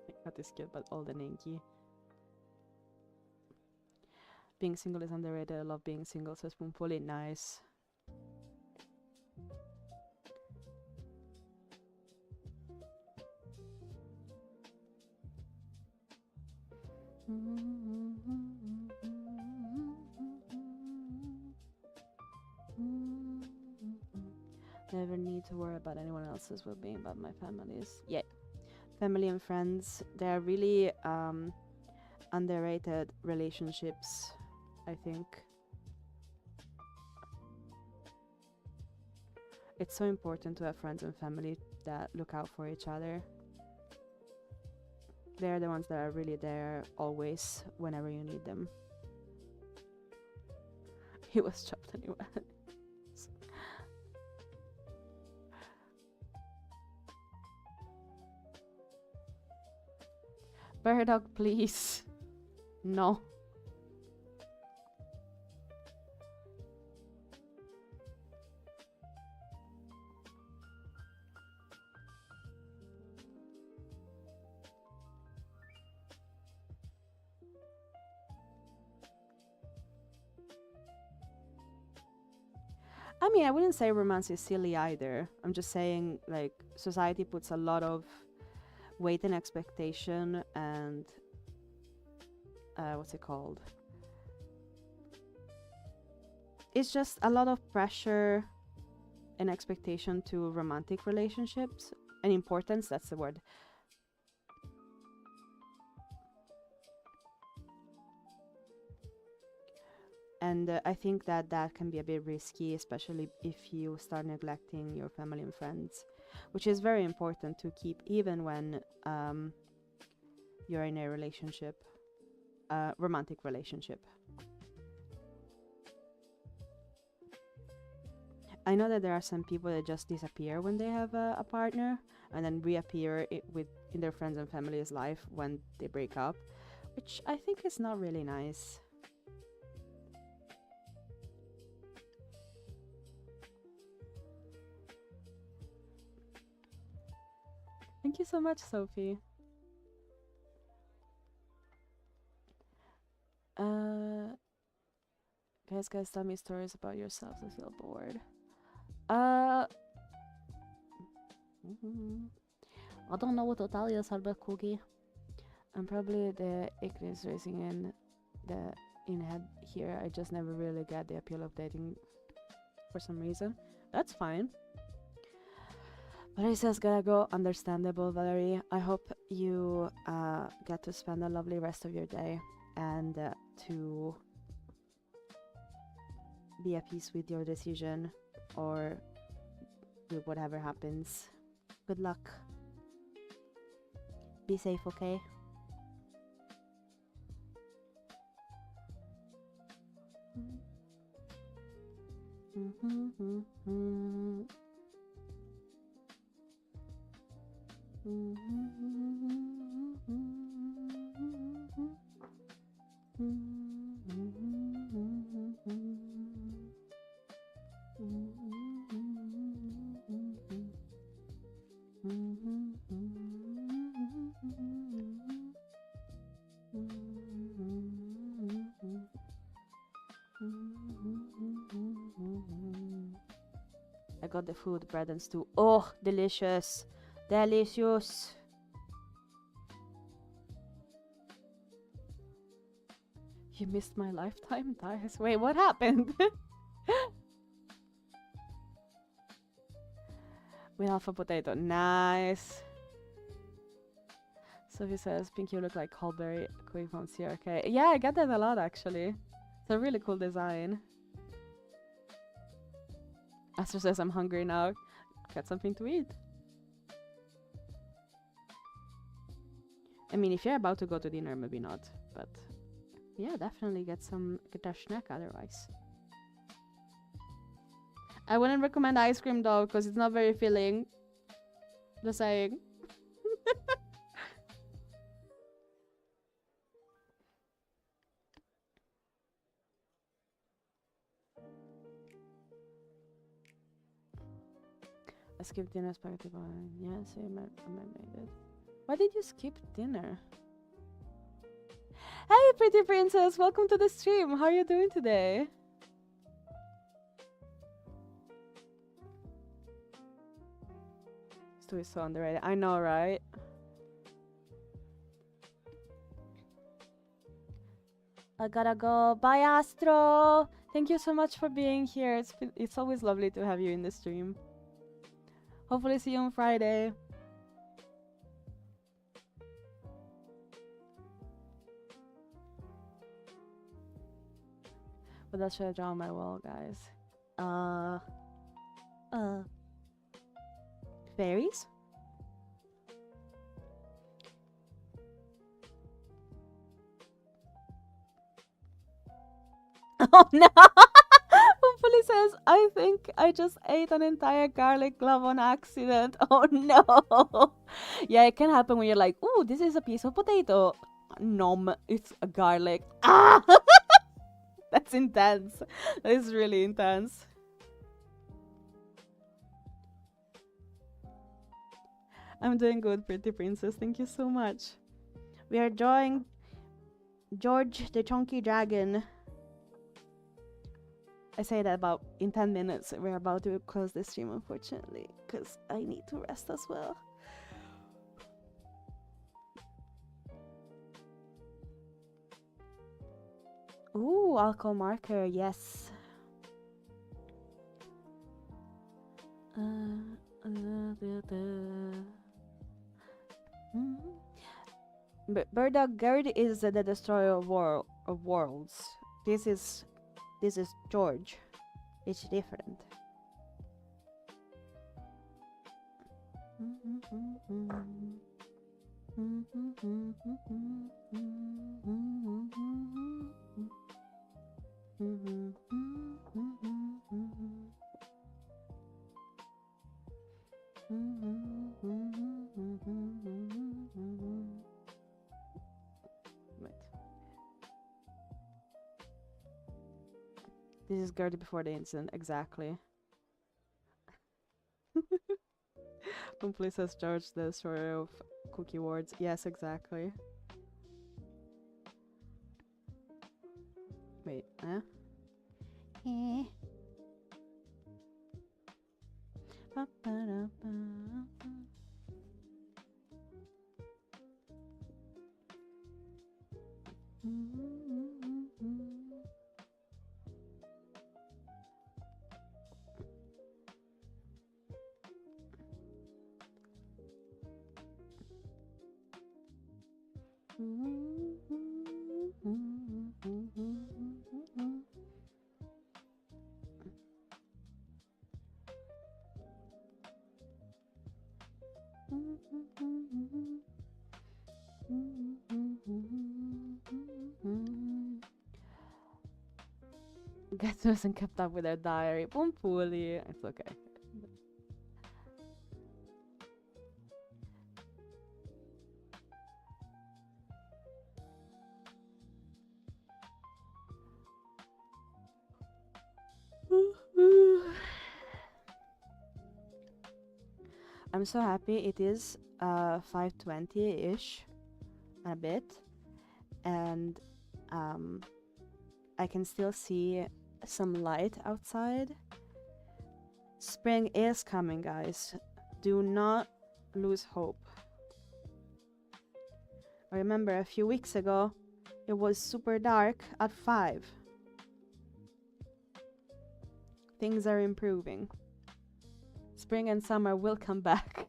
My cat is cute, but all the Ninky. Being single is underrated. I love being single, so spoonfully nice. Never need to worry about anyone else's well-being, but my family's. Yeah, family and friends, they're really underrated relationships, I think. It's so important to have friends and family that look out for each other. They're the ones that are really there always whenever you need them. He was chopped anyway. Bird dog, please. No. I mean, I wouldn't say romance is silly either. I'm just saying, like, society puts a lot of weight and expectation and what's it called? It's just a lot of pressure and expectation to romantic relationships and importance, that's the word. And I think that that can be a bit risky, especially if you start neglecting your family and friends, which is very important to keep even when you're in a relationship. romantic relationship. I know that there are some people that just disappear when they have a partner and then reappear in their friends and family's life when they break up, which I think is not really nice. Thank you so much, Sophie. Guys, tell me stories about yourselves. I feel bored. I don't know what to tell you, Salbert Cookie. I'm probably the ichthys racing in head here. I just never really get the appeal of dating for some reason. That's fine. Valerie says, gotta go. Understandable, Valerie. I hope you get to spend a lovely rest of your day and to be at peace with your decision or with whatever happens. Good luck. Be safe, okay? I got the food, bread and stew. Oh, delicious. Delicious. You missed my lifetime, Dice. Wait, what happened? With alpha potato. Nice. Sophie says, Pink, you look like Colberry Quick from CRK. Yeah, I get that a lot, actually. It's a really cool design. Astro says, I'm hungry now. Get something to eat. I mean, if you're about to go to dinner, maybe not. But yeah, definitely get a snack otherwise. I wouldn't recommend ice cream though, because it's not very filling. Just saying. I skipped dinner, spaghetti bone. Yeah, so I might made it. Why did you skip dinner? Hey, pretty princess! Welcome to the stream. How are you doing today? Stu is so underrated. I know, right? I gotta go. Bye, Astro. Thank you so much for being here. It's always lovely to have you in the stream. Hopefully see you on Friday. But that should I draw on my wall, guys? Fairies? Oh no! Hopefully says, I think I just ate an entire garlic clove on accident. Oh no! Yeah, it can happen when you're like, ooh, this is a piece of potato. Nom, it's a garlic. Ah! That's intense. That is really intense. I'm doing good, pretty princess. Thank you so much. We are drawing George the Chonky Dragon. I say that about in 10 minutes. We're about to close the stream, unfortunately, because I need to rest as well. Ooh, alcohol marker, yes. Burdog Gerd is the destroyer of worlds. This is George. It's different. This is Gertie before the incident, exactly. Please has George the story of cookie words. Yes, exactly. Wait, eh? Guess wasn't kept up with their diary. Pumpuli. It's okay. I'm so happy it is 5:20-ish a bit, and I can still see some light outside. Spring is coming, guys. Do not lose hope. I remember a few weeks ago it was super dark at 5. Things are improving. Spring and summer will come back.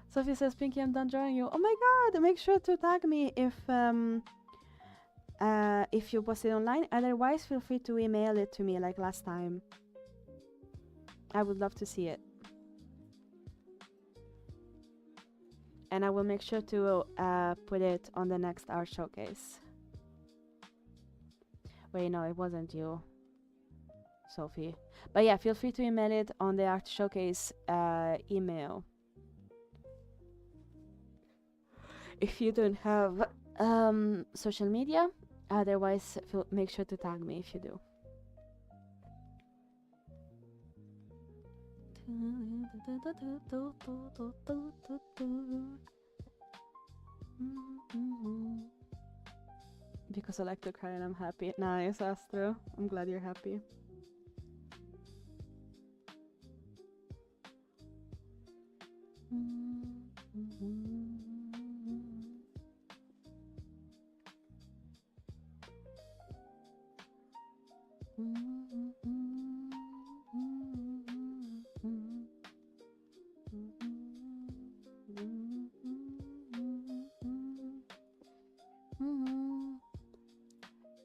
Sophie says, Pinky, I'm done drawing you. Oh my god, make sure to tag me if you post it online. Otherwise, feel free to email it to me like last time. I would love to see it. And I will make sure to put it on the next art showcase. Wait, no, it wasn't you, Sophie. But yeah, feel free to email it on the art showcase email. If you don't have social media, otherwise make sure to tag me if you do. Because I like to cry and I'm happy. Nice, Astro. I'm glad you're happy.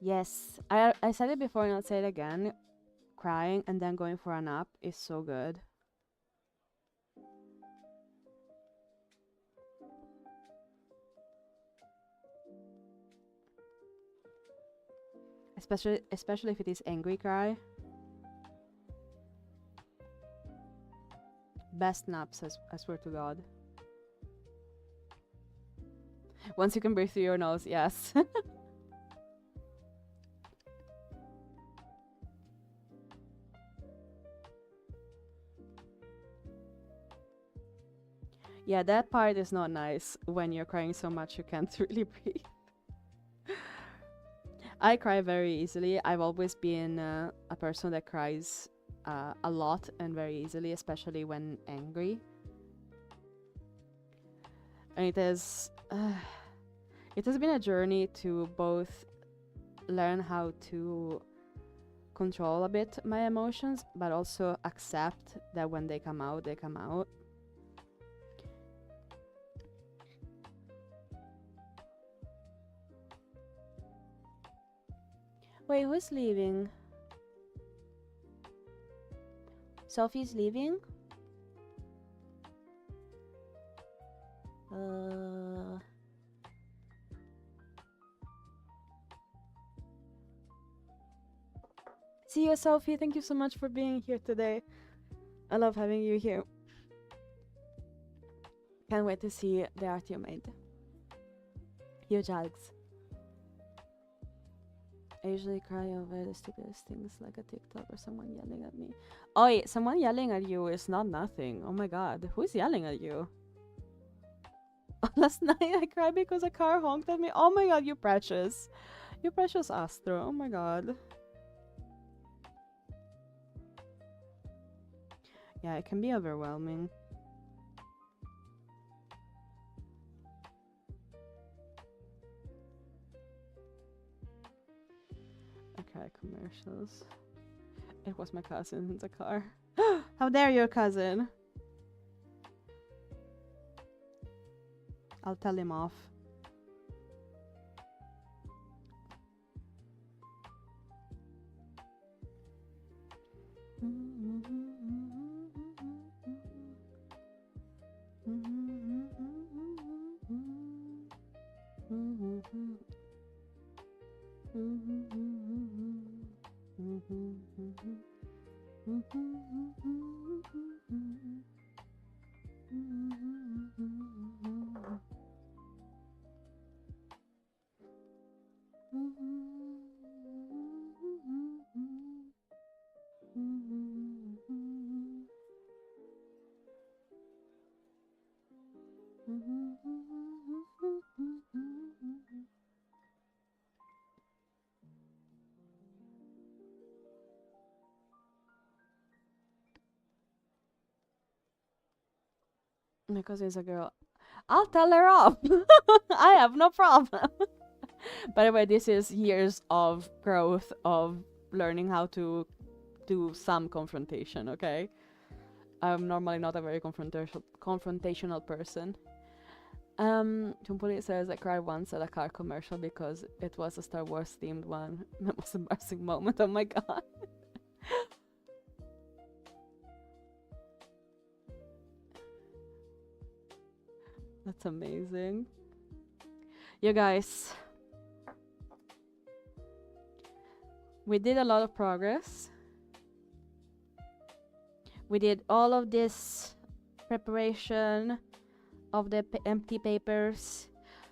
Yes, I said it before and I'll say it again. Crying and then going for a nap is so good. Especially if it is angry cry. Best naps, I swear to God. Once you can breathe through your nose, yes. Yeah, that part is not nice when you're crying so much you can't really breathe. I cry very easily. I've always been a person that cries a lot and very easily, especially when angry. And it has been a journey to both learn how to control a bit my emotions, but also accept that when they come out, they come out. Wait, who's leaving? Sophie's leaving? See you, Sophie. Thank you so much for being here today. I love having you here. Can't wait to see the art you made. Huge hugs. I usually cry over the stupidest things like a TikTok or someone yelling at me. Oh, yeah, someone yelling at you is not nothing. Oh my god, who's yelling at you? Last night I cried because a car honked at me. Oh my god, you precious. You precious Astro. Oh my god. Yeah, it can be overwhelming. Okay, commercials. It was my cousin in the car. How dare your cousin? I'll tell him off. My cousin's a girl. I'll tell her off. I have no problem. By the way, this is years of growth of learning how to do some confrontation, okay? I'm normally not a very confrontational person. Chumpuli says I cried once at a car commercial because it was a Star Wars themed one. That was an embarrassing moment. Oh my god. That's amazing. You guys, we did a lot of progress. We did all of this preparation of the empty papers.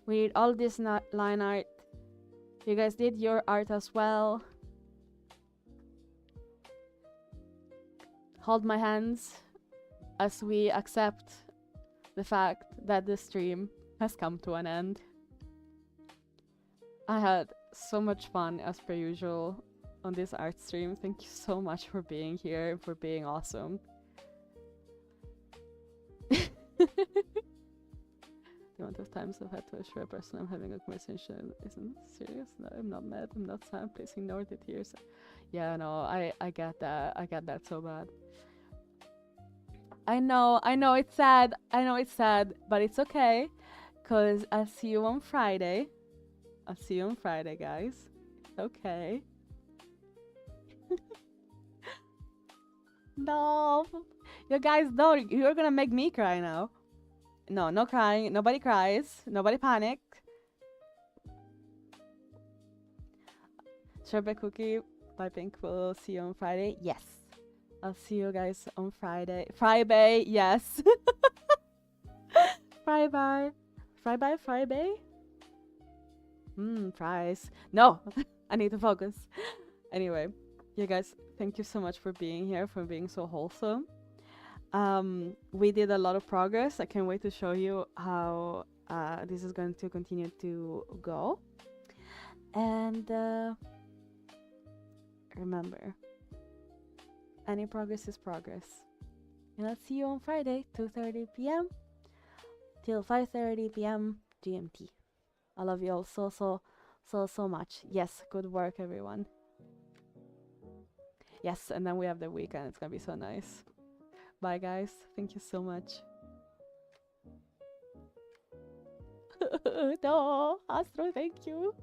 We did all this line art. You guys did your art as well. Hold my hands as we accept the fact that the stream has come to an end. I had so much fun as per usual on this art stream. Thank you so much for being here, for being awesome. The amount of times I've had to assure a person I'm having a conversation isn't serious. No, I'm not mad, I'm not sad, please ignore the tears. Yeah, no, I get that. I get that so bad. I know it's sad. I know it's sad, but it's okay. Cause I'll see you on Friday. I'll see you on Friday, guys. It's okay. No. You guys don't. You're gonna make me cry now. No, no crying. Nobody cries. Nobody panic. Sherbet cookie by Pink will see you on Friday. Yes. I'll see you guys on Friday. Friday, yes. Friday. Friday? Fries. No, I need to focus. Anyway, you guys, thank you so much for being here, for being so wholesome. We did a lot of progress. I can't wait to show you how this is going to continue to go. And remember, any progress is progress. And I'll see you on Friday, 2:30 p.m. till 5:30 p.m. GMT. I love you all so much. Yes, good work, everyone. Yes, and then we have the weekend. It's gonna be so nice. Bye, guys. Thank you so much. No, Astro, thank you.